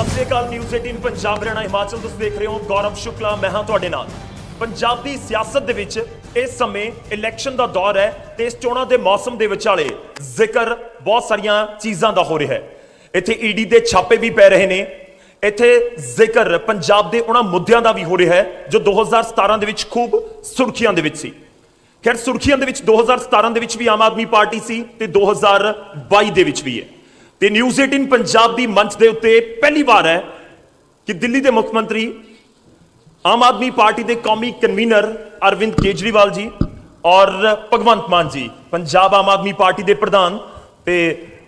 सत श्री अकाल। न्यूज़ 18 पंजाब हरियाणा हिमाचल तुसीं देख रहे हो। गौरव शुक्ला मैं हां तुहाडे नाल। पंजाब दी सियासत दे विच इस समय इलैक्शन दा दौर है ते इस चोणां दे मौसम दे विचाले जिक्र बहुत सारियां चीज़ां दा हो रहा है। इत्थे ईडी दे छापे भी पै रहे ने। इत्थे जिक्र पंजाब दे उन्हां मुद्दिआं दा भी हो रहा है जो 2017 दे विच खूब सुर्खियां दे विच सी। खैर सुर्खियां दे विच 2017 दे विच भी आम आदमी पार्टी सी ते 2022 दे विच भी है। ते न्यूज़ 18 पंजाब दी मंच दे उत्ते पहली बार है कि दिल्ली दे मुख्यमंत्री आम आदमी पार्टी दे कौमी कन्वीनर अरविंद केजरीवाल जी और भगवंत मान जी पंजाब आम आदमी पार्टी दे प्रधान ते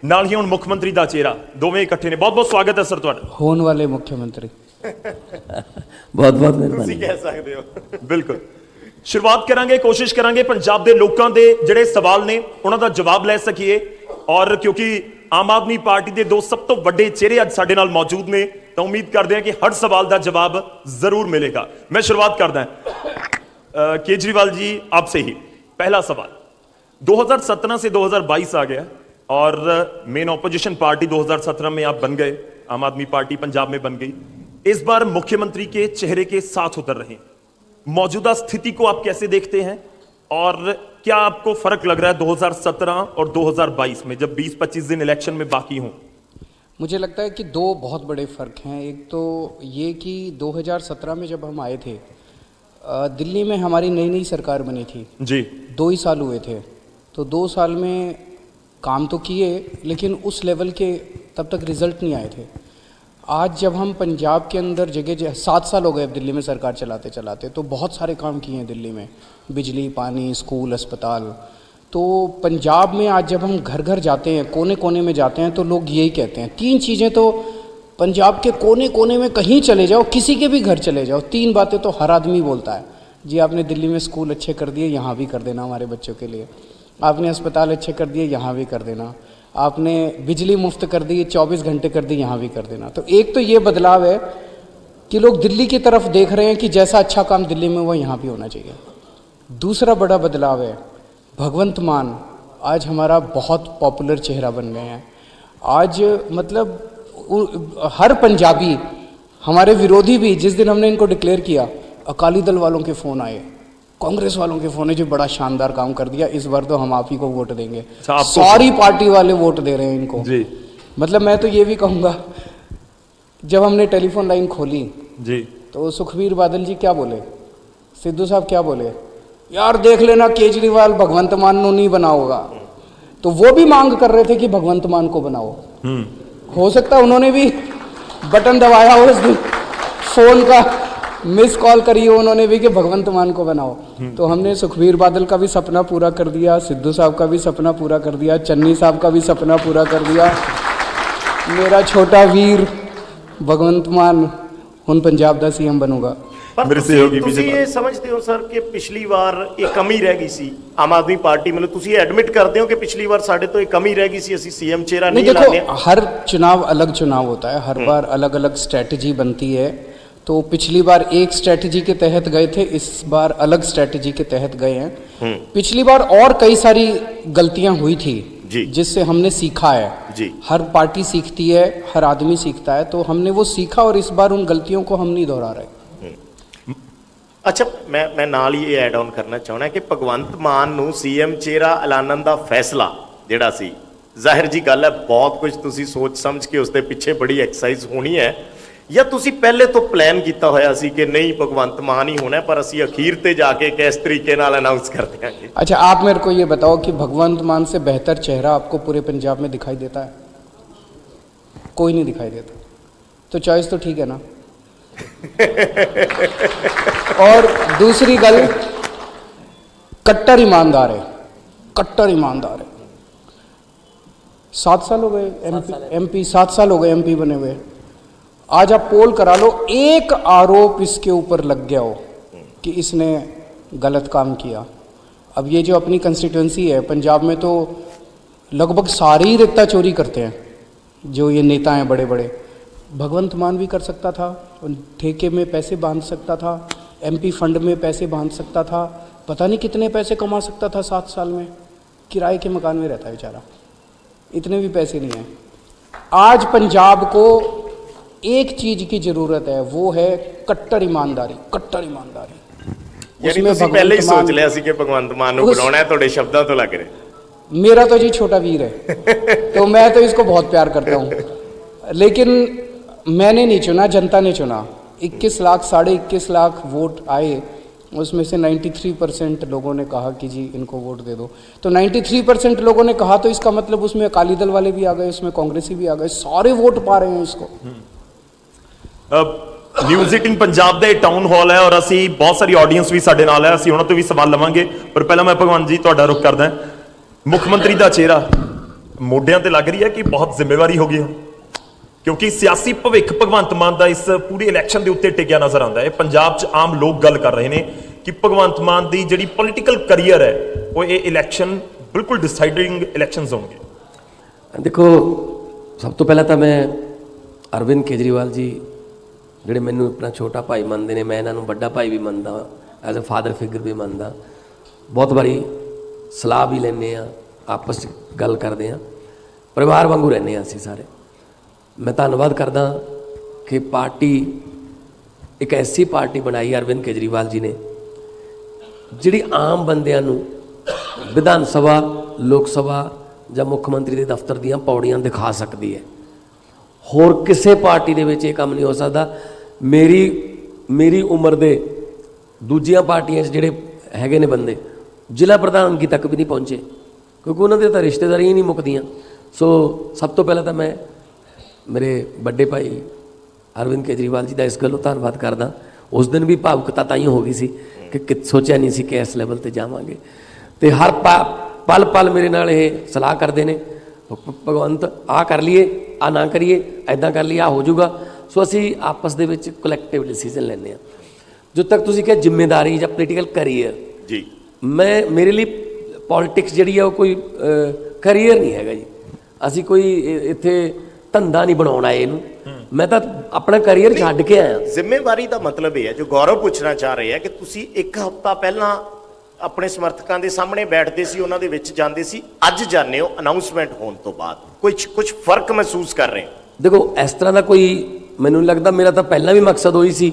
नाल ही हुण मुख्यमंत्री दा चेहरा दोवें इकट्ठे ने। बहुत बहुत स्वागत है सर तुहाडा। होने वाले मुख्यमंत्री बहुत बहुत मेहरबानी। तुसीं कह सकदे हो। बिल्कुल शुरुआत करांगे, कोशिश करांगे पंजाब दे लोकां दे जिहड़े सवाल ने उन्हां दा जवाब लै सकीए। और क्योंकि आम आदमी पार्टी के दो सब तो बड़े चेहरे अज साडे नाल मौजूद ने तो उम्मीद करते हैं कि हर सवाल का जवाब जरूर मिलेगा। मैं शुरुआत करदा केजरीवाल जी आपसे ही पहला सवाल। 2017 से 2022 आ गया और मेन ऑपोजिशन पार्टी 2017 में आप बन गए, आम आदमी पार्टी पंजाब में बन गई। इस बार मुख्यमंत्री के चेहरे के साथ उतर रहे हैं। मौजूदा स्थिति को आप कैसे देखते हैं और क्या आपको फर्क लग रहा है 2017 और 2022 में जब 20-25 दिन इलेक्शन में बाकी हों? मुझे लगता है कि दो बहुत बड़े फ़र्क हैं। एक तो ये कि 2017 में जब हम आए थे दिल्ली में हमारी नई नई सरकार बनी थी जी, 2 ही साल हुए थे। तो 2 साल में काम तो किए लेकिन उस लेवल के तब तक रिजल्ट नहीं आए थे। आज जब हम पंजाब के अंदर जगह 7 साल हो गए अब दिल्ली में सरकार चलाते चलाते, तो बहुत सारे काम किए हैं दिल्ली में, बिजली, पानी, स्कूल, अस्पताल। तो पंजाब में आज जब हम घर घर जाते हैं, कोने कोने में जाते हैं, तो लोग यही कहते हैं 3 चीज़ें तो पंजाब के कोने कोने में कहीं चले जाओ, किसी के भी घर चले जाओ, 3 बातें तो हर आदमी बोलता है। जी आपने दिल्ली में स्कूल अच्छे कर दिए, यहाँ भी कर देना हमारे बच्चों के लिए। आपने अस्पताल अच्छे कर दिए, यहाँ भी कर देना। आपने बिजली मुफ्त कर दी, 24 घंटे कर दी, यहाँ भी कर देना। तो एक तो ये बदलाव है कि लोग दिल्ली की तरफ देख रहे हैं कि जैसा अच्छा काम दिल्ली में वो यहाँ भी होना चाहिए। दूसरा बड़ा बदलाव है भगवंत मान आज हमारा बहुत पॉपुलर चेहरा बन गए हैं। आज मतलब हर पंजाबी, हमारे विरोधी भी, जिस दिन हमने इनको डिक्लेयर किया अकाली दल वालों के फ़ोन आए, कांग्रेस वालों के फ़ोन है, जो बड़ा शानदार काम कर दिया, इस बार तो हम आप ही को वोट देंगे। सारी पार्टी वाले वोट दे रहे हैं इनको जी। मतलब मैं तो ये भी कहूँगा, जब हमने टेलीफोन लाइन खोली जी तो सुखबीर बादल जी क्या बोले, सिद्धू साहब क्या बोले, यार देख लेना केजरीवाल भगवंत मान को नहीं बनाओगा। तो वो भी मांग कर रहे थे कि भगवंत मान को बनाओ। हो सकता है उन्होंने भी बटन दबाया हो उस दिन, फोन का मिस कॉल करी हो उन्होंने भी कि भगवंत मान को बनाओ। तो हमने सुखबीर बादल का भी सपना पूरा कर दिया, सिद्धू साहब का भी सपना पूरा कर दिया, चन्नी साहब का भी सपना पूरा कर दिया। मेरा छोटा वीर भगवंत मान हुण पंजाब दा सीएम बनूगा। पर ਤੁਸੀਂ ਇਹ ਸਮਝਦੇ ਹੋ ਸਰ ਕਿ ਪਿਛਲੀ ਵਾਰ ਇਹ ਕਮੀ ਰਹਿ ਗਈ ਸੀ ਆਮ ਆਦਮੀ ਪਾर्टी मतलब ਤੁਸੀਂ ਐਡਮਿਟ ਕਰਦੇ हो कि पिछली बार साढ़े तो एक कमी रह गई सी, ਅਸੀਂ सीएम चेहरा नहीं लाने। देखो हर चुनाव अलग चुनाव होता है, हर बार अलग अलग स्ट्रैटेजी बनती है। तो पिछली बार एक स्ट्रैटेजी के तहत गए थे, इस बार अलग स्ट्रैटेजी के तहत गए हैं। पिछली बार और कई सारी गलतियां हुई थी जिससे हमने सीखा है जी। हर पार्टी सीखती है, हर आदमी सीखता है, तो हमने वो सीखा और इस बार उन गलतियों को हम नहीं दोहरा रहे। अच्छा मैं नाल ही ऐड ऑन करना चाहना कि भगवंत मान नूं सीएम चेहरा ऐलानन दा फैसला जिहड़ा सी, जाहिर जी गल है बहुत कुछ तुसी सोच समझ के उसके पीछे बड़ी एक्सरसाइज होनी है, या तुसी पहले तो प्लान किया होया सी कि नहीं भगवंत मान ही होना है पर असी अखीर ते जाके किस तरीके नाल अनाउंस कर देंगे? अच्छा आप मेरे को ये बताओ कि भगवंत मान से बेहतर चेहरा आपको पूरे पंजाब में दिखाई देता है? कोई नहीं दिखाई देता। तो चॉइस तो ठीक है ना। और दूसरी गल, कट्टर ईमानदार है, कट्टर ईमानदार है। 7 साल हो गए एमपी 7 साल हो गए एमपी बने हुए। आज आप पोल करा लो, एक आरोप इसके ऊपर लग गया हो कि इसने गलत काम किया। अब ये जो अपनी कंस्टिट्यूंसी है पंजाब में, तो लगभग सारे ही रेता चोरी करते हैं जो ये नेता हैं बड़े बड़े। भगवंत मान भी कर सकता था, ठेके में पैसे बांध सकता था, एमपी फंड में पैसे बांध सकता था, पता नहीं कितने पैसे कमा सकता था 7 साल में। किराए के मकान में रहता है बेचारा, इतने भी पैसे नहीं हैं। आज पंजाब को एक चीज की जरूरत है, वो है कट्टर ईमानदारी, कट्टर ईमानदारी। ਯਾਨੀ उसमें ਤੁਸੀਂ ਪਹਿਲੇ ਹੀ भगवंत ਸੋਚ मान, ਲਿਆ ਸੀ ਕਿ ਭਗਵੰਤ ਮਾਨ ਨੂੰ उस- ਬਣਾਉਣਾ ਹੈ, ਤੁਹਾਡੇ ਸ਼ਬਦਾਂ ਤੋਂ ਲੱਗ ਰਿਹਾ। मेरा तो जी छोटा वीर है तो मैं तो इसको बहुत प्यार करता हूँ, लेकिन मैंने नहीं चुना, जनता ने चुना। 21 लाख 21.5 लाख वोट आए, उसमें से 93% लोगों ने कहा कि जी इनको वोट दे दो। तो 93% लोगों ने कहा, तो इसका मतलब उसमें अकाली दल वाले भी आ गए, उसमें कांग्रेसी भी आ गए, सारे वोट पा रहे हैं इसको। ਨਿਊਜ਼ 18 ਪੰਜਾਬ ਦਾ ਇਹ ਟਾਊਨ ਹਾਲ ਹੈ ਔਰ ਅਸੀਂ ਬਹੁਤ ਸਾਰੀ ਆਡੀਅנס ਵੀ ਸਾਡੇ ਨਾਲ ਹੈ, ਅਸੀਂ ਉਹਨਾਂ ਤੋਂ ਵੀ ਸਵਾਲ ਲਵਾਂਗੇ। ਪਰ ਪਹਿਲਾਂ ਮੈਂ ਭਗਵੰਤ ਜੀ ਤੁਹਾਡਾ ਰੁਖ ਕਰਦਾ। ਮੁੱਖ ਮੰਤਰੀ ਦਾ ਚਿਹਰਾ ਮੋਢਿਆਂ ਤੇ ਲੱਗ ਰਹੀ ਹੈ ਕਿ ਬਹੁਤ ਜ਼ਿੰਮੇਵਾਰੀ ਹੋ ਗਈ ਹੈ, ਕਿਉਂਕਿ ਸਿਆਸੀ ਭਵਿੱਖ ਭਗਵੰਤ ਮਾਨ ਦਾ ਇਸ ਪੂਰੀ ਇਲੈਕਸ਼ਨ ਦੇ ਉੱਤੇ ਟਿਕਿਆ ਨਜ਼ਰ ਆਉਂਦਾ ਹੈ। ਪੰਜਾਬ 'ਚ ਆਮ ਲੋਕ ਗੱਲ ਕਰ ਰਹੇ ਨੇ ਕਿ ਭਗਵੰਤ ਮਾਨ ਦੀ ਜਿਹੜੀ ਪੋਲੀਟੀਕਲ ਕਰੀਅਰ ਹੈ ਉਹ ਇਹ ਇਲੈਕਸ਼ਨ ਬਿਲਕੁਲ ਡਿਸਾਈਡਿੰਗ ਇਲੈਕਸ਼ਨਸ ਹੋਣਗੇ। ਦੇਖੋ, ਸਭ ਤੋਂ ਪਹਿਲਾਂ ਤਾਂ ਮੈਂ ਅਰਵਿੰਦ ਕੇਜਰੀਵਾਲ ਜੀ ਜਿਹੜੇ ਮੈਨੂੰ ਆਪਣਾ ਛੋਟਾ ਭਾਈ ਮੰਨਦੇ ਨੇ, ਮੈਂ ਇਹਨਾਂ ਨੂੰ ਵੱਡਾ ਭਾਈ ਵੀ ਮੰਨਦਾ, ਐਜ਼ ਅ ਫਾਦਰ ਫਿਗਰ ਵੀ ਮੰਨਦਾ। ਬਹੁਤ ਵਾਰੀ ਸਲਾਹ ਵੀ ਲੈਂਦੇ ਹਾਂ, ਆਪਸ 'ਚ ਗੱਲ ਕਰਦੇ ਹਾਂ, ਪਰਿਵਾਰ ਵਾਂਗੂ ਰਹਿੰਦੇ ਹਾਂ ਅਸੀਂ ਸਾਰੇ। ਮੈਂ ਧੰਨਵਾਦ ਕਰਦਾ ਕਿ ਪਾਰਟੀ ਇੱਕ ਐਸੀ ਪਾਰਟੀ ਬਣਾਈ ਅਰਵਿੰਦ ਕੇਜਰੀਵਾਲ ਜੀ ਨੇ ਜਿਹੜੀ ਆਮ ਬੰਦਿਆਂ ਨੂੰ ਵਿਧਾਨ ਸਭਾ, ਲੋਕ ਸਭਾ ਜਾਂ ਮੁੱਖ ਮੰਤਰੀ ਦੇ ਦਫ਼ਤਰ ਦੀਆਂ ਪੌੜੀਆਂ ਦਿਖਾ ਸਕਦੀ ਹੈ। ਹੋਰ ਕਿਸੇ ਪਾਰਟੀ ਦੇ ਵਿੱਚ ਇਹ ਕੰਮ ਨਹੀਂ ਹੋ ਸਕਦਾ। ਮੇਰੀ ਉਮਰ ਦੇ ਦੂਜੀਆਂ ਪਾਰਟੀਆਂ 'ਚ ਜਿਹੜੇ ਹੈਗੇ ਨੇ ਬੰਦੇ, ਜ਼ਿਲ੍ਹਾ ਪ੍ਰਧਾਨਗੀ ਤੱਕ ਵੀ ਨਹੀਂ ਪਹੁੰਚੇ, ਕਿਉਂਕਿ ਉਹਨਾਂ ਦੇ ਤਾਂ ਰਿਸ਼ਤੇਦਾਰੀਆਂ ਹੀ ਨਹੀਂ ਮੁੱਕਦੀਆਂ। ਸੋ ਸਭ ਤੋਂ ਪਹਿਲਾਂ ਤਾਂ ਮੈਂ ਮੇਰੇ ਵੱਡੇ ਭਾਈ ਅਰਵਿੰਦ ਕੇਜਰੀਵਾਲ ਜੀ ਦਾ ਇਸ ਗੱਲੋਂ ਧੰਨਵਾਦ ਕਰਦਾ। ਉਸ ਦਿਨ ਵੀ ਭਾਵੁਕਤਾ ਤਾਂ ਹੀ ਹੋ ਗਈ ਸੀ ਕਿ ਸੋਚਿਆ ਨਹੀਂ ਸੀ ਕਿ ਇਸ ਲੈਵਲ 'ਤੇ ਜਾਵਾਂਗੇ, ਅਤੇ ਹਰ ਪਲ ਪਲ ਮੇਰੇ ਨਾਲ ਇਹ ਸਲਾਹ ਕਰਦੇ ਨੇ, ਭਗਵੰਤ ਆਹ ਕਰ ਲਈਏ, ਆਹ ਨਾ ਕਰੀਏ, ਐਦਾਂ ਕਰ ਲਈਏ, ਆਹ ਹੋ ਜਾਊਗਾ। ਸੋ ਅਸੀਂ ਆਪਸ ਦੇ ਵਿੱਚ ਕਲੈਕਟਿਵ ਡਿਸੀਜ਼ਨ ਲੈਂਦੇ ਹਾਂ। ਜਦੋਂ ਤੱਕ ਤੁਸੀਂ ਕਿਹਾ ਜ਼ਿੰਮੇਦਾਰੀ ਜਾਂ ਪੋਲੀਟੀਕਲ ਕਰੀਅਰ, ਜੀ ਮੇਰੇ ਲਈ ਪੋਲੀਟਿਕਸ ਜਿਹੜੀ ਆ ਉਹ ਕੋਈ ਕਰੀਅਰ ਨਹੀਂ ਹੈਗਾ ਜੀ। ਅਸੀਂ ਕੋਈ ਇੱਥੇ ਧੰਦਾ ਨਹੀਂ ਬਣਾਉਣਾ ਇਹਨੂੰ, ਮੈਂ ਤਾਂ ਆਪਣਾ ਕਰੀਅਰ ਛੱਡ ਕੇ ਆਇਆ। ਜ਼ਿੰਮੇਵਾਰੀ ਦਾ ਮਤਲਬ ਇਹ ਹੈ, ਜੋ ਗੌਰਵ ਪੁੱਛਣਾ ਚਾਹ ਰਹੇ ਹੈ, ਕਿ ਤੁਸੀਂ ਇੱਕ ਹਫ਼ਤਾ ਪਹਿਲਾਂ ਆਪਣੇ ਸਮਰਥਕਾਂ ਦੇ ਸਾਹਮਣੇ ਬੈਠਦੇ ਸੀ, ਉਹਨਾਂ ਦੇ ਵਿੱਚ ਜਾਂਦੇ ਸੀ, ਅੱਜ ਜਾਂਦੇ ਹੋ ਅਨਾਉਂਸਮੈਂਟ ਹੋਣ ਤੋਂ ਬਾਅਦ, ਕੁਝ ਫਰਕ ਮਹਿਸੂਸ ਕਰ ਰਹੇ ਹੋ? ਦੇਖੋ, ਇਸ ਤਰ੍ਹਾਂ ਦਾ ਕੋਈ ਮੈਨੂੰ ਲੱਗਦਾ, ਮੇਰਾ ਤਾਂ ਪਹਿਲਾਂ ਵੀ ਮਕਸਦ ਉਹੀ ਸੀ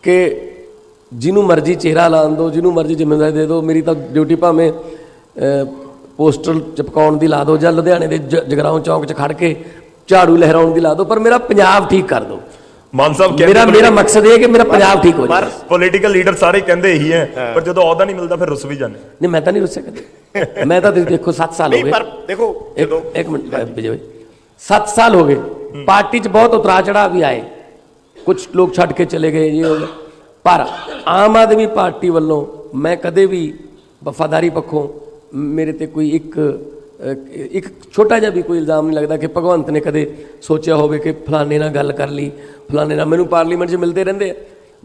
ਕਿ ਜਿਹਨੂੰ ਮਰਜ਼ੀ ਚਿਹਰਾ ਲਾਉਣ ਦਿਓ, ਜਿਹਨੂੰ ਮਰਜ਼ੀ ਜ਼ਿੰਮੇਵਾਰੀ ਦੇ ਦਿਓ। ਮੇਰੀ ਤਾਂ ਡਿਊਟੀ ਭਾਵੇਂ ਪੋਸਟਰ ਚਿਪਕਾਉਣ ਦੀ ਲਾ ਦਿਓ ਜਾਂ ਲੁਧਿਆਣੇ ਦੇ ਜਗਰਾਉਂ ਚੌਂਕ 'ਚ ਖੜ ਕੇ ਝਾੜੂ ਲਹਿਰਾਉਣ ਦੀ ਲਾ ਦਿਓ, ਪਰ ਮੇਰਾ ਪੰਜਾਬ ਠੀਕ ਕਰ ਦਿਓ। ਮਾਨ ਸਾਹਿਬ ਮੇਰਾ ਮਕਸਦ ਇਹ ਹੈ ਕਿ ਮੇਰਾ ਪੰਜਾਬ ਠੀਕ ਹੋ ਜਾਏ। ਪਰ ਪੋਲੀਟੀਕਲ ਲੀਡਰ ਸਾਰੇ ਕਹਿੰਦੇ ਇਹੀ ਹੈ, ਪਰ ਜਦੋਂ ਅਹੁਦਾ ਨਹੀਂ ਮਿਲਦਾ ਫਿਰ ਰੁੱਸ ਵੀ ਜਾਂਦੇ। ਨਹੀਂ, ਮੈਂ ਤਾਂ ਨਹੀਂ ਰੁੱਸਿਆ ਕਦੇ। ਮੈਂ ਤਾਂ ਦੇਖੋ 7 ਸਾਲ ਹੋ ਗਏ। ਪਰ ਦੇਖੋ, ਜਦੋਂ ਇੱਕ ਮਿੰਟ ਵਿਜੇ ਭਾਈ, 7 ਸਾਲ ਹੋ ਗਏ, ਪਾਰਟੀ 'ਚ ਬਹੁਤ ਉਤਰਾਅ ਚੜ੍ਹਾਅ ਵੀ ਆਏ, ਕੁਝ ਲੋਕ ਛੱਡ ਕੇ ਚਲੇ ਗਏ ਜੀ, ਪਰ ਆਮ ਆਦਮੀ ਪਾਰਟੀ ਵੱਲੋਂ ਮੈਂ ਕਦੇ ਵੀ ਵਫਾਦਾਰੀ ਪੱਖੋਂ ਮੇਰੇ ਤੇ ਕੋਈ ਇੱਕ ਛੋਟਾ ਜਿਹਾ ਵੀ ਕੋਈ ਇਲਜ਼ਾਮ ਨਹੀਂ ਲੱਗਦਾ ਕਿ ਭਗਵੰਤ ਨੇ ਕਦੇ ਸੋਚਿਆ ਹੋਵੇ ਕਿ ਫਲਾਣੇ ਨਾਲ ਗੱਲ ਕਰ ਲਈ, ਫਲਾਣੇ ਨਾਲ। ਮੈਨੂੰ ਪਾਰਲੀਮੈਂਟ 'ਚ ਮਿਲਦੇ ਰਹਿੰਦੇ ਆ,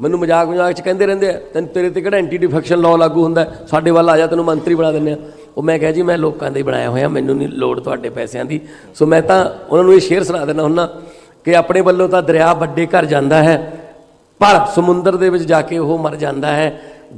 ਮੈਨੂੰ ਮਜ਼ਾਕ 'ਚ ਕਹਿੰਦੇ ਰਹਿੰਦੇ ਆ, ਤੈਨੂੰ ਤੇਰੇ ਤੇ ਕਿਹੜਾ ਐਂਟੀ ਡਿਫੈਕਸ਼ਨ ਲਾਅ ਲਾਗੂ ਹੁੰਦਾ, ਸਾਡੇ ਵੱਲ ਆ ਜਾ, ਤੈਨੂੰ ਮੰਤਰੀ ਬਣਾ ਦਿੰਦੇ ਆ। ਉਹ ਮੈਂ ਕਿਹਾ ਜੀ, ਮੈਂ ਲੋਕਾਂ ਦਾ ਹੀ ਬਣਾਇਆ ਹੋਇਆ, ਮੈਨੂੰ ਨਹੀਂ ਲੋੜ ਤੁਹਾਡੇ ਪੈਸਿਆਂ ਦੀ। ਸੋ ਮੈਂ ਤਾਂ ਉਹਨਾਂ ਨੂੰ ਇਹ ਸ਼ੇਅਰ ਸੁਣਾ ਦਿੰਦਾ ਹੁੰਦਾ ਕਿ ਆਪਣੇ ਵੱਲੋਂ ਤਾਂ ਦਰਿਆ ਵੱਡੇ ਘਰ ਜਾਂਦਾ ਹੈ, ਪਰ ਸਮੁੰਦਰ ਦੇ ਵਿੱਚ ਜਾ ਕੇ ਉਹ ਮਰ ਜਾਂਦਾ ਹੈ।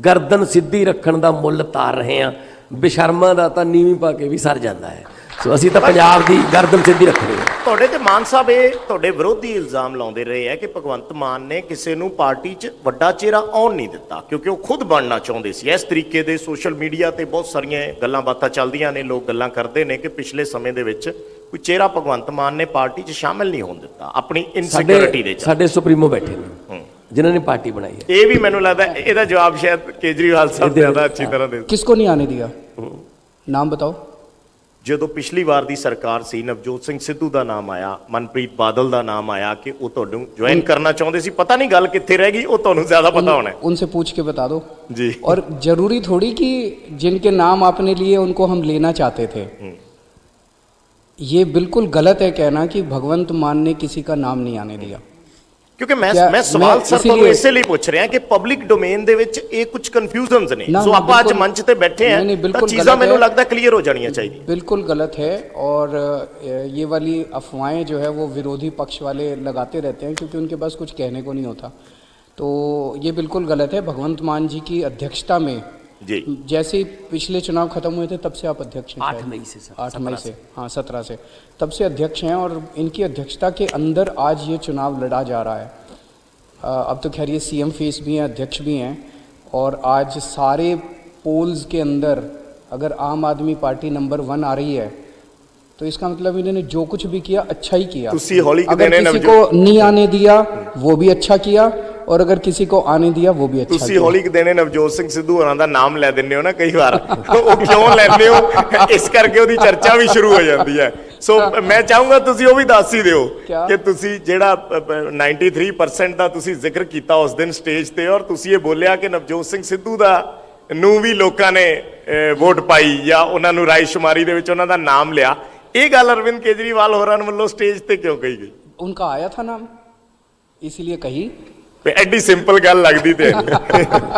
ਗਰਦਨ ਸਿੱਧੀ ਰੱਖਣ ਦਾ ਮੁੱਲ ਤਾਰ ਰਹੇ ਹਾਂ, ਬੇਸ਼ਰਮਾਂ ਦਾ ਤਾਂ ਨੀਵੀਂ ਪਾ ਕੇ ਵੀ ਸਰ ਜਾਂਦਾ ਹੈ। ਸੋ ਅਸੀਂ ਤਾਂ ਪੰਜਾਬ ਦੀ ਗਰਦਨ ਸਿੱਧੀ ਰੱਖਣੀ ਹੈ। ਤੁਹਾਡੇ ਤੇ ਮਾਨ ਸਾਹਿਬ ਇਹ ਤੁਹਾਡੇ ਵਿਰੋਧੀ ਇਲਜ਼ਾਮ ਲਾਉਂਦੇ ਰਹੇ ਹੈ ਕਿ ਭਗਵੰਤ ਮਾਨ ਨੇ ਕਿਸੇ ਨੂੰ ਪਾਰਟੀ 'ਚ ਵੱਡਾ ਚਿਹਰਾ ਆਉਣ ਨਹੀਂ ਦਿੱਤਾ, ਕਿਉਂਕਿ ਉਹ ਖੁਦ ਬਣਨਾ ਚਾਹੁੰਦੇ ਸੀ। ਇਸ ਤਰੀਕੇ ਦੇ ਸੋਸ਼ਲ ਮੀਡੀਆ ਤੇ ਬਹੁਤ ਸਾਰੀਆਂ ਗੱਲਾਂ ਬਾਤਾਂ ਚੱਲਦੀਆਂ ਨੇ, ਲੋਕ ਗੱਲਾਂ ਕਰਦੇ ਨੇ ਕਿ ਪਿਛਲੇ ਸਮੇਂ ਦੇ ਵਿੱਚ ਕੋਈ ਚਿਹਰਾ ਭਗਵੰਤ ਮਾਨ ਨੇ ਪਾਰਟੀ 'ਚ ਸ਼ਾਮਿਲ ਨਹੀਂ ਹੋਣ ਦਿੱਤਾ, ਆਪਣੀ ਇਨਸਿਕਿਉਰਿਟੀ ਦੇ ਸਾਡੇ ਸੁਪਰੀਮੋ ਬੈਠੇ ਨੇ ਜਿਨ੍ਹਾਂ ਨੇ ਪਾਰਟੀ ਬਣਾਈ ਹੈ। ਇਹ ਵੀ ਮੈਨੂੰ ਲੱਗਦਾ ਇਹਦਾ ਜਵਾਬ ਸ਼ਾਇਦ ਕੇਜਰੀਵਾਲ ਸਾਹਿਬ ਜ਼ਿਆਦਾ ਅੱਛੀ ਤਰ੍ਹਾਂ ਦੇ। किसको नहीं आने दिया, नाम बताओ। ਜਦੋਂ ਪਿਛਲੀ ਵਾਰ ਦੀ ਸਰਕਾਰ ਸੀ, ਨਵਜੋਤ ਸਿੰਘ ਸਿੱਧੂ ਦਾ ਨਾਮ ਆਇਆ, ਮਨਪ੍ਰੀਤ ਬਾਦਲ ਦਾ ਨਾਮ ਆਇਆ ਕਿ ਉਹ ਤੁਹਾਨੂੰ ਜੁਆਇਨ ਕਰਨਾ ਚਾਹੁੰਦੇ ਸੀ। ਪਤਾ ਨਹੀਂ ਗੱਲ ਕਿੱਥੇ ਰਹਿ ਗਈ, ਉਹ ਤੁਹਾਨੂੰ ਜ਼ਿਆਦਾ ਪਤਾ ਹੋਣਾ ਹੈ। उनसे पूछ के बता दो जी। और जरूरी थोड़ी कि जिनके नाम आपने लिए उनको हम लेना चाहते थे। ये बिल्कुल गलत है कहना कि भगवंत मान ने किसी का नाम नहीं आने दिया। ਕਿਉਂਕਿ ਮੈਂ ਸਵਾਲ ਸਰ ਤੁਹਾਨੂੰ ਇਸੇ ਲਈ ਪੁੱਛ ਰਿਹਾ ਕਿ ਪਬਲਿਕ ਡੋਮੇਨ ਦੇ ਵਿੱਚ ਇਹ ਕੁਝ ਕਨਫਿਊਜ਼ਨਸ ਨੇ, ਸੋ ਆਪਾਂ ਅੱਜ ਮੰਚ ਤੇ ਬੈਠੇ ਹਾਂ ਤਾਂ ਚੀਜ਼ਾਂ ਮੈਨੂੰ ਲੱਗਦਾ ਕਲੀਅਰ ਹੋ ਜਾਣੀਆਂ ਚਾਹੀਦੀਆਂ। बिल्कुल गलत है, और ये वाली अफवाहें जो है वो विरोधी पक्ष वाले लगाते रहते हैं क्योंकि उनके पास कुछ कहने को नहीं होता। तो ये बिल्कुल गलत है। भगवंत मान जी की अध्यक्षता में जी। जैसे ही पिछले चुनाव खत्म हुए थे तब से आप अध्यक्ष हैं 8 शायद। मई से सर, 8 मई 17 से, हाँ 17 से, तब से अध्यक्ष हैं और इनकी अध्यक्षता के अंदर आज ये चुनाव लड़ा जा रहा है। अब तो खैर ये सीएम फेस भी हैं, अध्यक्ष भी हैं, और आज सारे पोल्स के अंदर अगर आम आदमी पार्टी नंबर 1 आ रही है तो इसका मतलब इन्होंने जो कुछ भी किया अच्छा ही किया। तुसी हौली अगर देने किसी नवजोत- को नहीं आने दिया वो भी अच्छा किया, और अगर किसी को आने दिया वो भी अच्छा ਤੁਸੀਂ किया। ਹੌਲੀ ਕੁ ਦੇਣੇ ਨਵਜੋਤ ਸਿੰਘ ਸਿੱਧੂ ਹੋਰਾਂ ਦਾ ਨਾਮ ਲੈ ਦਿੰਦੇ ਹੋ ਨਾ ਕਈ ਵਾਰ, ਉਹ ਕਿਉਂ ਲੈਂਦੇ ਹੋ ਇਸ ਕਰਕੇ ਉਹਦੀ ਚਰਚਾ ਵੀ ਸ਼ੁਰੂ ਹੋ ਜਾਂਦੀ ਹੈ। ਸੋ ਮੈਂ ਚਾਹੂੰਗਾ ਤੁਸੀਂ ਉਹ ਵੀ ਦੱਸ ਹੀ ਦਿਓ ਕਿਆ? ਕਿ ਤੁਸੀਂ ਜਿਹੜਾ 93% ਦਾ ਤੁਸੀਂ ਜ਼ਿਕਰ ਕੀਤਾ ਉਸ ਦਿਨ ਸਟੇਜ ਤੇ, ਔਰ ਤੁਸੀਂ ਇਹ ਬੋਲਿਆ ਕਿ ਨਵਜੋਤ ਸਿੰਘ ਸਿੱਧੂ ਦਾ ਨੂੰ ਵੀ ਲੋਕਾਂ ਨੇ ਵੋਟ ਪਾਈ ਜਾਂ ਉਹਨਾਂ ਨੂੰ ਰਾਏਸ਼ੁਮਾਰੀ ਦੇ ਵਿੱਚ ਉਹਨਾਂ ਦਾ ਨਾਮ ਲਿਆ। ਇਹ ਗੱਲ ਅਰਵਿੰਦ ਕੇਜਰੀਵਾਲ ਹੋਰਾਂ ਵੱਲੋਂ ਸਟੇਜ ਤੇ ਕਿਉਂ ਕਹੀ ਗਈ? उनका आया था नाम इसीलिए कही। ਤੇ ਐਡੀ ਸਿੰਪਲ ਗੱਲ ਲੱਗਦੀ ਤੇ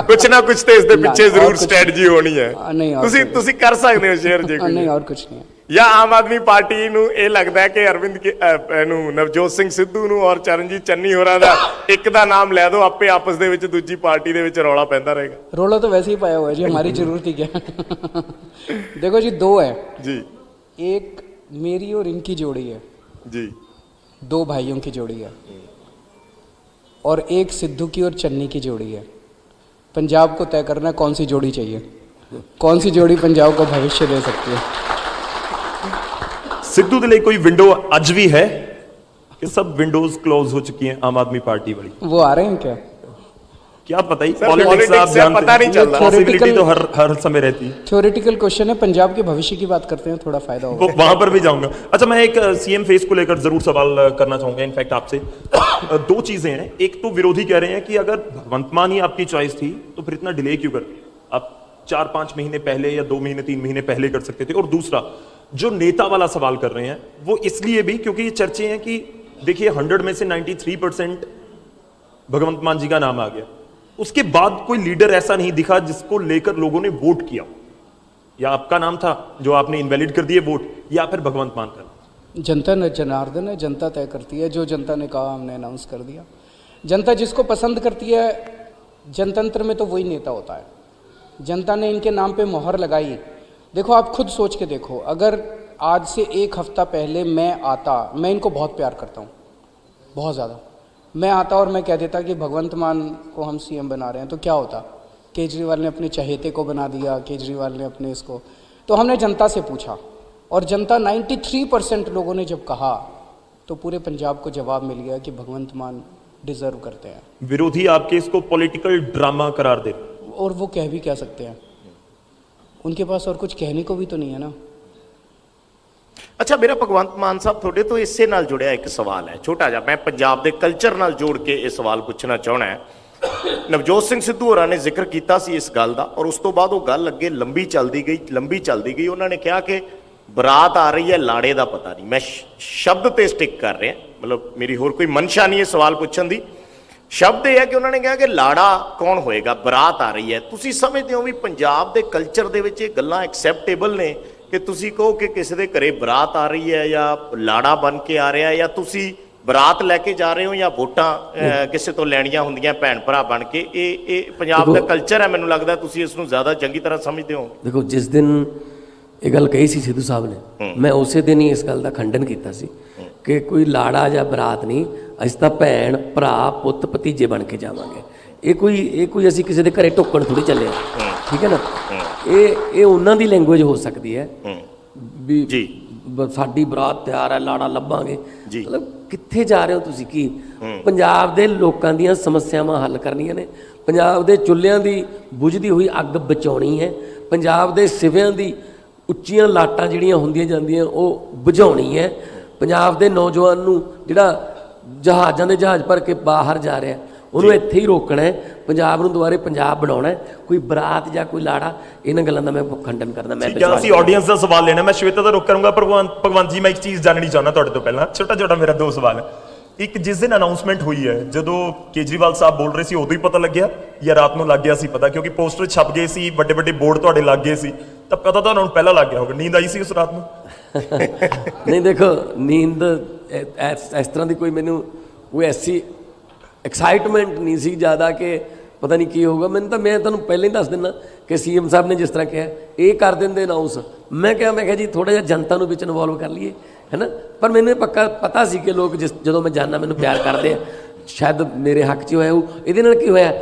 ਕੁਛ ਨਾ ਕੁਛ ਤੇ ਇਸ ਦੇ ਪਿੱਛੇ ਔਰ ਜ਼ਰੂਰ ਕੁਛ ਸਟ੍ਰੈਟਜੀ ਹੋਣੀ ਹੈ। ਨਹੀਂ, ਔਰ ਤੁਸੀਂ ਕੁਛ। ਤੁਸੀਂ ਕਰ ਸਕਦੇ ਹੋ ਸ਼ੇਅਰ ਜੇ ਕੋਈ, नहीं और कुछ नहीं है। ਜਾਂ ਆਮ ਆਦਮੀ ਪਾਰਟੀ ਨੂੰ ਇਹ ਲੱਗਦਾ ਹੈ ਕਿ ਨੂੰ ਨਵਜੋਤ ਸਿੰਘ ਸਿੱਧੂ ਨੂੰ ਔਰ ਚਰਨਜੀਤ ਚੰਨੀ ਹੋਰਾਂ ਦਾ ਇੱਕ ਦਾ ਨਾਮ ਲੈ ਦਿਓ, ਆਪੇ ਆਪਸ ਦੇ ਵਿੱਚ ਦੂਜੀ ਪਾਰਟੀ ਦੇ ਵਿੱਚ ਰੌਲਾ ਪੈਂਦਾ ਰਹੇਗਾ। रोला तो वैसे ही पाया हुआ है जी, हमारी जरूरत ही क्या। देखो जी, 2 है, ਜੀ एक मेरी और इनकी जोड़ी है, ਜੀ 2 भाइयों की जोड़ी है, और एक सिद्धू की और चन्नी की जोड़ी है। पंजाब को तय करना है कौन सी जोड़ी चाहिए, कौन सी जोड़ी पंजाब को भविष्य दे सकती है। ਸਿੱਧੂ ਦੇ ਲਈ ਕੋਈ ਵਿੰਡੋ ਅੱਜ ਵੀ ਹੈ ਕਿ ਸਭ ਵਿੰਡੋਜ਼ क्लोज हो चुकी हैं आम आदमी पार्टी वाली? वो आ रहे हैं क्या? क्या पता ही, सर, पॉलिटिक्स politics आप है, जानते पता नहीं हैं, चल रहा। पॉसिबिलिटी तो हर समय रहती है। थ्योरेटिकल क्वेश्चन है, पंजाब के भविष्य की बात करते हैं, थोड़ा फायदा होगा। वहां पर भी जाऊंगा। अच्छा, मैं एक सीएम फेस को लेकर जरूर सवाल करना चाहूंगा इनफैक्ट आपसे। 2 चीजें हैं। एक तो विरोधी कह रहे हैं कि अगर भगवंत मान ही आपकी चॉइस थी तो फिर इतना डिले क्यों कर, आप 4-5 महीने पहले या 2 महीने 3 महीने पहले कर सकते थे। और दूसरा जो नेता वाला सवाल कर रहे हैं वो इसलिए भी क्योंकि ये चर्चे हैं कि देखिए 100 में से 93% भगवंत मान जी का नाम आ गया, उसके बाद कोई लीडर ऐसा नहीं दिखा जिसको लेकर लोगों ने वोट किया। या आपका नाम था जो आपने इनवैलिड कर दिए वोट, या फिर भगवंत मान का? जनता न जनार्दन है, जनता तय करती है। जो जनता ने कहा हमने अनाउंस कर दिया। जनता जिसको पसंद करती है, जनतंत्र में तो वही नेता होता है। जनता ने इनके नाम पे मोहर लगाई। देखो, आप खुद सोच के देखो, अगर आज से 1 हफ्ता पहले मैं आता, मैं इनको बहुत प्यार करता हूँ, बहुत ज़्यादा, मैं आता और मैं कह देता कि भगवंत मान को हम सीएम बना रहे हैं, तो क्या होता? केजरीवाल ने अपने चहेते को बना दिया, केजरीवाल ने अपने इसको। तो हमने जनता से पूछा, और जनता 93% लोगों ने जब कहा तो पूरे पंजाब को जवाब मिल गया कि भगवंत मान डिजर्व करते हैं। विरोधी आपके इसको पॉलिटिकल ड्रामा करार दे, और वो कह भी क्या सकते हैं, उनके पास और कुछ कहने को भी तो नहीं है ना। ਅੱਛਾ, ਮੇਰਾ ਭਗਵੰਤ ਮਾਨ ਸਾਹਿਬ ਤੁਹਾਡੇ ਤੋਂ ਇਸੇ ਨਾਲ ਜੁੜਿਆ ਇੱਕ ਸਵਾਲ ਹੈ ਛੋਟਾ ਜਿਹਾ, ਮੈਂ ਪੰਜਾਬ ਦੇ ਕਲਚਰ ਨਾਲ ਜੋੜ ਕੇ ਇਹ ਸਵਾਲ ਪੁੱਛਣਾ ਚਾਹਣਾ ਹੈ। ਨਵਜੋਤ ਸਿੰਘ ਸਿੱਧੂ ਹੋਰਾਂ ਨੇ ਜ਼ਿਕਰ ਕੀਤਾ ਸੀ ਇਸ ਗੱਲ ਦਾ, ਔਰ ਉਸ ਤੋਂ ਬਾਅਦ ਉਹ ਗੱਲ ਅੱਗੇ ਲੰਬੀ ਚੱਲਦੀ ਗਈ। ਉਹਨਾਂ ਨੇ ਕਿਹਾ ਕਿ ਬਰਾਤ ਆ ਰਹੀ ਹੈ, ਲਾੜੇ ਦਾ ਪਤਾ ਨਹੀਂ। ਮੈਂ ਸ਼ਬਦ ਤੇ ਸਟਿਕ ਕਰ ਰਿਹਾ, ਮਤਲਬ ਮੇਰੀ ਹੋਰ ਕੋਈ ਮਨਸ਼ਾ ਨਹੀਂ ਇਹ ਸਵਾਲ ਪੁੱਛਣ ਦੀ। ਸ਼ਬਦ ਇਹ ਹੈ ਕਿ ਉਹਨਾਂ ਨੇ ਕਿਹਾ ਕਿ ਲਾੜਾ ਕੌਣ ਹੋਏਗਾ, ਬਰਾਤ ਆ ਰਹੀ ਹੈ। ਤੁਸੀਂ ਸਮਝਦੇ ਹੋ ਵੀ ਪੰਜਾਬ ਦੇ ਕਲਚਰ ਦੇ ਵਿੱਚ ਇਹ ਗੱਲਾਂ ਐਕਸੈਪਟੇਬਲ ਨੇ ਕਿ ਤੁਸੀਂ ਕਹੋ ਕਿ ਕਿਸੇ ਦੇ ਘਰੇ ਬਰਾਤ ਆ ਰਹੀ ਹੈ ਜਾਂ ਲਾੜਾ ਬਣ ਕੇ ਆ ਰਿਹਾ, ਜਾਂ ਤੁਸੀਂ ਬਰਾਤ ਲੈ ਕੇ ਜਾ ਰਹੇ ਹੋ ਜਾਂ ਵੋਟਾਂ ਕਿਸੇ ਤੋਂ ਲੈਣੀਆਂ ਹੁੰਦੀਆਂ ਭੈਣ ਭਰਾ ਬਣ ਕੇ? ਇਹ ਪੰਜਾਬ ਦਾ ਕਲਚਰ ਹੈ, ਮੈਨੂੰ ਲੱਗਦਾ ਤੁਸੀਂ ਇਸ ਨੂੰ ਜ਼ਿਆਦਾ ਚੰਗੀ ਤਰ੍ਹਾਂ ਸਮਝਦੇ ਹੋ। ਦੇਖੋ, ਜਿਸ ਦਿਨ ਇਹ ਗੱਲ ਕਹੀ ਸੀ ਸਿੱਧੂ ਸਾਹਿਬ ਨੇ, ਮੈਂ ਉਸੇ ਦਿਨ ਹੀ ਇਸ ਗੱਲ ਦਾ ਖੰਡਨ ਕੀਤਾ ਸੀ ਕਿ ਕੋਈ ਲਾੜਾ ਜਾਂ ਬਰਾਤ ਨਹੀਂ, ਅਸੀਂ ਤਾਂ ਭੈਣ ਭਰਾ ਪੁੱਤ ਭਤੀਜੇ ਬਣ ਕੇ ਜਾਵਾਂਗੇ। ਇਹ ਕੋਈ ਅਸੀਂ ਕਿਸੇ ਦੇ ਘਰੇ ਢੁੱਕਣ ਥੋੜੀ ਚੱਲੇ ਹਾਂ, ਠੀਕ ਹੈ ਨਾ। ਇਹ ਉਹਨਾਂ ਦੀ ਲੈਂਗੁਏਜ ਹੋ ਸਕਦੀ ਹੈ ਵੀ ਜੀ ਸਾਡੀ ਬਰਾਤ ਤਿਆਰ ਹੈ, ਲਾੜਾ ਲੱਭਾਂਗੇ। ਜੀ। ਮਤਲਬ ਕਿੱਥੇ ਜਾ ਰਹੇ ਹੋ ਤੁਸੀਂ? ਕੀ ਪੰਜਾਬ ਦੇ ਲੋਕਾਂ ਦੀਆਂ ਸਮੱਸਿਆਵਾਂ ਹੱਲ ਕਰਨੀਆਂ ਨੇ, ਪੰਜਾਬ ਦੇ ਚੁੱਲ੍ਹਿਆਂ ਦੀ ਬੁਝਦੀ ਹੋਈ ਅੱਗ ਬਚਾਉਣੀ ਹੈ, ਪੰਜਾਬ ਦੇ ਸਿਵਿਆਂ ਦੀ ਉੱਚੀਆਂ ਲਾਟਾਂ ਜਿਹੜੀਆਂ ਹੁੰਦੀਆਂ ਜਾਂਦੀਆਂ ਉਹ ਬੁਝਾਉਣੀ ਹੈ, ਪੰਜਾਬ ਦੇ ਨੌਜਵਾਨ ਨੂੰ ਜਿਹੜਾ ਜਹਾਜ਼ਾਂ ਦੇ ਜਹਾਜ਼ ਭਰ ਕੇ ਬਾਹਰ ਜਾ ਰਿਹਾ ਉਹਨੂੰ ਇੱਥੇ ਹੀ ਰੋਕਣਾ ਹੈ, ਪੰਜਾਬ ਨੂੰ ਦੁਬਾਰੇ ਪੰਜਾਬ ਬਣਾਉਣਾ ਹੈ। ਕੋਈ ਬਰਾਤ ਜਾਂ ਕੋਈ ਲਾੜਾ, ਇਹਨਾਂ ਗੱਲਾਂ ਦਾ ਮੈਂ ਖੰਡਨ ਕਰਦਾ। ਮੈਂ ਅਸੀਂ ਆਡੀਅנס ਦਾ ਸਵਾਲ ਲੈਣਾ, ਮੈਂ ਸ਼ਵੇਤਾ ਦਾ ਰੁਕ ਕਰੂੰਗਾ। ਭਗਵੰਤ ਜੀ, ਮੈਂ ਇੱਕ ਚੀਜ਼ ਜਾਣਨੀ ਚਾਹੁੰਦਾ ਤੁਹਾਡੇ ਤੋਂ ਪਹਿਲਾਂ, ਛੋਟਾ ਮੇਰਾ 2 ਸਵਾਲ ਹੈ। ਇੱਕ, ਜਿਸ ਦਿਨ ਅਨਾਉਂਸਮੈਂਟ ਹੋਈ ਹੈ, ਜਦੋਂ ਕੇਜਰੀਵਾਲ ਸਾਹਿਬ ਬੋਲ ਰਹੇ ਸੀ ਉਦੋਂ ਹੀ ਪਤਾ ਲੱਗਿਆ ਜਾਂ ਰਾਤ ਨੂੰ ਲੱਗ ਗਿਆ ਸੀ ਪਤਾ? ਕਿਉਂਕਿ ਪੋਸਟਰ ਛਪ ਗਏ ਸੀ, ਵੱਡੇ ਬੋਰਡ ਤੁਹਾਡੇ ਲੱਗ ਗਏ ਸੀ, ਤਾਂ ਪਤਾ ਤਾਂ ਉਹਨਾਂ ਨੂੰ ਪਹਿਲਾਂ ਲੱਗ ਗਿਆ ਹੋਗਾ। ਨੀਂਦ ਆਈ ਸੀ ਉਸ ਰਾਤ ਨੂੰ? ਨਹੀਂ, ਦੇਖੋ, ਨੀਂਦ ਇਸ ਤਰ੍ਹਾਂ ਦੀ ਕੋਈ ਮੈਨੂੰ ਕੋਈ ਐਸੀ ਐਕਸਾਈਟਮੈਂਟ ਨਹੀਂ ਸੀ ਜ਼ਿਆਦਾ ਕਿ ਪਤਾ ਨਹੀਂ ਕੀ ਹੋਊਗਾ। ਮੈਂ ਤੁਹਾਨੂੰ ਪਹਿਲਾਂ ਹੀ ਦੱਸ ਦਿੰਦਾ ਕਿ ਸੀਐਮ ਸਾਹਿਬ ਨੇ ਜਿਸ ਤਰ੍ਹਾਂ ਕਿਹਾ ਇਹ ਕਰ ਦਿੰਦੇ ਅਨਾਊਂਸ, ਮੈਂ ਕਿਹਾ ਜੀ ਥੋੜ੍ਹਾ ਜਿਹਾ ਜਨਤਾ ਨੂੰ ਵਿੱਚ ਇਨਵੋਲਵ ਕਰ ਲਈਏ, ਹੈ ਨਾ। ਪਰ ਮੈਨੂੰ ਪੱਕਾ ਪਤਾ ਸੀ ਕਿ ਲੋਕ ਜਦੋਂ ਮੈਂ ਜਾਣਾ ਮੈਨੂੰ ਪਿਆਰ ਕਰਦੇ ਆ, ਸ਼ਾਇਦ ਮੇਰੇ ਹੱਕ 'ਚ ਹੋਇਆ ਉਹ। ਇਹਦੇ ਨਾਲ ਕੀ ਹੋਇਆ,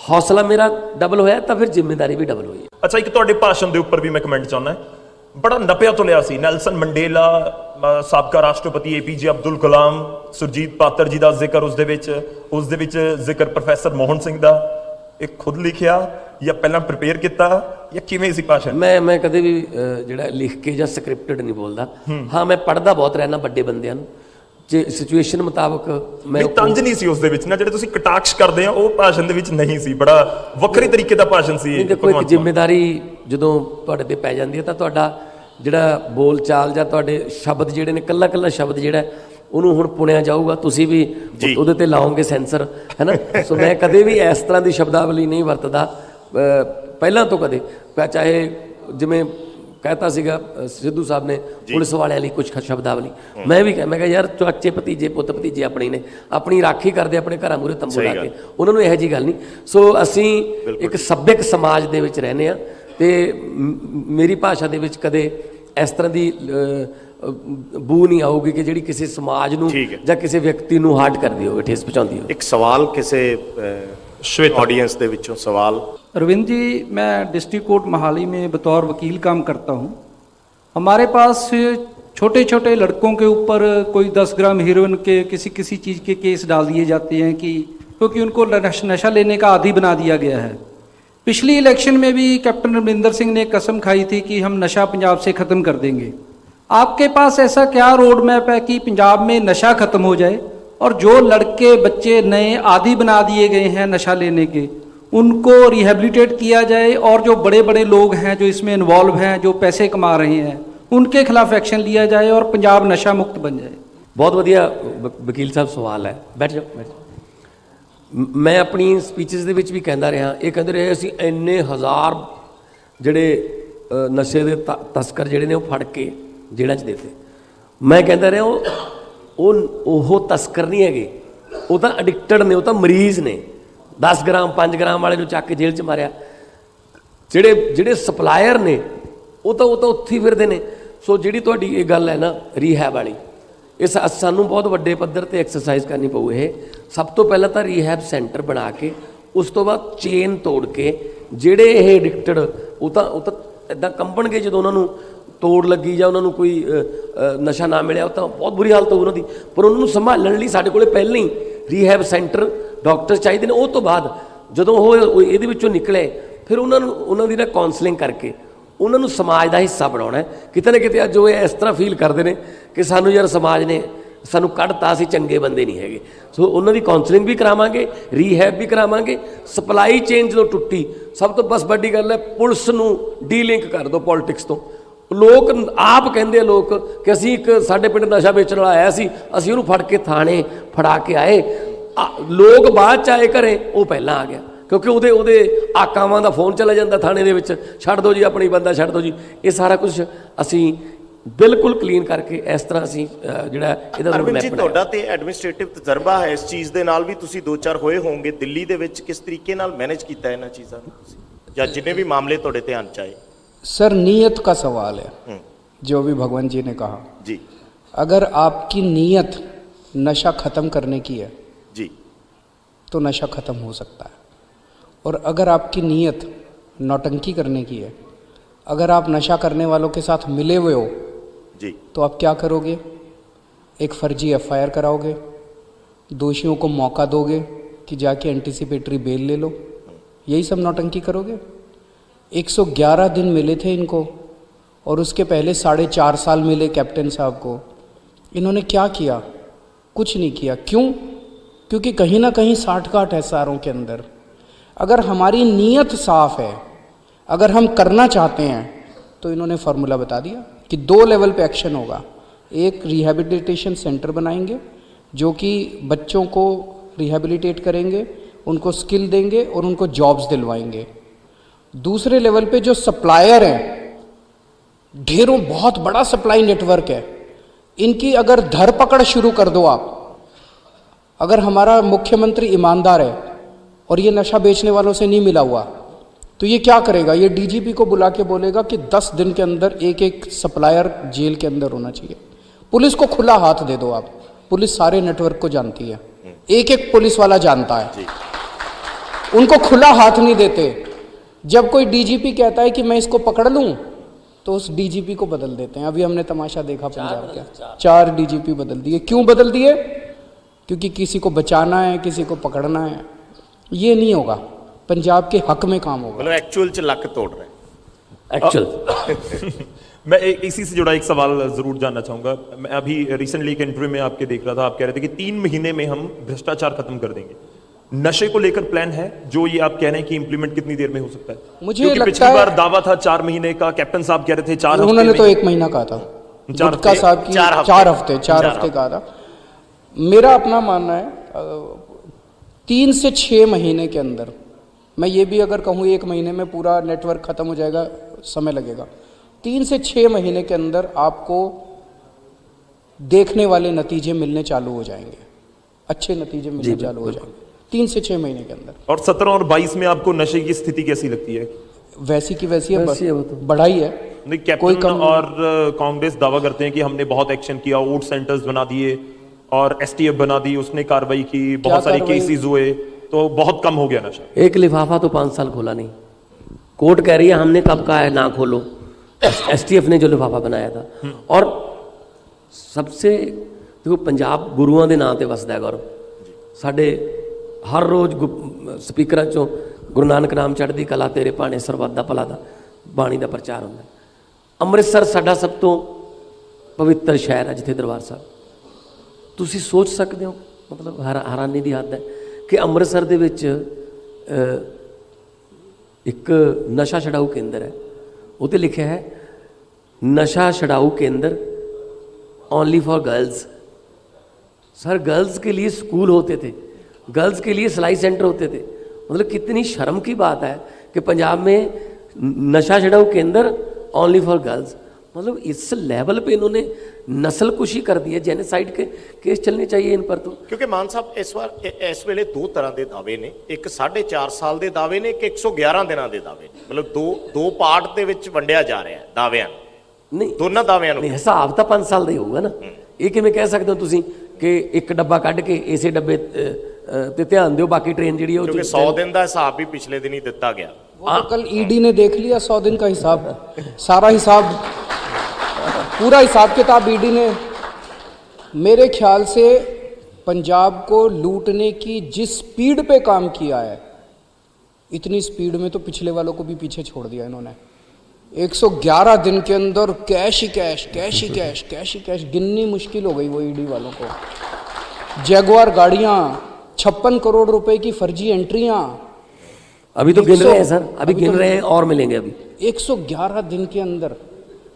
ਹੌਸਲਾ ਮੇਰਾ ਡਬਲ ਹੋਇਆ, ਤਾਂ ਫਿਰ ਜ਼ਿੰਮੇਵਾਰੀ ਵੀ ਡਬਲ ਹੋਈ। ਅੱਛਾ, ਇੱਕ ਤੁਹਾਡੇ ਭਾਸ਼ਣ ਦੇ ਉੱਪਰ ਵੀ ਮੈਂ ਕਮੈਂਟ ਚਾਹੁੰਦਾ, ਬੜਾ ਨਪਿਆ ਤੁਲਿਆ ਸੀ। ਨੈਲਸਨ ਮੰਡੇਲਾ, ਸਾਬਕਾ ਰਾਸ਼ਟਰਪਤੀ APJ ਅਬਦੁਲ ਕਲਾਮ, ਸੁਰਜੀਤ ਪਾਤਰ ਜੀ ਦਾ ਜ਼ਿਕਰ ਉਸ ਦੇ ਵਿੱਚ ਜ਼ਿਕਰ ਪ੍ਰੋਫੈਸਰ ਮੋਹਨ ਸਿੰਘ ਦਾ। ਇਹ ਖੁਦ ਲਿਖਿਆ ਜਾਂ ਪਹਿਲਾਂ ਪ੍ਰਿਪੇਅਰ ਕੀਤਾ ਜਾਂ ਕਿਵੇਂ ਸੀ ਭਾਸ਼ਣ? ਮੈਂ ਕਦੇ ਵੀ ਜਿਹੜਾ ਲਿਖ ਕੇ ਜਾਂ ਸਕ੍ਰਿਪਟਡ ਨਹੀਂ ਬੋਲਦਾ। ਹਾਂ, ਮੈਂ ਪੜ੍ਹਦਾ ਬਹੁਤ ਰਹਿਣਾ ਵੱਡੇ ਬੰਦਿਆਂ ਨੂੰ, ਜੇ ਸਿਚੁਏਸ਼ਨ ਮੁਤਾਬਕ ਮੈਂ ਤੰਜ ਨਹੀਂ ਸੀ ਉਸ ਦੇ ਵਿੱਚ ਨਾ, ਜਿਹੜੇ ਤੁਸੀਂ ਕਟਾਕਸ਼ ਕਰਦੇ ਆ ਉਹ ਭਾਸ਼ਣ ਦੇ ਵਿੱਚ ਨਹੀਂ ਸੀ। ਬੜਾ ਵੱਖਰੇ ਤਰੀਕੇ ਦਾ ਭਾਸ਼ਣ ਸੀ ਇਹ। ਦੇਖੋ, ਇੱਕ ਜ਼ਿੰਮੇਵਾਰੀ ਜਦੋਂ ਤੁਹਾਡੇ ਤੇ ਪੈ ਜਾਂਦੀ ਹੈ ਤਾਂ ਤੁਹਾਡਾ ਜਿਹੜਾ ਬੋਲ ਚਾਲ ਜਾਂ ਤੁਹਾਡੇ ਸ਼ਬਦ ਜਿਹੜੇ ਨੇ, ਕੱਲਾ ਕੱਲਾ ਸ਼ਬਦ ਜਿਹੜਾ ਉਹਨੂੰ ਹੁਣ ਪੁਣਿਆ ਜਾਊਗਾ, ਤੁਸੀਂ ਵੀ ਉਹਦੇ ਤੇ ਲਾਓਗੇ ਸੈਂਸਰ, ਹੈ ਨਾ। ਸੋ ਮੈਂ ਕਦੇ ਵੀ ਇਸ ਤਰ੍ਹਾਂ ਦੀ ਸ਼ਬਦਾਵਲੀ ਨਹੀਂ ਵਰਤਦਾ ਪਹਿਲਾਂ ਤੋਂ ਕਦੇ। ਚਾਹੇ ਜਿਵੇਂ ਕਹਿਤਾ ਸੀਗਾ ਸਿੱਧੂ ਸਾਹਿਬ ਨੇ ਪੁਲਿਸ ਵਾਲਿਆਂ ਲਈ ਕੁਝ ਸ਼ਬਦਾਵਲੀ, ਮੈਂ ਕਿਹਾ ਯਾਰ ਚਾਚੇ ਭਤੀਜੇ ਪੁੱਤ ਭਤੀਜੇ ਆਪਣੇ ਨੇ, ਆਪਣੀ ਰਾਖੀ ਕਰਦੇ ਆਪਣੇ ਘਰਾਂ ਮੂਹਰੇ ਤੰਬੂ ਲਾ ਕੇ, ਉਹਨਾਂ ਨੂੰ ਇਹੋ ਜਿਹੀ ਗੱਲ ਨਹੀਂ। ਸੋ ਅਸੀਂ ਇੱਕ ਸੱਭਿਅਕ ਸਮਾਜ ਦੇ ਵਿੱਚ ਰਹਿੰਦੇ ਹਾਂ, ਤੇ ਮੇਰੀ ਭਾਸ਼ਾ ਦੇ ਵਿੱਚ ਕਦੇ ਇਸ ਤਰ੍ਹਾਂ ਦੀ ਬੂ ਨਹੀਂ ਆਊਗੀ ਕਿ ਜਿਹੜੀ ਕਿਸੇ ਸਮਾਜ ਨੂੰ ਜਾਂ ਕਿਸੇ ਵਿਅਕਤੀ ਨੂੰ ਹਰਟ ਕਰਦੀ ਹੋਵੇ, ਠੇਸ ਪਹੁੰਚਾਉਂਦੀ ਹੋਵੇ। ਇੱਕ ਸਵਾਲ ਕਿਸੇ ऑडियंस ਦੇ ਵਿੱਚੋਂ सवाल। अरविंद जी, मैं डिस्ट्रिक्ट कोर्ट मोहाली में बतौर वकील काम करता हूँ। हमारे पास छोटे छोटे लड़कों के ऊपर कोई 10 ग्राम हीरोइन के किसी चीज़ के केस डाल दिए जाते हैं कि क्योंकि उनको नशा लेने का आदी बना दिया गया है। पिछली इलेक्शन में भी कैप्टन अमरिंदर सिंह ने कसम खाई थी कि हम नशा पंजाब से ख़त्म कर देंगे। आपके पास ऐसा क्या रोड मैप है कि पंजाब में नशा ख़त्म हो जाए और जो लड़के बच्चे नए आदी बना दिए गए हैं नशा लेने के, उनको रिहेबिलिटेट किया जाए, और जो बड़े बड़े लोग हैं जो इसमें इन्वॉल्व हैं, जो पैसे कमा रहे हैं, उनके खिलाफ एक्शन लिया जाए और पंजाब नशा मुक्त बन जाए। बहुत वधिया वकील साहब सवाल है, बैठ जाओ। मैं अपनी स्पीचेस ਦੇ ਵਿੱਚ ਵੀ ਕਹਿੰਦਾ ਰਿਹਾ, ਇਹ ਕਹਿੰਦੇ ਰਹੇ ਅਸੀਂ ਇੰਨੇ ਹਜ਼ਾਰ ਜਿਹੜੇ ਨਸ਼ੇ ਦੇ ਤਸਕਰ ਜਿਹੜੇ ਨੇ ਉਹ ਫੜ ਕੇ ਜੇਲ੍ਹਾਂ 'ਚ ਦੇਤੇ। ਮੈਂ ਕਹਿੰਦਾ ਰਿਹਾ ਉਹ ਤਸਕਰ ਨਹੀਂ ਹੈਗੇ, ਉਹ ਤਾਂ ਐਡਿਕਟਡ ਨੇ, ਉਹ ਤਾਂ ਮਰੀਜ਼ ਨੇ। 10 ਗ੍ਰਾਮ 5 ਗ੍ਰਾਮ ਵਾਲੇ ਨੂੰ ਚੱਕ ਕੇ ਜੇਲ੍ਹ 'ਚ ਮਾਰਿਆ। ਜਿਹੜੇ ਸਪਲਾਇਰ ਨੇ ਉਹ ਤਾਂ ਉੱਥੇ ਹੀ ਫਿਰਦੇ ਨੇ। ਸੋ ਜਿਹੜੀ ਤੁਹਾਡੀ ਇਹ ਗੱਲ ਹੈ ਨਾ ਰੀਹੈਬ ਵਾਲੀ, ਇਹ ਸਾਨੂੰ ਬਹੁਤ ਵੱਡੇ ਪੱਧਰ 'ਤੇ ਐਕਸਰਸਾਈਜ਼ ਕਰਨੀ ਪਊ। ਇਹ ਸਭ ਤੋਂ ਪਹਿਲਾਂ ਤਾਂ ਰੀਹੈਬ ਸੈਂਟਰ ਬਣਾ ਕੇ, ਉਸ ਤੋਂ ਬਾਅਦ ਚੇਨ ਤੋੜ ਕੇ ਜਿਹੜੇ ਇਹ ਐਡਿਕਟਡ ਉਹ ਤਾਂ ਇੱਦਾਂ ਕੰਬਣਗੇ ਜਦੋਂ ਉਹਨਾਂ ਨੂੰ ਤੋੜ ਲੱਗੀ ਜਾਂ ਉਹਨਾਂ ਨੂੰ ਕੋਈ ਨਸ਼ਾ ਨਾ ਮਿਲਿਆ, ਉਹ ਤਾਂ ਬਹੁਤ ਬੁਰੀ ਹਾਲਤ ਹੋਊ ਉਹਨਾਂ ਦੀ। ਪਰ ਉਹਨਾਂ ਨੂੰ ਸੰਭਾਲਣ ਲਈ ਸਾਡੇ ਕੋਲ ਪਹਿਲਾਂ ਹੀ ਰੀਹੈਬ ਸੈਂਟਰ, ਡਾਕਟਰ ਚਾਹੀਦੇ ਨੇ। ਉਹ ਤੋਂ ਬਾਅਦ ਜਦੋਂ ਉਹ ਇਹਦੇ ਵਿੱਚੋਂ ਨਿਕਲੇ, ਫਿਰ ਉਹਨਾਂ ਦੀ ਨਾ ਕਾਉਂਸਲਿੰਗ ਕਰਕੇ ਉਹਨਾਂ ਨੂੰ ਸਮਾਜ ਦਾ ਹਿੱਸਾ ਬਣਾਉਣਾ। ਕਿਤੇ ਨਾ ਕਿਤੇ ਅੱਜ ਉਹ ਇਸ ਤਰ੍ਹਾਂ ਫੀਲ ਕਰਦੇ ਨੇ ਕਿ ਸਾਨੂੰ ਯਾਰ ਸਮਾਜ ਨੇ ਸਾਨੂੰ ਕੱਢਤਾ, ਅਸੀਂ ਚੰਗੇ ਬੰਦੇ ਨਹੀਂ ਹੈਗੇ। ਸੋ ਉਹਨਾਂ ਦੀ ਕਾਉਂਸਲਿੰਗ ਵੀ ਕਰਾਵਾਂਗੇ, ਰੀਹੈਬ ਵੀ ਕਰਾਵਾਂਗੇ। ਸਪਲਾਈ ਚੇਨ ਜਦੋਂ ਟੁੱਟੀ, ਸਭ ਤੋਂ ਬਸ ਵੱਡੀ ਗੱਲ ਹੈ ਪੁਲਿਸ ਨੂੰ ਡੀਲਿੰਕ ਕਰ ਦਿਓ ਪੋਲੀਟਿਕਸ ਤੋਂ। ਲੋਕ ਆਪ ਕਹਿੰਦੇ ਲੋਕ ਕਿ ਅਸੀਂ ਇੱਕ ਸਾਡੇ ਪਿੰਡ ਨਸ਼ਾ ਵੇਚਣ ਵਾਲਾ ਆਇਆ ਸੀ, ਅਸੀਂ ਉਹਨੂੰ ਫੜ ਕੇ ਥਾਣੇ ਫੜਾ ਕੇ ਆਏ। ਲੋਕ ਬਾਅਦ 'ਚ ਆਏ ਘਰੇ, ਉਹ ਪਹਿਲਾਂ ਆ ਗਿਆ, ਕਿਉਂਕਿ ਉਹਦੇ ਆਕਾਵਾਂ ਦਾ ਫੋਨ ਚਲਾ ਜਾਂਦਾ ਥਾਣੇ ਦੇ ਵਿੱਚ, ਛੱਡ ਦਿਓ ਜੀ ਆਪਣੀ ਬੰਦਾ, ਛੱਡ ਦਿਓ ਜੀ। ਇਹ ਸਾਰਾ ਕੁਝ ਅਸੀਂ ਬਿਲਕੁਲ ਕਲੀਨ ਕਰਕੇ ਇਸ ਤਰ੍ਹਾਂ ਅਸੀਂ ਜਿਹੜਾ ਇਹਦਾ ਅਰਵਿੰਦ ਜੀ, ਤੁਹਾਡਾ ਤੇ ਐਡਮਿਨਿਸਟ੍ਰੇਟਿਵ ਤਜਰਬਾ ਹੈ ਇਸ ਚੀਜ਼ ਦੇ ਨਾਲ ਵੀ, ਤੁਸੀਂ 2-4 ਹੋਏ ਹੋਣਗੇ ਦਿੱਲੀ ਦੇ ਵਿੱਚ, ਕਿਸ ਤਰੀਕੇ ਨਾਲ ਮੈਨੇਜ ਕੀਤਾ ਇਹਨਾਂ ਚੀਜ਼ਾਂ ਨੂੰ ਤੁਸੀਂ, ਜਾਂ ਜਿੰਨੇ ਵੀ ਮਾਮਲੇ ਤੁਹਾਡੇ ਧਿਆਨ 'ਚ ਆਏ? सर, नीयत का सवाल है, जो भी भगवान जी ने कहा जी। अगर आपकी नीयत नशा ख़त्म करने की है जी, तो नशा ख़त्म हो सकता है। और अगर आपकी नीयत नौटंकी करने की है, अगर आप नशा करने वालों के साथ मिले हुए हो जी, तो आप क्या करोगे? एक फर्जी FIR कराओगे, दोषियों को मौका दोगे कि जाके एंटीसिपेटरी बेल ले लो, यही सब नौटंकी करोगे। 111 दिन मिले थे इनको, और उसके पहले 4.5 साल मिले कैप्टन साहब को। इन्होंने क्या किया? कुछ नहीं किया। क्यों? क्योंकि कहीं ना कहीं साठ-गांठ है सारों के अंदर। अगर हमारी नीयत साफ़ है, अगर हम करना चाहते हैं, तो इन्होंने फार्मूला बता दिया कि 2 लेवल पे एक्शन होगा। एक रिहैबिलिटेशन सेंटर बनाएंगे जो कि बच्चों को रिहैबिलिटेट करेंगे, उनको स्किल देंगे और उनको जॉब्स दिलवाएंगे। दूसरे लेवल पे जो सप्लायर हैं, ढेरों बहुत बड़ा सप्लाई नेटवर्क है, इनकी अगर धरपकड़ शुरू कर दो आप। अगर हमारा मुख्यमंत्री ईमानदार है और ये नशा बेचने वालों से नहीं मिला हुआ, तो ये क्या करेगा, ये डीजीपी को बुला के बोलेगा कि 10 दिन के अंदर एक एक सप्लायर जेल के अंदर होना चाहिए। पुलिस को खुला हाथ दे दो आप, पुलिस सारे नेटवर्क को जानती है, एक एक पुलिस वाला जानता है, उनको खुला हाथ नहीं देते। जब कोई डीजीपी कहता है कि मैं इसको पकड़ लूं तो उस डीजीपी को बदल देते हैं। अभी हमने तमाशा देखा पंजाब का, 4 डीजीपी बदल दिए। क्यों बदल दिए? क्योंकि किसी को बचाना है, किसी को पकड़ना है। ये नहीं होगा, पंजाब के हक में काम होगा। मतलब एक्चुअल च लक तोड़ रहे हैं एक्चुअल। मैं इसी से जुड़ा एक सवाल जरूर जानना चाहूंगा। मैं अभी रिसेंटली एक इंटरव्यू में आपके देख रहा था, आप कह रहे थे कि 3 महीने में हम भ्रष्टाचार खत्म कर देंगे। नशे को लेकर प्लान है जो ये आप कह रहे हैं कि इंप्लीमेंट कितनी देर में हो सकता है? मुझे क्योंकि लगता पिछली है बार दावा था 4 महीने का, कैप्टन साहब कह रहे थे 4 हफ्ते उन्होंने में। तो 1 महीना कहा था, 4 गुटका हफ्ते। साहब की 4 हफ्ते कहा था। मेरा अपना मानना है 3 से 6 महीने के अंदर, मैं ये भी अगर कहूँ 1 महीने में पूरा नेटवर्क खत्म हो जाएगा, समय लगेगा। 3 से 6 महीने के अंदर आपको देखने वाले नतीजे मिलने चालू हो जाएंगे, अच्छे नतीजे मिलने चालू हो जाएंगे 3 से 6 महीने के अंदर। और 17 और 22 में आपको नशे की स्थिति कैसी लगती है? वैसी की वैसी है, वैसी है वो तो। बढ़ाई है। नहीं, कोई कैप्टन कम और कांग्रेस दावा करते हैं कि हमने बहुत एक्शन किया, वोट सेंटर्स बना दिए और एसटीएफ बना दी, उसने कार्रवाई की, बहुत सारे कार्रवाई? केसेस हुए, तो बहुत कम हो गया नशा। एक लिफाफा तो 5 साल खोला नहीं, कोर्ट कह रही है हमने कब कहा है ना खोलो, एसटीएफ ने जो लिफाफा बनाया था। और सबसे देखो पंजाब गुरुआं दे नाम ते वसदा है गौरव, साडे हर रोज स्पीकरां चों गुरु नानक नाम चढ़दी कला तेरे भाणे सरबत दा भला दा बाणी दा प्रचार हुंदा है। ਅੰਮ੍ਰਿਤਸਰ ਸਾਡਾ ਸਭ ਤੋਂ ਪਵਿੱਤਰ ਸ਼ਹਿਰ ਹੈ ਜਿੱਥੇ ਦਰਬਾਰ ਸਾਹਿਬ, ਤੁਸੀਂ ਸੋਚ ਸਕਦੇ ਹੋ ਮਤਲਬ ਹੈਰਾਨੀ ਦੀ ਹੱਦ ਹੈ ਕਿ ਅੰਮ੍ਰਿਤਸਰ ਦੇ ਵਿੱਚ ਇੱਕ ਨਸ਼ਾ ਛਡਾਊ ਕੇਂਦਰ ਹੈ, ਉਹ 'ਤੇ ਲਿਖਿਆ ਹੈ नशा छड़ाऊ केंद्र only for girls. Sir girls के लिए स्कूल होते थे, गर्ल्स के लिए सिलाई सेंटर होते थे। मतलब कितनी शर्म की बात है कि पंजाब में नशा छड़ाऊ केंद्र ओनली फॉर गर्ल्स। मतलब इस लेवल पे इन्होंने नस्ल कुशी कर दी है, जेनोसाइड के केस चलने चाहिए इन पर तो। क्योंकि मान साहब इस वेले 2 तरह के दावे ने, एक 4.5 साल के दावे ने, एक 111 दिनों के दावे ने। मतलब दो पार्ट के विच वंडिया जा रहा है दावियां नहीं, दोनों दावियां नहीं हिसाब तो 5 साल का ही होगा ना। ये किवें कह सकते हो तुसीं कि एक डब्बा कढ़ के इसे डब्बे ते ध्यान दिओ बाकी ट्रेन जिहड़ी क्योंकि 100 दिन का हिसाब भी पिछले दिन ही दिता गया। वो तो कल ईडी ने देख लिया 100 दिन का हिसाब, सारा हिसाब, पूरा हिसाब किताब ईडी ने। मेरे ख्याल से पंजाब को लूटने की जिस स्पीड पे काम किया है, इतनी स्पीड में तो पिछले वालों को भी पीछे छोड़ दिया इन्होंने। 111 दिन के अंदर कैश ही कैश, कैश ही कैश, कैश ही कैश, गिननी मुश्किल हो गई वो ईडी वालों को। जैगुआर गाड़ियां, 56 करोड़ रुपए की फर्जी एंट्रियां, अभी तो गिन रहे हैं सर, अभी गिन रहे हैं और मिलेंगे अभी 111 दिन के अंदर।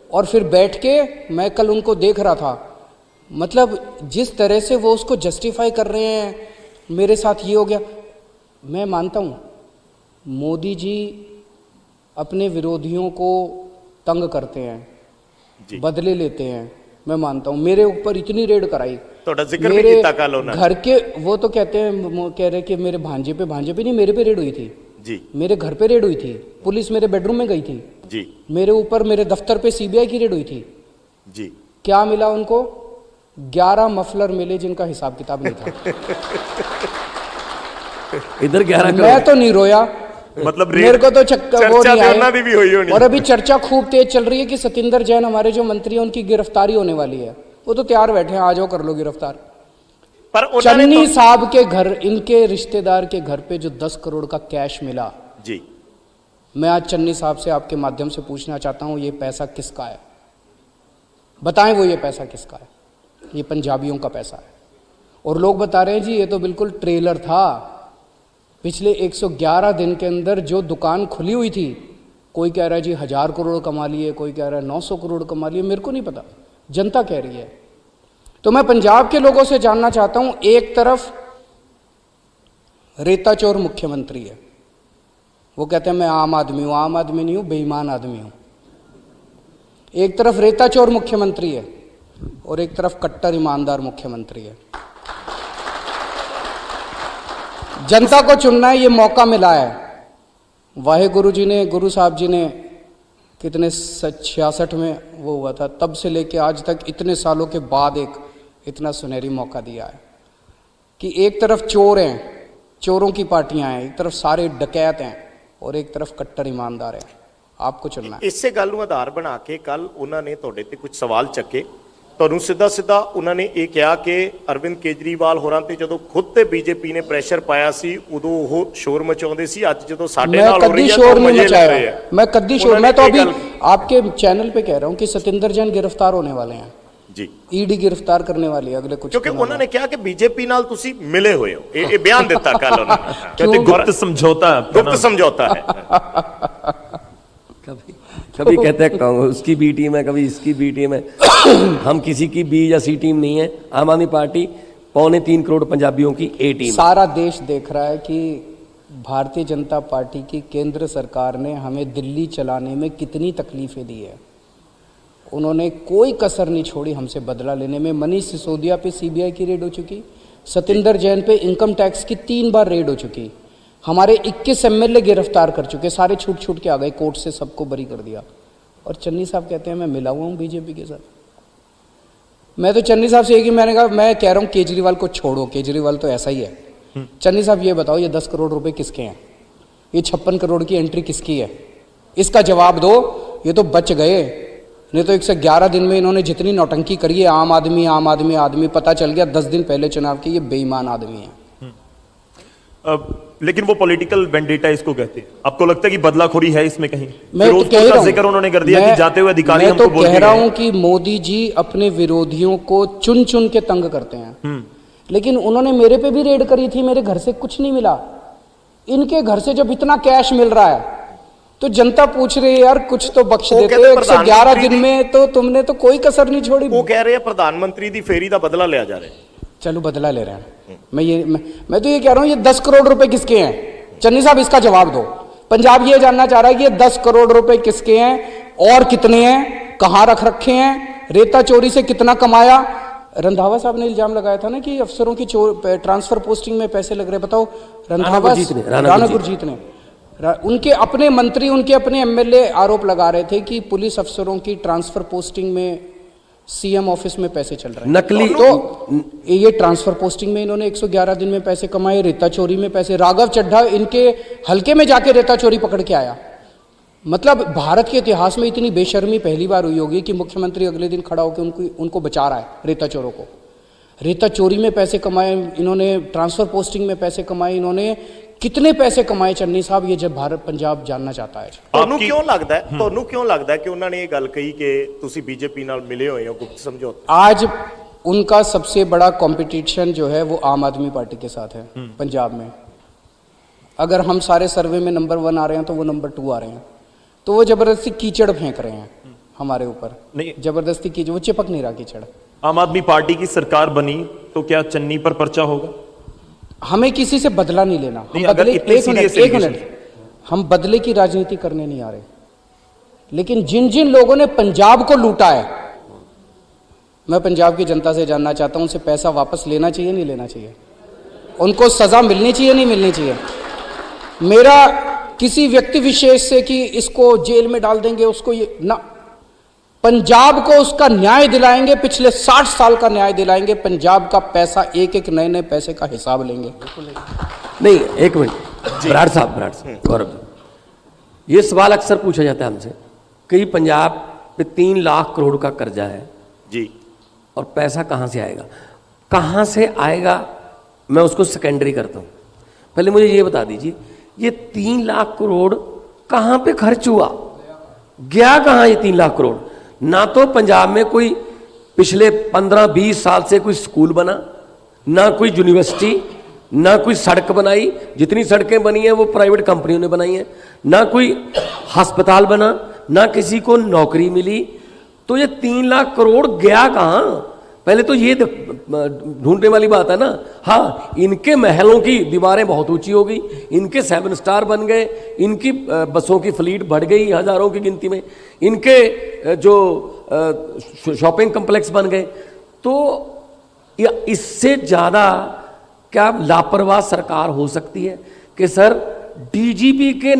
और फिर बैठ के मैं कल उनको देख रहा था, मतलब जिस तरह से वो उसको जस्टिफाई कर रहे हैं, मेरे साथ ये हो गया। मैं मानता हूँ मोदी जी अपने विरोधियों को तंग करते हैं, बदले लेते हैं, मैं मानता हूँ। मेरे ऊपर इतनी रेड कराई, थोड़ा जिक्र भी किया कल उन्होंने। घर के वो तो कहते हैं, कह रहे कि मेरे भांजे पे नहीं, मेरे पे रेड हुई थी जी, मेरे घर पे रेड हुई थी, पुलिस मेरे बेडरूम में गई थी जी, मेरे ऊपर, मेरे दफ्तर पे सीबीआई की रेड हुई थी जी। क्या मिला उनको? 11 मफलर मिले जिनका हिसाब किताब नहीं था। इधर 11 मैं तो नहीं रोया, मतलब मेरे को तो वो नहीं चर्चा दी भी हुई होनी। और अभी चर्चा खूब तेज चल रही है कि सतिंदर जैन हमारे जो मंत्री हैं उनकी गिरफ्तारी होने वाली है। वो तो तैयार बैठे हैं, आ जाओ कर लो गिरफ्तार। पर चन्नी साहब के घर, इनके रिश्तेदार के घर पे जो 10 करोड़ का कैश मिला जी, मैं आज चन्नी साहब से आपके माध्यम से पूछना चाहता हूं, ये पैसा किसका है? बताएं वो ये पैसा किसका है? ये पंजाबियों का पैसा है। और लोग बता रहे हैं जी ये तो बिल्कुल ट्रेलर था। पिछले 111 दिन के अंदर जो दुकान खुली हुई थी, कोई कह रहा है जी 1000 करोड़ कमा लिए, कोई कह रहा है 900 करोड़ कमा लिए, मेरे को नहीं पता, जनता कह रही है। तो मैं पंजाब के लोगों से जानना चाहता हूं, एक तरफ रेता चोर मुख्यमंत्री है, वो कहते हैं मैं आम आदमी हूं, आम आदमी नहीं हूं, बेईमान आदमी हूं। एक तरफ रेता चोर मुख्यमंत्री है और एक तरफ कट्टर ईमानदार मुख्यमंत्री है। जनता को चुनना है, ये मौका मिला है, वाहे गुरु जी ने, गुरु साहब जी ने कितने 66 में वो हुआ था, तब से लेके आज तक इतने सालों के बाद एक इतना सुनहरी मौका दिया है कि एक तरफ चोर हैं, चोरों की पार्टियां हैं, एक तरफ सारे डकैत हैं और एक तरफ कट्टर ईमानदार हैं। आपको चुनना है। ਇਸੇ ਗੱਲ ਨੂੰ ਆਧਾਰ ਬਣਾ ਕੇ ਕੱਲ ਉਹਨਾਂ ਨੇ ਤੁਹਾਡੇ ਤੇ ਕੁਝ ਸਵਾਲ ਚੱਕੇ। ਤੁਹਾਨੂੰ ਸਿੱਧਾ ਉਹਨਾਂ ਨੇ ਇਹ ਕਿਹਾ ਕਿ ਅਰਵਿੰਦ ਕੇਜਰੀਵਾਲ ਹੋਰਾਂ ਤੇ ਜਦੋਂ ਖੁਦ ਤੇ ਬੀਜੇਪੀ ਨੇ ਪ੍ਰੈਸ਼ਰ ਪਾਇਆ ਸੀ ਉਦੋਂ ਉਹ ਸ਼ੋਰ ਮਚਾਉਂਦੇ ਸੀ, ਅੱਜ ਜਦੋਂ ਸਾਡੇ ਨਾਲ ਹੋ ਰਹੀ ਹੈ शोर तो नहीं मजे ले रहे मचाया, हैं। मैं कद्दी शोर, उन्होंने मैं तो ये अभी गल- आपके चैनल पे कह रहा हूँ कि सतिंदर जैन गिरफ्तार होने वाले हैं, जी, ईडी गिरफ्तार करने वाली है अगले कुछ ਕਿਉਂਕਿ दिनों ਉਹਨਾਂ में। ਨੇ ਕਿਹਾ ਕਿ ਬੀਜੇਪੀ ਨਾਲ ਤੁਸੀਂ ਮਿਲੇ ਹੋਏ ਹੋ, ਇਹ ਬਿਆਨ ਦਿੱਤਾ ਕੱਲ ਉਹਨਾਂ ਨੇ। कहते गुप्त समझौता है आपका गुप्त ना? समझौता है। कभी कभी कहते हैं उसकी बी टीम है, कभी इसकी बी टीम है। हम किसी की बी या सी टीम नहीं है। आम आदमी पार्टी 3.25 करोड़ पंजाबियों की ए टीम। सारा देश देख रहा है कि भारतीय जनता पार्टी की केंद्र सरकार ने हमें दिल्ली चलाने में कितनी तकलीफें दी है। उन्होंने कोई कसर नहीं छोड़ी हमसे बदला लेने में। मनीष सिसोदिया पे सीबीआई की रेड हो चुकी, सतिंदर जैन पे इनकम टैक्स की 3 बार रेड हो चुकी, हमारे 21 एमएलए गिरफ्तार कर चुके, सारे छूट छूट के आ गए, कोर्ट से सबको बरी कर दिया। और चन्नी साहब कहते हैं मैं मिला हुआ हूँ बीजेपी के साथ। मैं तो चन्नी साहब से एक ही मैंने कहा, मैं कह रहा हूँ केजरीवाल को छोड़ो, केजरीवाल तो ऐसा ही है। चन्नी साहब ये बताओ, ये 10 करोड़ रुपए किसके हैं? ये 56 करोड़ की एंट्री किसकी है? इसका जवाब दो। ये तो बच गए, नहीं तो 111 दिन में इन्होंने जितनी नौटंकी करी है, आम आदमी आम आदमी आदमी, पता चल गया 10 दिन पहले चुनाव के ये बेईमान आदमी है। लेकिन वो पॉलिटिकल वेंडेटा इसको कहते हैं। आपको लगता है कि बदलाखोरी है इसमें कहीं? मैं तो फिरोजपुर कह रहा का हूं, जिक्र उन्होंने कर दिया कि जाते हुए अधिकारी मैं हमको तो बोल कह के रहा गए। हूं कि मोदी जी अपने विरोधियों को चुन चुन के तंग करते हैं। लेकिन उन्होंने मेरे पे भी रेड करी थी, मेरे घर से कुछ नहीं मिला। इनके घर से जब इतना कैश मिल रहा है तो जनता पूछ रही है यार कुछ तो बख्श वो देते। कहते 111 दिन प्रधानमंत्री में तो तुमने तो कोई कसर नहीं छोड़ी। ਉਹ ਕਹਿ ਰਹੇ ਆ ਪ੍ਰਧਾਨਮੰਤਰੀ ਦੀ ਫੇਰੀ ਦਾ ਬਦਲਾ ਲਿਆ ਜਾ ਰਿਹਾ। चलो बदला ले रहे हैं। मैं तो ये कह रहा हूं, ये 10 करोड़ रुपए किसके हैं? चन्नी साहब इसका जवाब दो। पंजाब ये जानना चाह रहा है कि ये 10 करोड़ रुपए किसके हैं और कितने हैं, कहां रख रखे हैं, रेता चोरी से कितना कमाया। रंधावा साहब ने इल्जाम लगाया था ना कि अफसरों की ट्रांसफर पोस्टिंग में पैसे लग रहे। बताओ, रंधावा राणा गुरजीत ने उनके अपने मंत्री, उनके अपने एमएलए आरोप लगा रहे थे कि पुलिस अफसरों की ट्रांसफर पोस्टिंग में सीएम ऑफिस में पैसे चल रहे हैं। नकली तो ये ट्रांसफर पोस्टिंग में इन्होंने 111 दिन में पैसे कमाए, रेता चोरी में पैसे। राघव चड्ढा इनके हल्के में जाके रेता चोरी पकड़ के आया। मतलब भारत के इतिहास में इतनी बेशर्मी पहली बार हुई होगी कि मुख्यमंत्री अगले दिन खड़ा होकर उनको बचा रहा है रेता चोरों को। रेता चोरी में पैसे कमाए इन्होंने, ट्रांसफर पोस्टिंग में पैसे कमाए इन्होंने। कितने पैसे कमाए चन्नी साहब, ये जब भारत पंजाब जानना चाहता है। ਤੁਹਾਨੂੰ ਕਿਉਂ ਲੱਗਦਾ ਹੈ कि ਉਹਨਾਂ ने ये गल कही कि ਤੁਸੀਂ बीजेपी ਨਾਲ मिले हुए हो गुप्त समझौता? आज उनका सबसे बड़ा कंपटीशन जो है वो आम आदमी पार्टी के साथ है पंजाब में। अगर हम सारे सर्वे में नंबर 1 आ रहे हैं तो वो नंबर 2 आ रहे हैं। तो वो जबरदस्ती कीचड़ फेंक रहे हैं हमारे ऊपर, नहीं, जबरदस्ती कीचड़, वो चिपक नहीं रहा कीचड़। आम आदमी पार्टी की सरकार बनी तो क्या चन्नी पर पर्चा होगा? हमें किसी से बदला नहीं लेना। नहीं, हम अगर बदले, इतने एक मिनट, serious एक मिनट, हम बदले की राजनीति करने नहीं आ रहे। लेकिन जिन जिन लोगों ने पंजाब को लूटा है, मैं पंजाब की जनता से जानना चाहता हूं, उनसे पैसा वापस लेना चाहिए नहीं लेना चाहिए? उनको सजा मिलनी चाहिए नहीं मिलनी चाहिए? मेरा किसी व्यक्ति विशेष से कि इसको जेल में डाल देंगे, उसको ये ना, पंजाब को उसका न्याय दिलाएंगे, पिछले 60 साल का न्याय दिलाएंगे। पंजाब का पैसा एक एक नए नए पैसे का हिसाब लेंगे। नहीं, एक मिनट, बराड़ साहब, गौरव जी, ये सवाल अक्सर पूछा जाता है हमसे कि पंजाब पे 3 लाख करोड़ का कर्जा है जी, और पैसा कहाँ से आएगा? कहाँ से आएगा मैं उसको सेकेंडरी करता हूँ। पहले मुझे ये बता दीजिए, ये 3 लाख करोड़ कहाँ पे खर्च हुआ, गया कहाँ ये 3 लाख करोड़? ना तो पंजाब में कोई पिछले 15-20 साल से कोई स्कूल बना, ना कोई यूनिवर्सिटी, ना कोई सड़क बनाई। जितनी सड़कें बनी हैं वो प्राइवेट कंपनियों ने बनाई हैं। ना कोई अस्पताल बना, ना किसी को नौकरी मिली। तो ये 3 लाख करोड़ गया कहाँ? पहले तो ये ढूंढने वाली बात है ना। हाँ, इनके महलों की दीवारें बहुत ऊंची हो गई, इनके 7 स्टार बन गए, इनकी बसों की फ्लीट बढ़ गई हजारों की गिनती में, इनके जो शॉपिंग कम्प्लेक्स बन गए। तो इससे ज़्यादा क्या लापरवाह सरकार हो सकती है कि सर डीजीपी के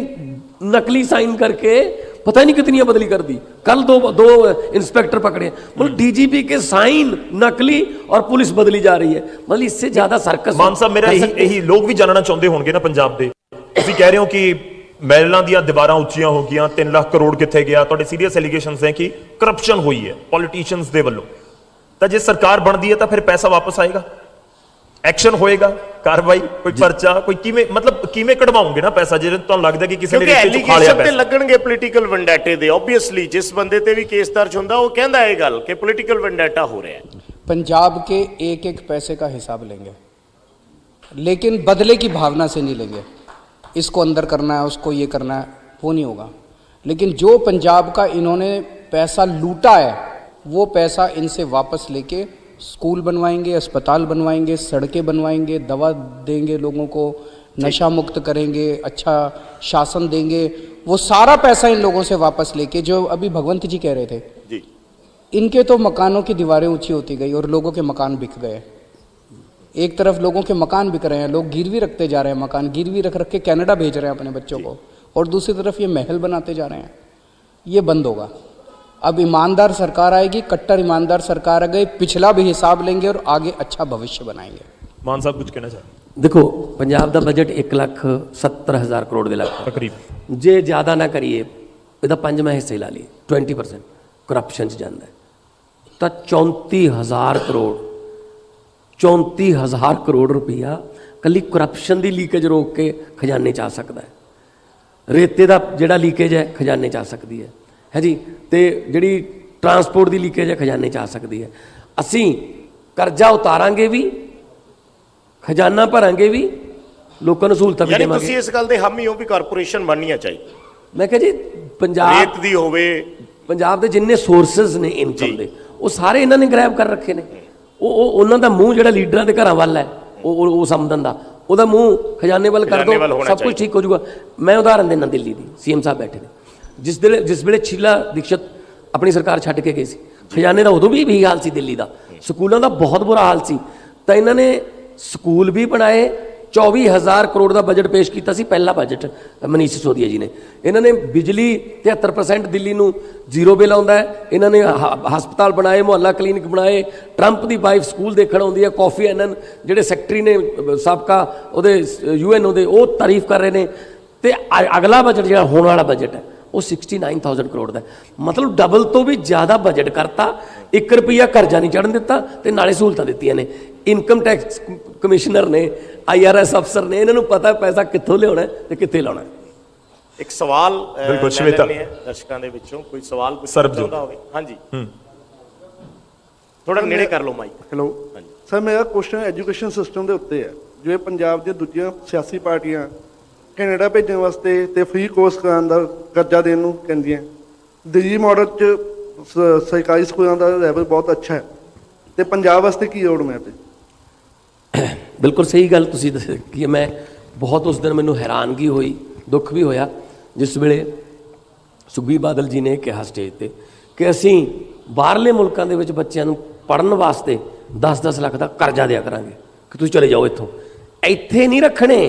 नकली साइन करके पता नहीं कितनी बदली कर दी। कल दो इंस्पेक्टर पकड़े, मतलब डीजीपी के साइन नकली और पुलिस बदली जा रही है। मतलब इससे ज्यादा सर्कस। मान साहब मेरा यही लोग भी जानना चाਹੁੰਦੇ ਹੋਣਗੇ ਨਾ ਪੰਜਾਬ ਦੇ, ਤੁਸੀਂ ਕਹਿ ਰਹੇ ਹੋ ਕਿ ਮਹਿਲਾਂ ਦੀਆਂ ਦੀਵਾਰਾਂ ਉੱਚੀਆਂ ਹੋ ਗਈਆਂ, 3 ਲੱਖ ਕਰੋੜ ਕਿੱਥੇ ਗਿਆ, ਤੁਹਾਡੇ ਸੀਰੀਅਸ ਐਲੀਗੇਸ਼ਨਸ ਹੈ ਕਿ ਕਰਪਸ਼ਨ ਹੋਈ ਹੈ ਪੋਲੀਟੀਸ਼ੀਅਨਸ ਦੇ ਵੱਲੋਂ, ਤਾਂ ਜੇ ਸਰਕਾਰ ਬਣਦੀ ਹੈ ਤਾਂ ਫਿਰ ਪੈਸਾ ਵਾਪਸ ਆਏਗਾ, ਐਕਸ਼ਨ ਹੋਏਗਾ, ਕਾਰਵਾਈ, ਕੋਈ ਪਰਚਾ, ਕੋਈ ਕਿਵੇਂ, ਮਤਲਬ ਕਿਵੇਂ ਕਢਵਾਉਂਗੇ ਨਾ ਪੈਸਾ ਜੇ ਤੁਹਾਨੂੰ ਲੱਗਦਾ ਕਿ ਕਿਸੇ ਨੇ ਕਿਉਂਕਿ ਰਿਸ਼ਤੇ ਚ ਖਾ ਲਿਆ ਐਲੀਗੇਸ਼ਨ ਤੇ ਪੈਸਾ। ਲੱਗਣਗੇ ਪੋਲੀਟੀਕਲ ਵੈਂਡੇਟੇ ਦੇ। ਆਬਵੀਅਸਲੀ ਜਿਸ ਬੰਦੇ ਤੇ ਵੀ ਕੇਸ ਦਰਜ ਹੁੰਦਾ ਉਹ ਕਹਿੰਦਾ ਇਹ ਗੱਲ ਕਿ ਪੋਲੀਟੀਕਲ ਵੈਂਡੇਟਾ ਹੋ ਰਿਹਾ ਹੈ। पंजाब के एक एक पैसे का हिसाब लेंगे, लेकिन बदले की भावना से नहीं लेंगे, इसको अंदर करना है, उसको ये करना है, वो नहीं होगा। लेकिन जो पंजाब का इन्होंने पैसा लूटा है वो पैसा इनसे वापस लेके स्कूल बनवाएंगे, अस्पताल बनवाएंगे, सड़कें बनवाएंगे, दवा देंगे लोगों को, नशा मुक्त करेंगे, अच्छा शासन देंगे। वो सारा पैसा इन लोगों से वापस लेके, जो अभी भगवंत जी कह रहे थे, जी इनके तो मकानों की दीवारें ऊंची होती गई और लोगों के मकान बिक गए। एक तरफ लोगों के मकान बिक रहे हैं, लोग गिरवी रखते जा रहे हैं, मकान गिरवी रख रख के कनाडा भेज रहे हैं अपने बच्चों को, और दूसरी तरफ ये महल बनाते जा रहे हैं। ये बंद होगा। अब ईमानदार सरकार आएगी, कट्टर ईमानदार सरकार आ गई, पिछला भी हिसाब लेंगे और आगे अच्छा भविष्य बनाएंगे। ਮਾਨ ਸਾਹਿਬ ਕੁਝ ਕਹਿਣਾ ਚਾਹੁੰਦੇ? देखो पंजाब का बजट 1,70,000 करोड़ के लग ਤਕਰੀਬਨ जे ज़्यादा ना करिए ਇਹਦਾ ਪੰਜਵਾਂ ਹਿੱਸਾ ਹੀ ਲਾ ਲਈਏ 20% ਕਰਪਸ਼ਨ 'ਚ ਜਾਂਦਾ ਹੈ, ਤਾਂ 34,000 ਕਰੋੜ 34,000 ਕਰੋੜ ਰੁਪਈਆ ਕੱਲੀ ਕਰਪਸ਼ਨ ਦੀ ਲੀਕੇਜ ਰੋਕ ਕੇ ਖਜ਼ਾਨੇ 'ਚ ਆ ਸਕਦਾ ਹੈ। ਰੇਤੇ ਦਾ ਜਿਹੜਾ ਲੀਕੇਜ ਹੈ ਖਜ਼ਾਨੇ 'ਚ ਆ ਸਕਦੀ ਹੈ ਜੀ, ਤੇ ਜਿਹੜੀ ਟਰਾਂਸਪੋਰਟ ਦੀ ਲੀਕੇਜ ਹੈ ਖਜ਼ਾਨੇ 'ਚ ਆ ਸਕਦੀ ਹੈ। ਅਸੀਂ ਕਰਜ਼ਾ ਉਤਾਰਾਂਗੇ ਵੀ, ਖਜ਼ਾਨਾ ਭਰਾਂਗੇ ਵੀ, ਲੋਕਾਂ ਨੂੰ ਸਹੂਲਤਾਂ ਵੀ ਯਾਨੀ ਦੇਵਾਂਗੇ। ਤੁਸੀਂ ਇਸ ਗੱਲ ਦੇ ਹਾਮੀ ਹੋ ਵੀ ਕਾਰਪੋਰੇਸ਼ਨ ਬਣਨੀਆਂ ਚਾਹੀਦੀ, ਮੈਂ ਕਿਹਾ ਜੀ ਪੰਜਾਬ ਰੇਤ ਦੀ ਹੋਵੇ, ਪੰਜਾਬ ਦੇ ਜਿੰਨੇ ਸੋਰਸਸ ਨੇ ਇਨਕਮ ਦੇ ਉਹ ਸਾਰੇ ਇਹਨਾਂ ਨੇ ਗ੍ਰੈਬ ਕਰ ਰੱਖੇ ਨੇ। ਉਹ ਉਹਨਾਂ ਦਾ ਮੂੰਹ ਜਿਹੜਾ ਲੀਡਰਾਂ ਦੇ ਘਰਾਂ ਵੱਲ ਹੈ, ਉਹ ਸਮਝਣ ਦਾ, ਉਹਦਾ ਮੂੰਹ ਖਜ਼ਾਨੇ ਵੱਲ ਕਰ ਦੋ, ਸਭ ਕੁਝ ਠੀਕ ਹੋ ਜਾਊਗਾ। ਮੈਂ ਉਦਾਹਰਨ ਦੇਣਾ ਦਿੱਲੀ ਦੀ, ਸੀਐਮ ਸਾਹਿਬ ਬੈਠੇ ਨੇ, ਜਿਸ ਵੇਲੇ ਸ਼ੀਲਾ ਦੀਕਸ਼ਤ ਆਪਣੀ ਸਰਕਾਰ ਛੱਡ ਕੇ ਗਏ ਸੀ, ਖਜ਼ਾਨੇ ਦਾ ਉਦੋਂ ਵੀ ਇਹੀ ਹਾਲ ਸੀ ਦਿੱਲੀ ਦਾ, ਸਕੂਲਾਂ ਦਾ ਬਹੁਤ ਬੁਰਾ ਹਾਲ ਸੀ। ਤਾਂ ਇਹਨਾਂ ਨੇ ਸਕੂਲ ਵੀ ਬਣਾਏ, 24,000 ਕਰੋੜ ਦਾ ਬਜਟ ਪੇਸ਼ ਕੀਤਾ ਸੀ, ਪਹਿਲਾ ਬਜਟ ਮਨੀਸ਼ ਸਿਸੋਦੀਆ ਜੀ ਨੇ। ਇਹਨਾਂ ਨੇ ਬਿਜਲੀ 73% ਦਿੱਲੀ ਨੂੰ ਜ਼ੀਰੋ ਬਿੱਲ ਆਉਂਦਾ ਹੈ। ਇਹਨਾਂ ਨੇ ਹਸਪਤਾਲ ਬਣਾਏ, ਮੁਹੱਲਾ ਕਲੀਨਿਕ ਬਣਾਏ, ਟਰੰਪ ਦੀ ਵਾਈਫ ਸਕੂਲ ਦੇਖਣ ਆਉਂਦੀ ਹੈ, ਕਾਫੀ ਐਨਨ ਜਿਹੜੇ ਸੈਕਟਰੀ ਨੇ ਸਾਬਕਾ ਉਹਦੇ UN ਦੇ, ਉਹ ਤਾਰੀਫ ਕਰ ਰਹੇ ਨੇ। ਤੇ ਅਗਲਾ ਬਜਟ ਜਿਹੜਾ ਹੋਣ ਵਾਲਾ ਬਜਟ ਹੈ ਉਹ 69,000 ਕਰੋੜ ਦਾ, ਮਤਲਬ ਡਬਲ ਤੋਂ ਵੀ ਜ਼ਿਆਦਾ ਬਜਟ ਕਰਤਾ। 1 ਰੁਪਈਆ ਕਰਜ਼ਾ ਨਹੀਂ ਚੜ੍ਹਨ ਦਿੱਤਾ ਤੇ ਨਾਲੇ ਸਹੂਲਤਾਂ ਦਿੱਤੀਆਂ ਨੇ। ਇਨਕਮ ਟੈਕਸ ਕਮਿਸ਼ਨਰ ਨੇ, IRS ਅਫਸਰ ਨੇ, ਇਹਨਾਂ ਨੂੰ ਪਤਾ ਪੈਸਾ ਕਿੱਥੋਂ ਲਿਆਉਣਾ ਤੇ ਕਿੱਥੇ ਲਾਉਣਾ। ਇੱਕ ਸਵਾਲ ਬਿਲਕੁਲ ਸ਼ਵੇਤਾ ਦਰਸ਼ਕਾਂ ਦੇ ਵਿੱਚੋਂ ਕੋਈ ਸਵਾਲ ਸਰਬਜੋਤ ਪੁੱਛਣਾ ਚਾਹੁੰਦਾ ਹੋਵੇ? ਹਾਂਜੀ ਥੋੜਾ ਨੇੜੇ ਕਰ ਲਓ ਮਾਈਕ। ਹੈਲੋ ਸਰ, ਮੇਰਾ ਕੁਐਸਚਨ ਐਜੂਕੇਸ਼ਨ ਸਿਸਟਮ ਦੇ ਉੱਤੇ ਹੈ। ਜਿਵੇਂ ਪੰਜਾਬ ਦੀਆਂ ਦੂਜੀਆਂ ਸਿਆਸੀ ਪਾਰਟੀਆਂ ਕੈਨੇਡਾ ਭੇਜਣ ਵਾਸਤੇ ਤੇ ਫ੍ਰੀ ਕੋਰਸ ਕਰਾਉਣ ਦਾ ਕਰਜ਼ਾ ਦੇਣ ਨੂੰ ਕਹਿੰਦੀਆਂ, ਦਿੱਲੀ ਮਾਡਲ 'ਚ ਸਰਕਾਰੀ ਸਕੂਲਾਂ ਦਾ ਲੈਵਲ ਬਹੁਤ ਅੱਛਾ ਹੈ, ਤੇ ਪੰਜਾਬ ਵਾਸਤੇ ਕੀ ਰੋਡ ਮੈਪ ਹੈ? ਬਿਲਕੁਲ ਸਹੀ ਗੱਲ ਤੁਸੀਂ ਦੱਸੀ। ਮੈਂ ਬਹੁਤ ਉਸ ਦਿਨ ਮੈਨੂੰ ਹੈਰਾਨਗੀ ਹੋਈ, ਦੁੱਖ ਵੀ ਹੋਇਆ ਜਿਸ ਵੇਲੇ ਸੁਖਬੀਰ ਬਾਦਲ ਜੀ ਨੇ ਕਿਹਾ ਸਟੇਜ ਤੇ ਕਿ ਅਸੀਂ ਬਾਹਰਲੇ ਮੁਲਕਾਂ ਦੇ ਵਿੱਚ ਬੱਚਿਆਂ ਨੂੰ ਪੜ੍ਹਨ ਵਾਸਤੇ 10-10 ਲੱਖ ਦਾ ਕਰਜ਼ਾ ਦਿਆ ਕਰਾਂਗੇ ਕਿ ਤੁਸੀਂ ਚਲੇ ਜਾਓ ਇੱਥੋਂ। ਇੱਥੇ ਨਹੀਂ ਰੱਖਣੇ,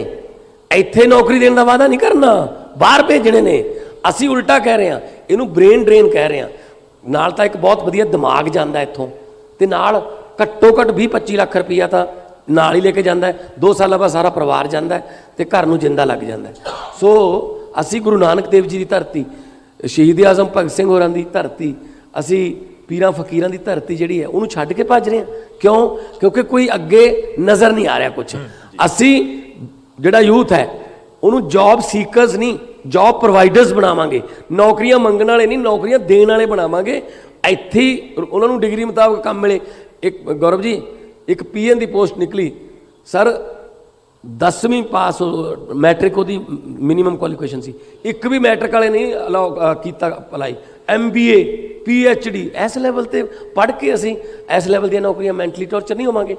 ਇੱਥੇ ਨੌਕਰੀ ਦੇਣ ਦਾ ਵਾਅਦਾ ਨਹੀਂ ਕਰਨਾ, ਬਾਹਰ ਭੇਜਣੇ ਨੇ। ਅਸੀਂ ਉਲਟਾ ਕਹਿ ਰਹੇ ਹਾਂ, ਇਹਨੂੰ ਬ੍ਰੇਨ ਡਰੇਨ ਕਹਿ ਰਹੇ ਹਾਂ। ਨਾਲ ਤਾਂ ਇੱਕ ਬਹੁਤ ਵਧੀਆ ਦਿਮਾਗ ਜਾਂਦਾ ਇੱਥੋਂ, ਤੇ ਨਾਲ ਘੱਟੋ ਘੱਟ 20-25 ਲੱਖ ਰੁਪਈਆ ਤਾਂ ਨਾਲ ਹੀ ਲੈ ਕੇ ਜਾਂਦਾ ਹੈ। 2 ਸਾਲਾਂ ਬਾਅਦ ਸਾਰਾ ਪਰਿਵਾਰ ਜਾਂਦਾ ਹੈ ਤੇ ਘਰ ਨੂੰ ਜਿੰਦਾ ਲੱਗ ਜਾਂਦਾ ਹੈ। ਸੋ ਅਸੀਂ ਗੁਰੂ ਨਾਨਕ ਦੇਵ ਜੀ ਦੀ ਧਰਤੀ, ਸ਼ਹੀਦ ਆਜ਼ਮ ਭਗਤ ਸਿੰਘ ਹੋਰਾਂ ਦੀ ਧਰਤੀ, ਅਸੀਂ ਪੀਰਾਂ ਫਕੀਰਾਂ ਦੀ ਧਰਤੀ ਜਿਹੜੀ ਹੈ ਉਹਨੂੰ ਛੱਡ ਕੇ ਭੱਜ ਰਹੇ ਹਾਂ। ਕਿਉਂ? ਕਿਉਂਕਿ ਕੋਈ ਅੱਗੇ ਨਜ਼ਰ ਨਹੀਂ ਆ ਰਿਹਾ ਕੁਛ। ਅਸੀਂ ਜਿਹੜਾ ਯੂਥ ਹੈ ਉਹਨੂੰ ਜੌਬ ਸੀਕਰਸ ਨਹੀਂ, ਜੌਬ ਪ੍ਰੋਵਾਈਡਰਸ ਬਣਾਵਾਂਗੇ। ਨੌਕਰੀਆਂ ਮੰਗਣ ਵਾਲੇ ਨਹੀਂ, ਨੌਕਰੀਆਂ ਦੇਣ ਵਾਲੇ ਬਣਾਵਾਂਗੇ। ਇੱਥੇ ਉਹਨਾਂ ਨੂੰ ਡਿਗਰੀ ਮੁਤਾਬਕ ਕੰਮ ਮਿਲੇ। ਇੱਕ ਗੌਰਵ ਜੀ, ਇੱਕ PN ਦੀ ਪੋਸਟ ਨਿਕਲੀ ਸਰ, 10ਵੀਂ ਪਾਸ ਮੈਟ੍ਰਿਕ ਉਹਦੀ ਮਿਨੀਮਮ ਕੁਆਲੀਫਿਕੇਸ਼ਨ ਸੀ, ਇੱਕ ਵੀ ਮੈਟ੍ਰਿਕ ਵਾਲੇ ਨਹੀਂ ਅਲਾਉ ਕੀਤਾ ਅਪਲਾਈ। MBA PhD ਇਸ ਲੈਵਲ ਤੇ ਪੜ੍ਹ ਕੇ ਅਸੀਂ ਇਸ ਲੈਵਲ ਦੀਆਂ ਨੌਕਰੀਆਂ, ਮੈਂਟਲੀ ਟੌਰਚਰ ਨਹੀਂ ਹੋਵਾਂਗੇ।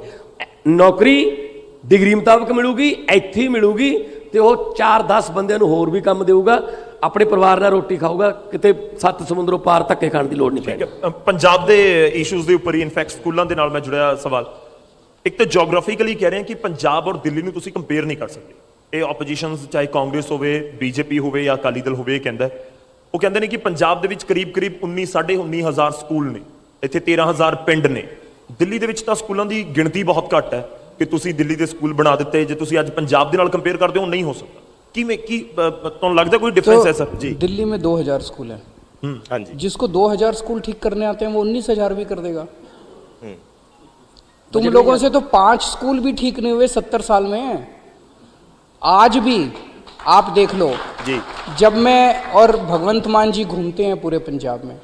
ਨੌਕਰੀ ਡਿਗਰੀ ਮੁਤਾਬਕ ਮਿਲੂਗੀ, ਇੱਥੇ ਹੀ ਮਿਲੂਗੀ, ਤੇ ਉਹ 4-10 ਬੰਦਿਆਂ ਨੂੰ ਹੋਰ ਵੀ ਕੰਮ ਦੇਊਗਾ, ਆਪਣੇ ਪਰਿਵਾਰ ਨਾਲ ਰੋਟੀ ਖਾਊਗਾ, ਕਿਤੇ 7 ਸਮੁੰਦਰੋਂ ਪਾਰ ਧੱਕੇ ਖਾਣ ਦੀ ਲੋੜ ਨਹੀਂ ਪੈਣੀ। ਪੰਜਾਬ ਦੇ ਇਸ਼ੂਜ਼ ਦੇ ਉੱਪਰ ਹੀ ਇਨਫੈਕਟ ਸਕੂਲਾਂ ਦੇ ਨਾਲ ਮੈਂ ਜੁੜਿਆ ਸਵਾਲ। ਇੱਕ ਤਾਂ ਜੀਓਗ੍ਰਾਫੀਕਲੀ ਕਹਿ ਰਹੇ ਹਾਂ ਕਿ ਪੰਜਾਬ ਔਰ ਦਿੱਲੀ ਨੂੰ ਤੁਸੀਂ ਕੰਪੇਅਰ ਨਹੀਂ ਕਰ ਸਕਦੇ, ਇਹ ਆਪੋਜੀਸ਼ਨ ਚਾਹੇ ਕਾਂਗਰਸ ਹੋਵੇ, ਬੀਜੇਪੀ ਹੋਵੇ ਜਾਂ ਅਕਾਲੀ ਦਲ ਹੋਵੇ, ਇਹ ਕਹਿੰਦਾ ਹੈ। ਉਹ ਕਹਿੰਦੇ ਨੇ ਕਿ ਪੰਜਾਬ ਦੇ ਵਿੱਚ ਕਰੀਬ 19,000 ਸਕੂਲ ਨੇ, ਇੱਥੇ 13,000 ਪਿੰਡ ਨੇ। ਦਿੱਲੀ ਦੇ ਵਿੱਚ ਤਾਂ ਸਕੂਲਾਂ ਦੀ ਗਿਣਤੀ ਬਹੁਤ ਘੱਟ ਹੈ ਕਿ ਤੁਸੀਂ ਦਿੱਲੀ ਦੇ ਸਕੂਲ ਬਣਾ ਦਿੱਤੇ, ਜੇ ਤੁਸੀਂ ਅੱਜ ਪੰਜਾਬ ਦੇ ਨਾਲ ਕੰਪੇਅਰ ਕਰਦੇ ਹੋ ਨਹੀਂ ਹੋ ਸਕਦਾ। ਕਿਵੇਂ ਕੀ ਤੁਹਾਨੂੰ ਲੱਗਦਾ ਕੋਈ डिफरेंस है सर? जी, दिल्ली में 2000 स्कूल है, हाँ जी, जिसको 2000 स्कूल ठीक करने आते हैं वो 19,000 भी कर देगा। तुम लोगों से तो 5 स्कूल भी ठीक नहीं हुए 70 साल में। आज भी आप देख लो जी, जब मैं और भगवंत मान जी घूमते हैं पूरे पंजाब में,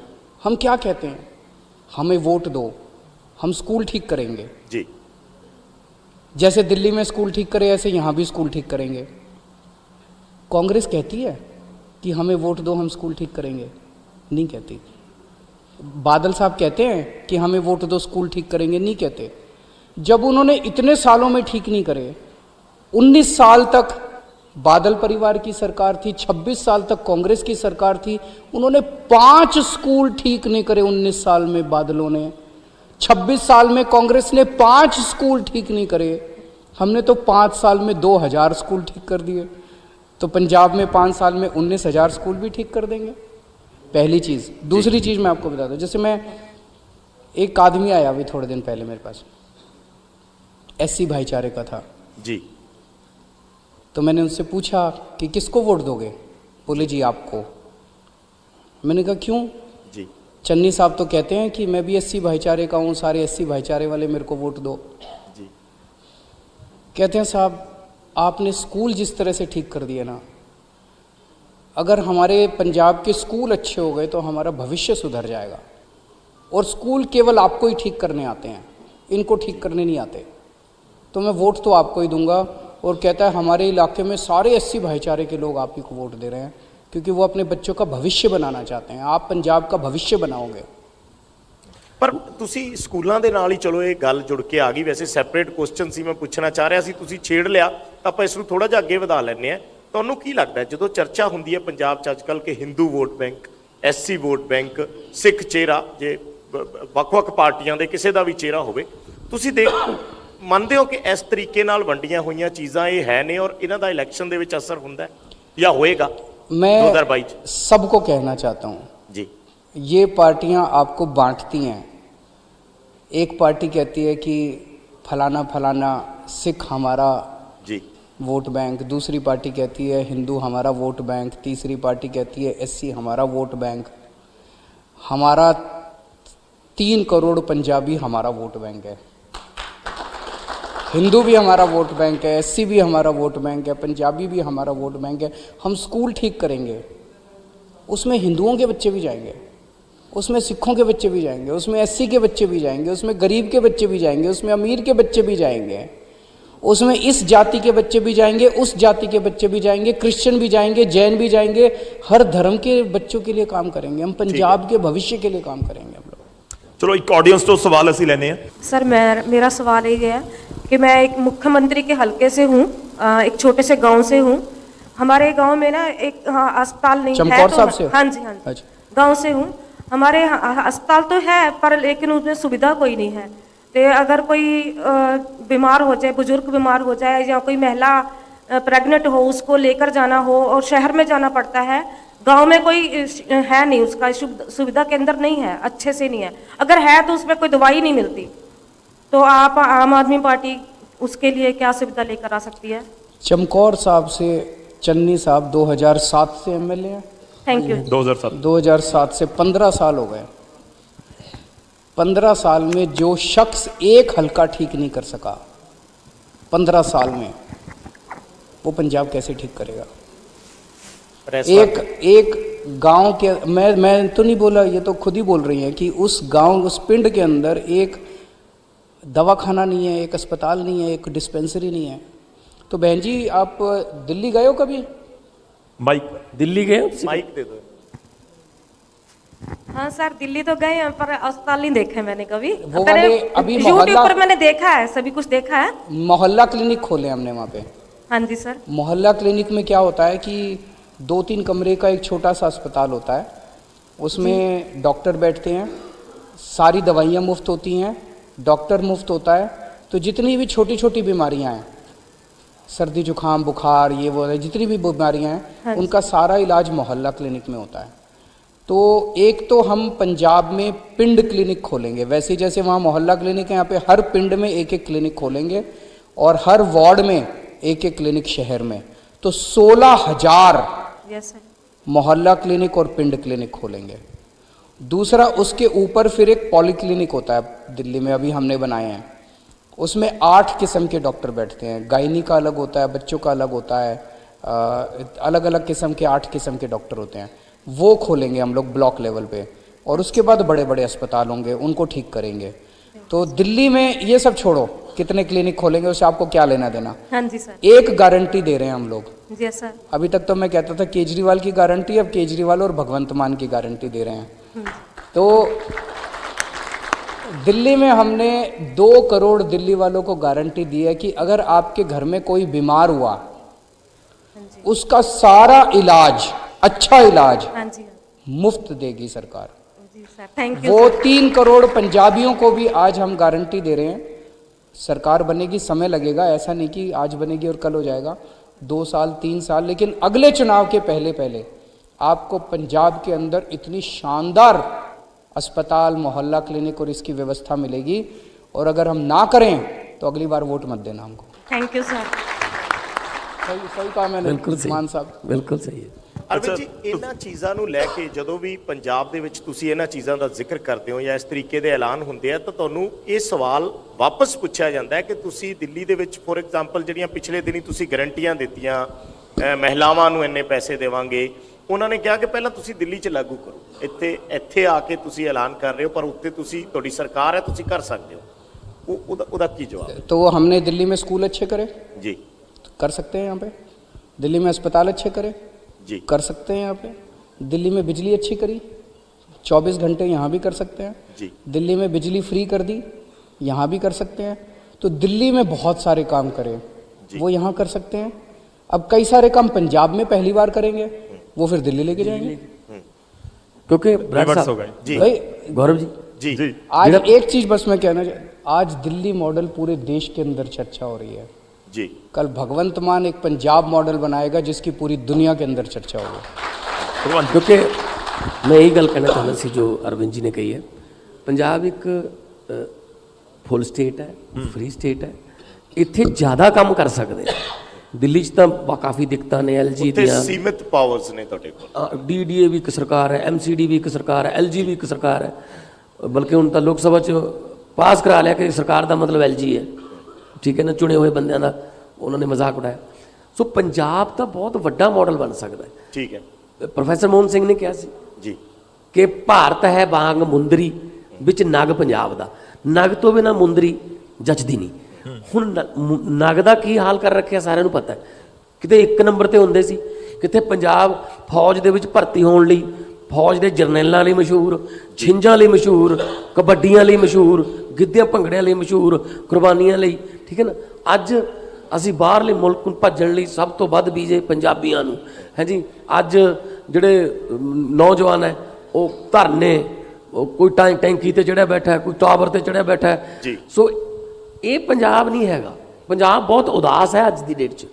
हम क्या कहते हैं? हमें वोट दो, हम स्कूल ठीक करेंगे। जी, जैसे दिल्ली में स्कूल ठीक करे ऐसे यहाँ भी स्कूल ठीक करेंगे। कांग्रेस कहती है कि हमें वोट दो, हम स्कूल ठीक करेंगे? नहीं कहती। बादल साहब कहते हैं कि हमें वोट दो, स्कूल ठीक करेंगे? नहीं कहते। जब उन्होंने इतने सालों में ठीक नहीं करे, 19 साल तक बादल परिवार की सरकार थी, 26 साल तक कांग्रेस की सरकार थी, उन्होंने 5 स्कूल ठीक नहीं करे 19 साल में बादलों ने। 26 साल में कांग्रेस ने 5 स्कूल ठीक नहीं करे, हमने तो 5 साल में 2000 स्कूल ठीक कर दिए। तो पंजाब में 5 साल में 19,000 स्कूल भी ठीक कर देंगे, पहली चीज़। दूसरी चीज़ मैं आपको बता दूं, जैसे मैं एक आदमी आया अभी थोड़े दिन पहले मेरे पास, एससी भाईचारे का था जी, तो मैंने उनसे पूछा कि किसको वोट दोगे? बोले जी आपको। मैंने कहा क्यों? जी, चन्नी साहब तो कहते हैं कि मैं भी एससी भाईचारे का हूँ, सारे एससी भाईचारे वाले मेरे को वोट दो। जी, कहते हैं साहब आपने स्कूल जिस तरह से ठीक कर दिए ना, अगर हमारे पंजाब के स्कूल अच्छे हो गए तो हमारा भविष्य सुधर जाएगा। और स्कूल केवल आपको ही ठीक करने आते हैं, इनको ठीक करने नहीं आते। तो मैं वोट तो आपको ही दूंगा। और कहता है हमारे इलाके में सारे एससी भाईचारे के लोग आप ही को वोट दे रहे हैं क्योंकि वो अपने बच्चों का भविष्य बनाना चाहते हैं। आप पंजाब का भविष्य बनाओगे। ਪਰ ਤੁਸੀਂ ਸਕੂਲਾਂ ਦੇ ਨਾਲ ਹੀ ਚਲੋ ਇਹ ਗੱਲ ਜੁੜ ਕੇ ਆ ਗਈ। ਵੈਸੇ ਸੈਪਰੇਟ ਕੁਐਸਚਨ ਸੀ ਮੈਂ ਪੁੱਛਣਾ ਚਾਹ ਰਿਹਾ ਸੀ, ਤੁਸੀਂ ਛੇੜ ਲਿਆ ਤਾਂ ਆਪਾਂ ਇਸ ਨੂੰ ਥੋੜਾ ਜਿਹਾ ਅੱਗੇ ਵਧਾ ਲੈਂਦੇ ਆ। ਤੁਹਾਨੂੰ ਕੀ ਲੱਗਦਾ ਜਦੋਂ ਚਰਚਾ ਹੁੰਦੀ ਹੈ ਪੰਜਾਬ 'ਚ ਅੱਜ ਕੱਲ੍ਹ ਕਿ Hindu vote bank, SC vote bank, Sikh ਚਿਹਰਾ, ਜੇ ਵੱਖ-ਵੱਖ ਪਾਰਟੀਆਂ ਦੇ ਕਿਸੇ ਦਾ ਵੀ ਚਿਹਰਾ ਹੋਵੇ, ਤੁਸੀਂ ਮੰਨਦੇ ਹੋ ਕਿ ਇਸ ਤਰੀਕੇ ਨਾਲ ਵੰਡੀਆਂ ਹੋਈਆਂ ਚੀਜ਼ਾਂ ਇਹ ਹੈ ਨੇ ਔਰ ਇਹਨਾਂ ਦਾ ਇਲੈਕਸ਼ਨ ਦੇ ਵਿੱਚ ਅਸਰ ਹੁੰਦਾ ਹੈ ਜਾਂ ਹੋਏਗਾ? मैं 2022 सबको कहना चाहता हूँ, जी, ये पार्टियां आपको बांटती हैं। एक पार्टी कहती है कि फलाना फलाना सिख हमारा जी, वोट बैंक, दूसरी पार्टी कहती है हिंदू हमारा वोट बैंक, तीसरी पार्टी कहती है एससी हमारा वोट बैंक। हमारा 3 करोड़ पंजाबी हमारा वोट बैंक है। हिंदू भी हमारा वोट बैंक है, एससी भी हमारा वोट बैंक है, पंजाबी भी हमारा वोट बैंक है। हम स्कूल ठीक करेंगे, उसमें हिंदुओं के बच्चे भी जाएंगे, उसमें सिखों के बच्चे भी जाएंगे, उसमें एससी के बच्चे भी जाएंगे, उसमें गरीब के बच्चे भी जाएंगे, उसमें अमीर के बच्चे भी जाएंगे, उसमें इस जाति के बच्चे भी जाएंगे, उस जाति के बच्चे भी जाएंगे, क्रिश्चियन भी जाएंगे, जैन भी जाएंगे। हर धर्म के बच्चों के लिए काम करेंगे हम, पंजाब के भविष्य के लिए काम करेंगे हम लोग। ਚਲੋ ਇੱਕ ਆਡੀਅנס ਤੋਂ ਸਵਾਲ ਅਸੀਂ ਲੈਨੇ ਆ। सर मेरा सवाल ये है कि मैं एक मुख्यमंत्री के हलके से हूँ, एक छोटे से गांव से हूँ। हमारे गांव में ना एक अस्पताल नहीं है। चमकौर साहब से? हाँ जी, हाँ जी, गांव से हूँ। हमारे अस्पताल तो है पर लेकिन उसमें सुविधा कोई नहीं है। तो अगर कोई बीमार हो जाए, बुजुर्ग बीमार हो जाए या कोई महिला प्रेग्नेंट हो, उसको लेकर जाना हो और शहर में जाना पड़ता है। गांव में कोई है नहीं, उसका सुविधा केंद्र नहीं है, अच्छे से नहीं है। अगर है तो उसमें कोई दवाई नहीं मिलती। तो आप आम आदमी पार्टी उसके लिए क्या सुविधा लेकर आ सकती है? चमकौर साहब से चन्नी साहब 2007 से एमएलए हैं। Thank you. 2007 से 15 साल हो गए। 15 साल में जो शख्स एक हल्का ठीक नहीं कर सका 15 साल में, वो पंजाब कैसे ठीक करेगा? एक गांव के, मैं तो नहीं बोला, ये तो खुद ही बोल रही हैं कि उस गांव, उस पिंड के अंदर एक दवाखाना नहीं है, एक अस्पताल नहीं है, एक डिस्पेंसरी नहीं है। तो बहन जी आप दिल्ली गए हो कभी? माइक दिल्ली गए हो? माइक दे दो। हाँ सर, दिल्ली तो गए हैं पर अस्पताल नहीं देखे मैंने कभी। वो वाले अभी यूट्यूब पर मैंने देखा है, सभी कुछ देखा है। मोहल्ला क्लिनिक खोले हमने वहाँ पे। हाँ जी सर। मोहल्ला क्लिनिक में क्या होता है कि 2-3 कमरे का एक छोटा सा अस्पताल होता है, उसमें डॉक्टर बैठते हैं, सारी दवाइयाँ मुफ्त होती हैं, डॉक्टर मुफ्त होता है। तो जितनी भी छोटी छोटी बीमारियाँ हैं सर्दी जुकाम बुखार ये वो जितनी भी बीमारियां हैं उनका सारा इलाज मोहल्ला क्लिनिक में होता है। तो एक तो हम पंजाब में पिंड क्लिनिक खोलेंगे, वैसे जैसे वहाँ मोहल्ला क्लिनिक है, यहाँ पे हर पिंड में एक एक क्लिनिक खोलेंगे और हर वार्ड में एक एक क्लिनिक शहर में। तो 16,000 मोहल्ला क्लिनिक और पिंड क्लिनिक खोलेंगे। दूसरा उसके ऊपर फिर एक पॉली क्लिनिक होता है दिल्ली में, अभी हमने बनाए हैं, उसमें 8 किस्म के डॉक्टर बैठते हैं। गायनी का अलग होता है, बच्चों का अलग होता है, अलग अलग किस्म के 8 किस्म के डॉक्टर होते हैं। वो खोलेंगे हम लोग ब्लॉक लेवल पे, और उसके बाद बड़े बड़े अस्पताल होंगे उनको ठीक करेंगे। तो दिल्ली में ये सब छोड़ो, कितने क्लिनिक खोलेंगे उससे आपको क्या लेना देना। हाँ जी सर। एक गारंटी दे रहे हैं हम लोग। जी सर। अभी तक तो मैं कहता था केजरीवाल की गारंटी, अब केजरीवाल और भगवंत मान की गारंटी दे रहे हैं। तो दिल्ली में हमने 2 करोड़ दिल्ली वालों को गारंटी दी है कि अगर आपके घर में कोई बीमार हुआ उसका सारा इलाज, अच्छा इलाज मुफ्त देगी सरकार। Thank you. वो 3 करोड़ पंजाबियों को भी आज हम गारंटी दे रहे हैं। सरकार बनेगी, समय लगेगा, ऐसा नहीं कि आज बनेगी और कल हो जाएगा, 2 साल 3 साल, लेकिन अगले चुनाव के पहले पहले आपको पंजाब के अंदर इतनी शानदार अस्पताल, मोहल्ला क्लिनिक और इसकी व्यवस्था मिलेगी। और अगर हम ना करें तो अगली बार वोट मत देना हमको। Thank you sir. सही कहा मैंने। बिल्कुल सही, मान साहब बिल्कुल सही है। ਅਰਵਿੰਦ ਜੀ, ਇਹਨਾਂ ਚੀਜ਼ਾਂ ਨੂੰ ਲੈ ਕੇ ਜਦੋਂ ਵੀ ਪੰਜਾਬ ਦੇ ਵਿੱਚ ਤੁਸੀਂ ਇਹਨਾਂ ਚੀਜ਼ਾਂ ਦਾ ਜ਼ਿਕਰ ਕਰਦੇ ਹੋ ਜਾਂ ਇਸ ਤਰੀਕੇ ਦੇ ਐਲਾਨ ਹੁੰਦੇ ਆ ਤਾਂ ਤੁਹਾਨੂੰ ਇਹ ਸਵਾਲ ਵਾਪਸ ਪੁੱਛਿਆ ਜਾਂਦਾ ਹੈ ਕਿ ਤੁਸੀਂ ਦਿੱਲੀ ਦੇ ਵਿੱਚ ਫੋਰ ਐਗਜ਼ਾਮਪਲ ਜਿਹੜੀਆਂ ਪਿਛਲੇ ਦਿਨੀ ਤੁਸੀਂ ਗਰੰਟੀਆਂ ਦਿੱਤੀਆਂ ਮਹਿਲਾਵਾਂ ਨੂੰ ਇੰਨੇ ਪੈਸੇ ਦੇਵਾਂਗੇ, ਉਹਨਾਂ ਨੇ ਕਿਹਾ ਕਿ ਪਹਿਲਾਂ ਤੁਸੀਂ ਦਿੱਲੀ 'ਚ ਲਾਗੂ ਕਰੋ, ਇੱਥੇ ਆ ਕੇ ਤੁਸੀਂ ਐਲਾਨ ਕਰ ਰਹੇ ਹੋ ਪਰ ਉੱਤੇ ਤੁਸੀਂ ਤੁਹਾਡੀ ਸਰਕਾਰ ਹੈ, ਤੁਸੀਂ ਕਰ ਸਕਦੇ ਹੋ। ਉਹਦਾ ਕੀ ਜਵਾਬ ਹੈ? तो हमने दिल्ली में स्कूल अच्छे करे जी कर सकते हैं, यहाँ पे दिल्ली में अस्पताल अच्छे करे जी कर सकते हैं, यहाँ पे दिल्ली में बिजली अच्छी करी, 24 घंटे यहाँ भी कर सकते हैं जी। दिल्ली में बिजली फ्री कर दी, यहाँ भी कर सकते हैं। तो दिल्ली में बहुत सारे काम करे वो यहाँ कर सकते हैं। अब कई सारे काम पंजाब में पहली बार करेंगे, वो फिर दिल्ली लेके जाएंगे। क्योंकि रिवर्स हो गए जी भाई गौरव जी जी जी आज एक चीज बस मैं कहना आज दिल्ली मॉडल पूरे देश के अंदर चर्चा हो रही है। जी कल भगवंत मान एक पंजाब मॉडल बनाएगा जिसकी पूरी दुनिया के अंदर चर्चा होगी। क्योंकि मैं यही गल कहना चाहता सी जो अरविंद जी ने कही है, पंजाब एक फुल स्टेट है, फ्री स्टेट है, इत्थे ज़्यादा काम कर सकते हैं। दिल्ली च तो काफ़ी दिक्कतां ने, LG ਉੱਥੇ ਸੀਮਿਤ ਪਾਵਰਸ ਨੇ ਤੁਹਾਡੇ ਕੋਲ। DDA भी एक सरकार है, MCD भी एक सरकार है, LG भी एक सरकार है, बल्कि ਹੁਣ ਤਾਂ लोक सभा च पास करा लिया कि सरकार का मतलब LG है, ठीक है ना, चुने हुए बंदियां का उन्होंने मजाक उड़ाया। सो पंजाब तो बहुत वड्डा मॉडल बन सकता है। ठीक है। प्रोफैसर मोहन सिंह ने कहा जी कि भारत है बांग मुंदरी विच नग पंजाब दा, नग तो बिना मुंदरी जचदी नहीं। हुण नग दा की हाल कर रखिया सारिਆਂ ਨੂੰ पता है, किते 1 नंबर ते हुंदे सी, किते पंजाब फौज दे विच भर्ती होण लई फौज के जरनैलों लिए मशहूर, छिंजां लिए मशहूर, कबड्डियां लिए मशहूर, गिद्धियां भंगड़ियां लिए मशहूर, कुर्बानियां लिए, ठीक है ना। अज असी बाहरले मुल्क भजन लई सब तो वध बीजे पंजाबियां नूं है जी। अज जिहड़े नौजवान है वो धरने, कोई टैंकी ते चढ़िया बैठा है, कोई टावर ते चढ़िया बैठा है। सो ये पंजाब नहीं हैगा। पंजाब बहुत उदास है अज दी डेट च,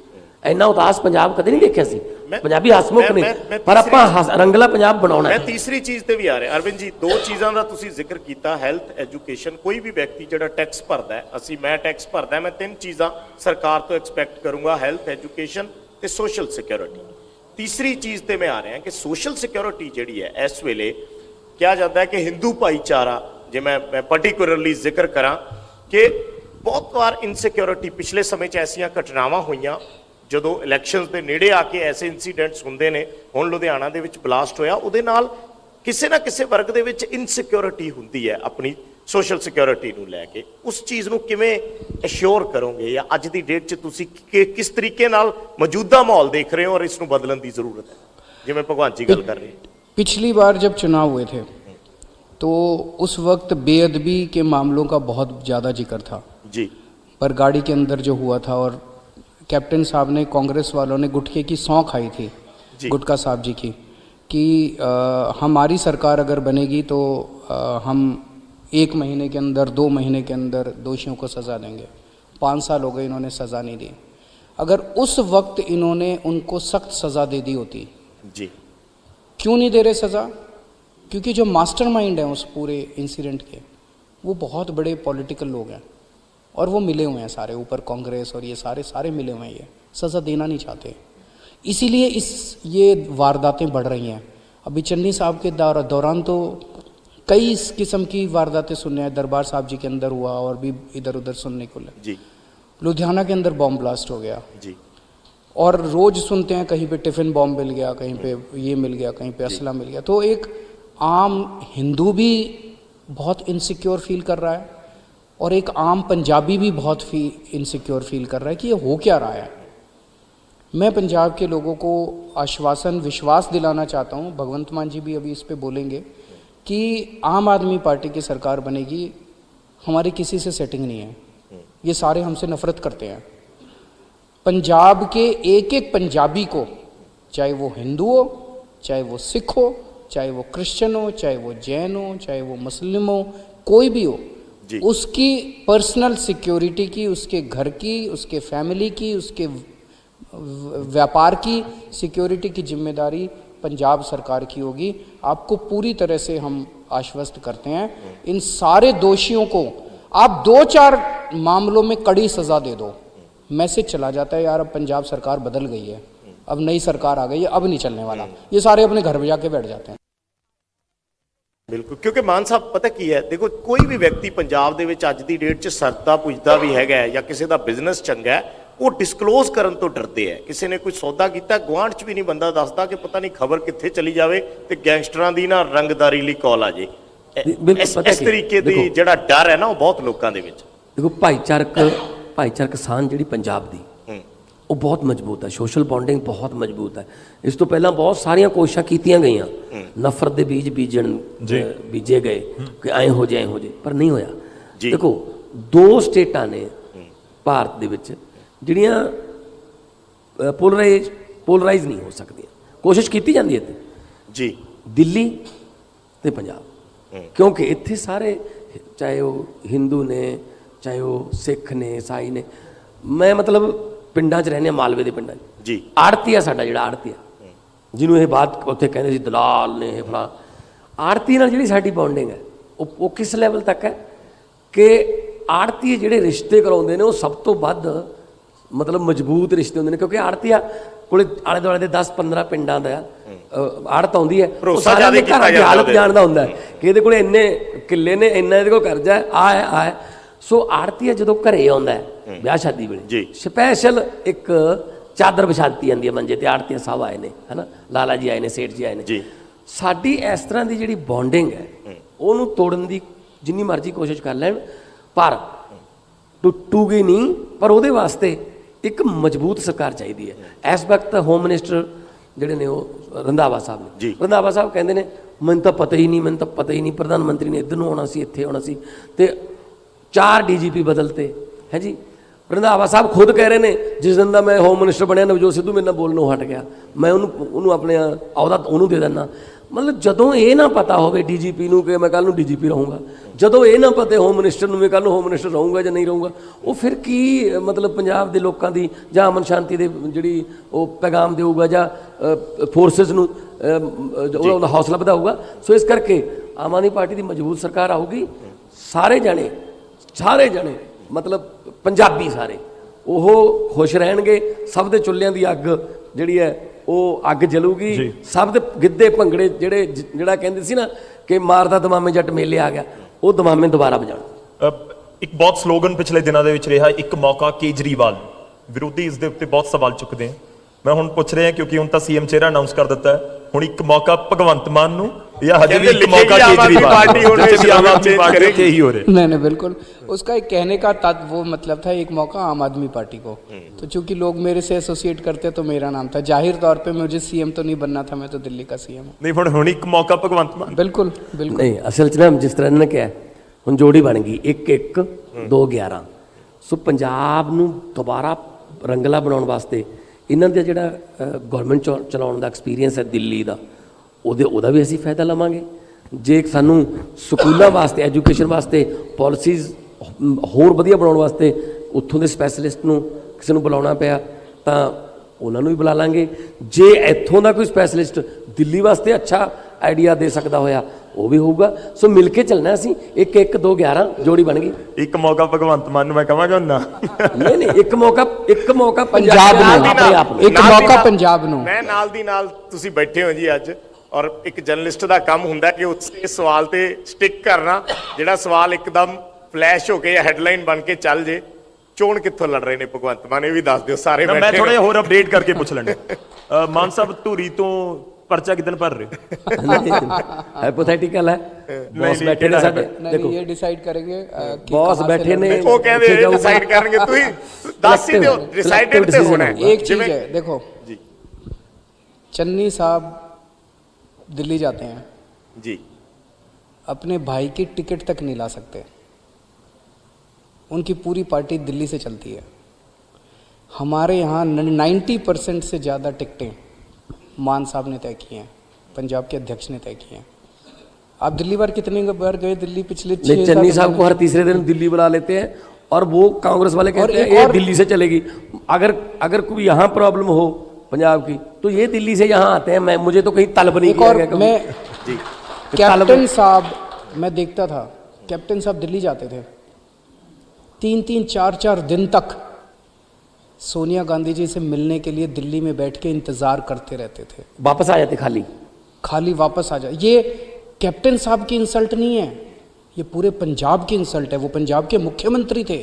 इन्ना उदास पंजाब कदे नहीं देखिया सी। पंजाबी हसमुख ने पर आपां रंगला पंजाब बनाउणा है। मैं तीसरी चीज़ ते भी आ रहा अरविंद जी, 2 चीज़ों का तुसीं जिक्र किया, हैल्थ, एजुकेशन। कोई भी व्यक्ति जिहड़ा टैक्स भरदा है, मैं टैक्स भरदा, मैं 3 चीज़ां सरकार तो एक्सपैक्ट करूँगा, हैल्थ, एजुकेशन ते सोशल सिक्योरिटी। तीसरी चीज़ ते मैं आ रहा कि सोशल सिक्योरिटी जिहड़ी है इस वेले कहा जाता है कि हिंदू भाईचारा, जे मैं पर्टिकुलरली जिक्र करा कि बहुत बार इनसिक्योरिटी पिछले समय च ऐसियां घटनावां होईयां ਜਦੋਂ ਇਲੈਕਸ਼ਨਸ ਦੇ ਨੇੜੇ ਆ ਕੇ ਐਸੇ ਇਨਸੀਡੈਂਟਸ ਹੁੰਦੇ ਨੇ। ਹੁਣ ਲੁਧਿਆਣਾ ਦੇ ਵਿੱਚ ਬਲਾਸਟ ਹੋਇਆ, ਉਹਦੇ ਨਾਲ ਕਿਸੇ ਨਾ ਕਿਸੇ ਵਰਗ ਦੇ ਵਿੱਚ ਇਨਸਿਕਿਉਰਿਟੀ ਹੁੰਦੀ ਹੈ ਆਪਣੀ ਸੋਸ਼ਲ ਸਿਕਿਉਰਿਟੀ ਨੂੰ ਲੈ ਕੇ। ਉਸ ਚੀਜ਼ ਨੂੰ ਕਿਵੇਂ ਅਸ਼ੋਰ ਕਰੋਗੇ ਜਾਂ ਅੱਜ ਦੀ ਡੇਟ 'ਚ ਤੁਸੀਂ ਕਿਸ ਤਰੀਕੇ ਨਾਲ ਮੌਜੂਦਾ ਮਾਹੌਲ ਦੇਖ ਰਹੇ ਹੋ ਔਰ ਇਸ ਨੂੰ ਬਦਲਣ ਦੀ ਜ਼ਰੂਰਤ ਹੈ, ਜਿਵੇਂ ਭਗਵਾਨ ਜੀ ਗੱਲ ਕਰ ਰਹੇ। पिछली बार जब चुनाव हुए थे तो उस वक्त बेअदबी के मामलों का बहुत ज़्यादा जिक्र था जी, पर गाड़ी के अंदर जो हुआ था, और कैप्टन साहब ने, कांग्रेस वालों ने गुटखे की सौं खाई थी, गुटका साहब जी की, कि हमारी सरकार अगर बनेगी तो हम 1 महीने के अंदर, 2 महीने के अंदर दोषियों को सज़ा देंगे। 5 साल हो गए इन्होंने सज़ा नहीं दी। अगर उस वक्त इन्होंने उनको सख्त सज़ा दे दी होती। जी क्यों नहीं दे रहे सज़ा? क्योंकि जो मास्टरमाइंड है उस पूरे इंसिडेंट के, वो बहुत बड़े पॉलिटिकल लोग हैं और वो मिले हुए हैं सारे, ऊपर कांग्रेस और ये सारे मिले हुए हैं, ये सज़ा देना नहीं चाहते, इसीलिए ये वारदातें बढ़ रही हैं। अभी चन्नी साहब के दौरान तो कई इस किस्म की वारदातें सुनने हैं, दरबार साहब जी के अंदर हुआ और भी इधर उधर सुनने को लगे। जी लुधियाना के अंदर बॉम्ब ब्लास्ट हो गया जी, और रोज़ सुनते हैं कहीं पे टिफ़िन बॉम्ब मिल गया, कहीं पे ये मिल गया, कहीं पे असला मिल गया। तो एक आम हिंदू भी बहुत इनसिक्योर फील कर रहा है और एक आम पंजाबी भी बहुत इनसिक्योर फील कर रहा है कि ये हो क्या रहा है। मैं पंजाब के लोगों को आश्वासन विश्वास दिलाना चाहता हूँ, भगवंत मान जी भी अभी इस पे बोलेंगे, कि आम आदमी पार्टी की सरकार बनेगी, हमारी किसी से सेटिंग नहीं है, ये सारे हमसे नफरत करते हैं। पंजाब के एक एक पंजाबी को, चाहे वो हिंदू हो, चाहे वो सिख हो, चाहे वो क्रिश्चियन हो, चाहे वो जैन हो, चाहे वो मुस्लिम हो, कोई भी हो, उसकी पर्सनल सिक्योरिटी की, उसके घर की, उसके फैमिली की, उसके व्यापार की सिक्योरिटी की जिम्मेदारी पंजाब सरकार की होगी। आपको पूरी तरह से हम आश्वस्त करते हैं। इन सारे दोषियों को आप 2-4 मामलों में कड़ी सज़ा दे दो, मैसेज चला जाता है यार अब पंजाब सरकार बदल गई है, अब नई सरकार आ गई है, अब नहीं चलने वाला। ये सारे अपने घर में जाके बैठ जाते हैं। बिल्कुल, क्योंकि मान साहब पता की है, देखो कोई भी व्यक्ति पंजाब ਦੇ ਵਿੱਚ ਅੱਜ ਦੀ ਡੇਟ 'ਚ ਸਰਦਾ ਪੁੱਜਦਾ ਵੀ ਹੈਗਾ ਜਾਂ ਕਿਸੇ ਦਾ ਬਿਜ਼ਨਸ ਚੰਗਾ ਹੈ, ਉਹ ਡਿਸਕਲੋਜ਼ ਕਰਨ ਤੋਂ ਡਰਦੇ ਹੈ। ਕਿਸੇ ਨੇ ਕੋਈ ਸੌਦਾ ਕੀਤਾ, ਗੁਆਂਢ 'ਚ ਵੀ ਨਹੀਂ ਬੰਦਾ ਦੱਸਦਾ ਕਿ ਪਤਾ ਨਹੀਂ ਖਬਰ ਕਿੱਥੇ ਚਲੀ ਜਾਵੇ ਤੇ ਗੈਂਗਸਟਰਾਂ ਦੀ ਨਾ ਰੰਗਦਾਰੀ ਲਈ ਕਾਲ ਆ ਜੇ। ਇਸ ਤਰੀਕੇ ਦੀ ਜਿਹੜਾ ਡਰ ਹੈ ਨਾ ਉਹ ਬਹੁਤ ਲੋਕਾਂ ਦੇ ਵਿੱਚ। ਦੇਖੋ ਭਾਈਚਾਰਕ ਸਾਂਝ ਜਿਹੜੀ ਪੰਜਾਬ ਦੀ ਉਹ ਬਹੁਤ ਮਜ਼ਬੂਤ ਹੈ, ਸੋਸ਼ਲ ਬੌਂਡਿੰਗ ਬਹੁਤ ਮਜ਼ਬੂਤ ਹੈ। ਇਸ ਤੋਂ ਪਹਿਲਾਂ ਬਹੁਤ ਸਾਰੀਆਂ ਕੋਸ਼ਿਸ਼ਾਂ ਕੀਤੀਆਂ ਗਈਆਂ, ਨਫ਼ਰਤ ਦੇ ਬੀਜ ਬੀਜੇ ਗਏ ਕਿ ਐਂ ਹੋ ਜਾਏ ਪਰ ਨਹੀਂ ਹੋਇਆ। ਦੇਖੋ 2 ਸਟੇਟਾਂ ਨੇ ਭਾਰਤ ਦੇ ਵਿੱਚ ਜਿਹੜੀਆਂ ਪੋਲਰਾਈਜ਼ ਨਹੀਂ ਹੋ ਸਕਦੀਆਂ, ਕੋਸ਼ਿਸ਼ ਕੀਤੀ ਜਾਂਦੀ ਹੈ ਜੀ, ਦਿੱਲੀ ਤੇ ਪੰਜਾਬ। ਕਿਉਂਕਿ ਇੱਥੇ ਸਾਰੇ ਚਾਹੇ ਉਹ ਹਿੰਦੂ ਨੇ, ਚਾਹੇ ਉਹ ਸਿੱਖ ਨੇ, ਈਸਾਈ ਨੇ, ਮੈਂ ਮਤਲਬ ਪਿੰਡਾਂ 'ਚ ਰਹਿੰਦੇ, ਮਾਲਵੇ ਦੇ ਪਿੰਡਾਂ 'ਚ ਜੀ, ਆੜਤੀ ਆ ਸਾਡਾ, ਜਿਹੜਾ ਆੜਤੀ ਆ ਜਿਹਨੂੰ ਇਹ ਬਾਤ ਉੱਥੇ ਕਹਿੰਦੇ ਸੀ ਦਲਾਲ ਨੇ ਇਹ ਫਲਾ, ਆੜਤੀ ਨਾਲ ਜਿਹੜੀ ਸਾਡੀ ਬੌਂਡਿੰਗ ਹੈ ਉਹ ਕਿਸ ਲੈਵਲ ਤੱਕ ਹੈ ਕਿ ਆੜਤੀ ਜਿਹੜੇ ਰਿਸ਼ਤੇ ਕਰਾਉਂਦੇ ਨੇ ਉਹ ਸਭ ਤੋਂ ਵੱਧ ਮਤਲਬ ਮਜ਼ਬੂਤ ਰਿਸ਼ਤੇ ਹੁੰਦੇ ਨੇ, ਕਿਉਂਕਿ ਆੜਤੀਆ ਕੋਲੇ ਆਲੇ ਦੁਆਲੇ ਦੇ 10-15 ਪਿੰਡਾਂ ਦਾ ਆੜਤ ਆਉਂਦੀ ਹੈ, ਸਾਰਿਆਂ ਦੇ ਘਰਾਂ ਦੀ ਹਾਲਤ ਜਾਣਦਾ ਹੁੰਦਾ ਕਿ ਇਹਦੇ ਕੋਲੇ ਇੰਨੇ ਕਿੱਲੇ ਨੇ, ਇੰਨਾ ਇਹਦੇ ਕੋਲ ਕਰਜ਼ਾ ਆ। ਸੋ ਆੜਤੀਆ ਜਦੋਂ ਘਰੇ ਆਉਂਦਾ ਵਿਆਹ ਸ਼ਾਦੀ ਵੇਲੇ ਸਪੈਸ਼ਲ ਇੱਕ ਚਾਦਰ ਵਿਛਾ ਦਿੱਤੀ ਜਾਂਦੀ ਹੈ ਮੰਜੇ ਤੇ, ਆੜਤੀਆ ਸਾਹਿਬ ਆਏ ਨੇ, ਹੈ ਨਾ, ਲਾਲਾ ਜੀ ਆਏ ਨੇ, ਸੇਠ ਜੀ ਆਏ ਨੇ। ਸਾਡੀ ਇਸ ਤਰ੍ਹਾਂ ਦੀ ਜਿਹੜੀ ਬੌਂਡਿੰਗ ਹੈ ਉਹਨੂੰ ਤੋੜਨ ਦੀ ਜਿੰਨੀ ਮਰਜ਼ੀ ਕੋਸ਼ਿਸ਼ ਕਰ ਲੈਣ, ਪਰ ਟੁੱਟੂਗੀ ਨਹੀਂ। ਪਰ ਉਹਦੇ ਵਾਸਤੇ ਇੱਕ ਮਜ਼ਬੂਤ ਸਰਕਾਰ ਚਾਹੀਦੀ ਹੈ। ਇਸ ਵਕਤ ਹੋਮ ਮਿਨਿਸਟਰ ਜਿਹੜੇ ਨੇ ਉਹ ਰੰਧਾਵਾ ਸਾਹਿਬ ਨੇ, ਰੰਧਾਵਾ ਸਾਹਿਬ ਕਹਿੰਦੇ ਨੇ ਮੈਨੂੰ ਤਾਂ ਪਤਾ ਹੀ ਨਹੀਂ ਪ੍ਰਧਾਨ ਮੰਤਰੀ ਨੇ ਇੱਧਰ ਨੂੰ ਆਉਣਾ ਸੀ, ਇੱਥੇ ਆਉਣਾ ਸੀ, ਤੇ 4 DGP ਬਦਲਤੇ ਹੈ ਜੀ। ਰੰਧਾਵਾ ਸਾਹਿਬ ਖੁਦ ਕਹਿ ਰਹੇ ਨੇ ਜਿਸ ਦਿਨ ਦਾ ਮੈਂ ਹੋਮ ਮਿਨਿਸਟਰ ਬਣਿਆ ਨਵਜੋਤ ਸਿੱਧੂ ਮੇਰੇ ਨਾਲ ਬੋਲਣੋਂ ਹਟ ਗਿਆ, ਮੈਂ ਉਹਨੂੰ ਆਪਣੇ ਅਹੁਦਾ ਉਹਨੂੰ ਦੇ ਦਿੰਦਾ। ਮਤਲਬ ਜਦੋਂ ਇਹ ਨਾ ਪਤਾ ਹੋਵੇ DGP ਨੂੰ ਕਿ ਮੈਂ ਕੱਲ੍ਹ ਨੂੰ DGP ਰਹੂੰਗਾ, ਜਦੋਂ ਇਹ ਨਾ ਪਤਾ ਹੋਮ ਮਿਨਿਸਟਰ ਨੂੰ ਮੈਂ ਕੱਲ੍ਹ ਨੂੰ ਹੋਮ ਮਿਨਿਸਟਰ ਰਹੂੰਗਾ ਜਾਂ ਨਹੀਂ ਰਹੂੰਗਾ, ਉਹ ਫਿਰ ਕੀ ਮਤਲਬ ਪੰਜਾਬ ਦੇ ਲੋਕਾਂ ਦੀ ਜਾਂ ਅਮਨ ਸ਼ਾਂਤੀ ਦੇ ਜਿਹੜੀ ਉਹ ਪੈਗਾਮ ਦੇਊਗਾ ਜਾਂ ਫੋਰਸਿਸ ਨੂੰ ਉਹਦਾ ਹੌਸਲਾ ਵਧਾਊਗਾ। ਸੋ ਇਸ ਕਰਕੇ ਆਮ ਆਦਮੀ ਪਾਰਟੀ ਦੀ ਮਜ਼ਬੂਤ ਸਰਕਾਰ ਆਊਗੀ। ਸਾਰੇ ਜਣੇ ਮਤਲਬ ਪੰਜਾਬੀ ਸਾਰੇ ਉਹ ਖੁਸ਼ ਰਹਿਣਗੇ। ਸਭ ਦੇ ਚੁੱਲ੍ਹਿਆਂ ਦੀ ਅੱਗ ਜਿਹੜੀ ਹੈ ਉਹ ਅੱਗ ਜਲੂਗੀ। ਸਭ ਦੇ ਗਿੱਧੇ ਭੰਗੜੇ ਜਿਹੜਾ ਕਹਿੰਦੇ ਸੀ ਨਾ ਕਿ ਮਾਰਦਾ ਦਮਾਮੇ ਜੱਟ ਮੇਲੇ ਆ ਗਿਆ, ਉਹ ਦਮਾਮੇ ਦੁਬਾਰਾ ਵਜਾਉਣ। ਇੱਕ ਬਹੁਤ ਸਲੋਗਨ ਪਿਛਲੇ ਦਿਨਾਂ ਦੇ ਵਿੱਚ ਰਿਹਾ, ਇੱਕ ਮੌਕਾ ਕੇਜਰੀਵਾਲ। ਵਿਰੋਧੀ ਇਸ ਦੇ ਉੱਤੇ ਬਹੁਤ ਸਵਾਲ ਚੁੱਕਦੇ ਆ। ਮੈਂ ਹੁਣ ਪੁੱਛ ਰਿਹਾ ਕਿਉਂਕਿ ਹੁਣ ਤਾਂ CM ਚਿਹਰਾ ਅਨਾਉਂਸ ਕਰ ਦਿੱਤਾ ਹੈ, ਹੁਣ ਇੱਕ ਮੌਕਾ ਭਗਵੰਤ ਮਾਨ ਨੂੰ या हजे भी एक मौका केजरीवाल जैसे भी आम आदमी पार्टी के ही हो रहे। नहीं बिल्कुल, उसका एक कहने का वो मतलब था एक मौका आम आदमी पार्टी को। तो चूंकि लोग मेरे से एसोसिएट करते तो मेरा नाम था, जाहिर तौर पे मुझे CM तो नहीं बनना था, मैं तो दिल्ली का CM हूँ। नहीं ਹੁਣ ਇੱਕ ਮੌਕਾ ਭਗਵੰਤ ਮਾਨ। बिल्कुल नहीं, असल च ना जिस तरह इन्होंने किया ਹੁਣ ਜੋੜੀ ਬਣ ਗਈ 1-1 2-11। ਸੋ ਪੰਜਾਬ ਨੂੰ ਦੁਬਾਰਾ ਰੰਗਲਾ ਬਣਾਉਣ ਵਾਸਤੇ ਇਹਨਾਂ ਦਾ ਜਿਹੜਾ ਗਵਰਨਮੈਂਟ ਚਲਾਉਣ ਦਾ ਐਕਸਪੀਰੀਅੰਸ ਹੈ ਦਿੱਲੀ ਦਾ, ਉਹਦਾ ਵੀ ਅਸੀਂ ਫਾਇਦਾ ਲਵਾਂਗੇ। ਜੇ ਸਾਨੂੰ ਸਕੂਲਾਂ ਵਾਸਤੇ ਐਜੂਕੇਸ਼ਨ ਵਾਸਤੇ ਪਾਲਿਸੀਜ਼ ਹੋਰ ਵਧੀਆ ਬਣਾਉਣ ਵਾਸਤੇ ਉੱਥੋਂ ਦੇ ਸਪੈਸ਼ਲਿਸਟ ਨੂੰ ਕਿਸੇ ਨੂੰ ਬੁਲਾਉਣਾ ਪਿਆ ਤਾਂ ਉਹਨਾਂ ਨੂੰ ਵੀ ਬੁਲਾ ਲਾਂਗੇ। ਜੇ ਇੱਥੋਂ ਦਾ ਕੋਈ ਸਪੈਸ਼ਲਿਸਟ ਦਿੱਲੀ ਵਾਸਤੇ ਅੱਛਾ ਆਈਡੀਆ ਦੇ ਸਕਦਾ ਹੋਇਆ ਉਹ ਵੀ ਹੋਊਗਾ। ਸੋ ਮਿਲ ਕੇ ਚੱਲਣਾ ਅਸੀਂ, 1 1 2 11 ਜੋੜੀ ਬਣ ਗਈ। ਇੱਕ ਮੌਕਾ ਭਗਵੰਤ ਮਾਨ ਨੂੰ ਮੈਂ ਕਹਾਂਗਾ ਨਾ ਨਹੀਂ ਨਹੀਂ, ਇੱਕ ਮੌਕਾ पंजाब ਨਾਲ में ਦੀ ਨਾਲ ਆਪਣੇ एक मौका पंजाब ਨੂੰ। ਮੈਂ ਨਾਲ ਦੀ ਨਾਲ ਤੁਸੀਂ ਬੈਠੇ ਹੋ ਜੀ ਅੱਜ, ਔਰ ਇੱਕ ਜਰਨਲਿਸਟ ਦਾ ਕੰਮ ਹੁੰਦਾ ਕਿ ਉਸੇ ਸਵਾਲ ਤੇ ਸਟਿਕ ਕਰਨਾ, ਜਿਹੜਾ ਸਵਾਲ ਇੱਕਦਮ ਫਲੈਸ਼ ਹੋ ਕੇ ਜਾਂ ਹੈਡਲਾਈਨ ਬਣ ਕੇ ਚੱਲ ਜੇ। ਚੋਣ ਕਿੱਥੋਂ ਲੜ ਰਹੇ ਨੇ ਭਗਵੰਤ ਮਾਨ, ਇਹ ਵੀ ਦੱਸ ਦਿਓ ਸਾਰੇ ਮੈਂ ਬੈਠੇ ਥੋੜਾ ਜਿਹਾ ਹੋਰ ਅਪਡੇਟ ਕਰਕੇ ਪੁੱਛ ਲੈਣਾ। ਮਾਨ ਸਾਹਿਬ ਧੂਰੀ ਤੋਂ ਪਰਚਾ ਕਿਦਨ ਭਰ ਰਹੇ? ਹਾਈਪੋਥੈਟਿਕਲ ਹੈ, ਬੌਸ ਬੈਠੇ ਨੇ ਸਾਡੇ। नहीं ये डिसाइड करेंगे कि ਬੌਸ कहाँ से ਬੈਠੇ ਨੇ, लड़ना है। ਉਹ ਕਹਿੰਦੇ ਡਿਸਾਈਡ ਕਰਨਗੇ, ਤੁਸੀਂ ਦੱਸ ਹੀ ਦਿਓ ਡਿਸਾਈਡਡ ਤੇ ਹੋਣਾ ਹੈ। एक चीज है, देखो जी चन्नी साहब दिल्ली जाते हैं, जी अपने भाई की टिकट तक नहीं ला सकते, उनकी पूरी पार्टी दिल्ली से चलती है। हमारे यहाँ 90% से ज़्यादा टिकटें मान साहब ने तय की हैं, पंजाब के अध्यक्ष ने तय की हैं। आप दिल्ली बार कितनी बार गए दिल्ली पिछले 6 नहीं, चन्नी साहब को हर तीसरे दिन दिल्ली बुला लेते हैं और वो कांग्रेस वाले कहते हैं ये दिल्ली से चलेगी। अगर कोई यहाँ प्रॉब्लम हो पंजाब की तो ये दिल्ली से यहाँ आते हैं। मैं मुझे तो कहीं तलब नहीं एक किया और गया कभी। मैं जी कैप्टन साहब, मैं देखता था कैप्टन साहब दिल्ली जाते थे, 3-3 4-4 दिन तक सोनिया गांधी जी से मिलने के लिए दिल्ली में बैठ के इंतजार करते रहते थे, वापस आ जाते खाली वापस आ जाए। ये कैप्टन साहब की इंसल्ट नहीं है, ये पूरे पंजाब की इंसल्ट है। वो पंजाब के मुख्यमंत्री थे,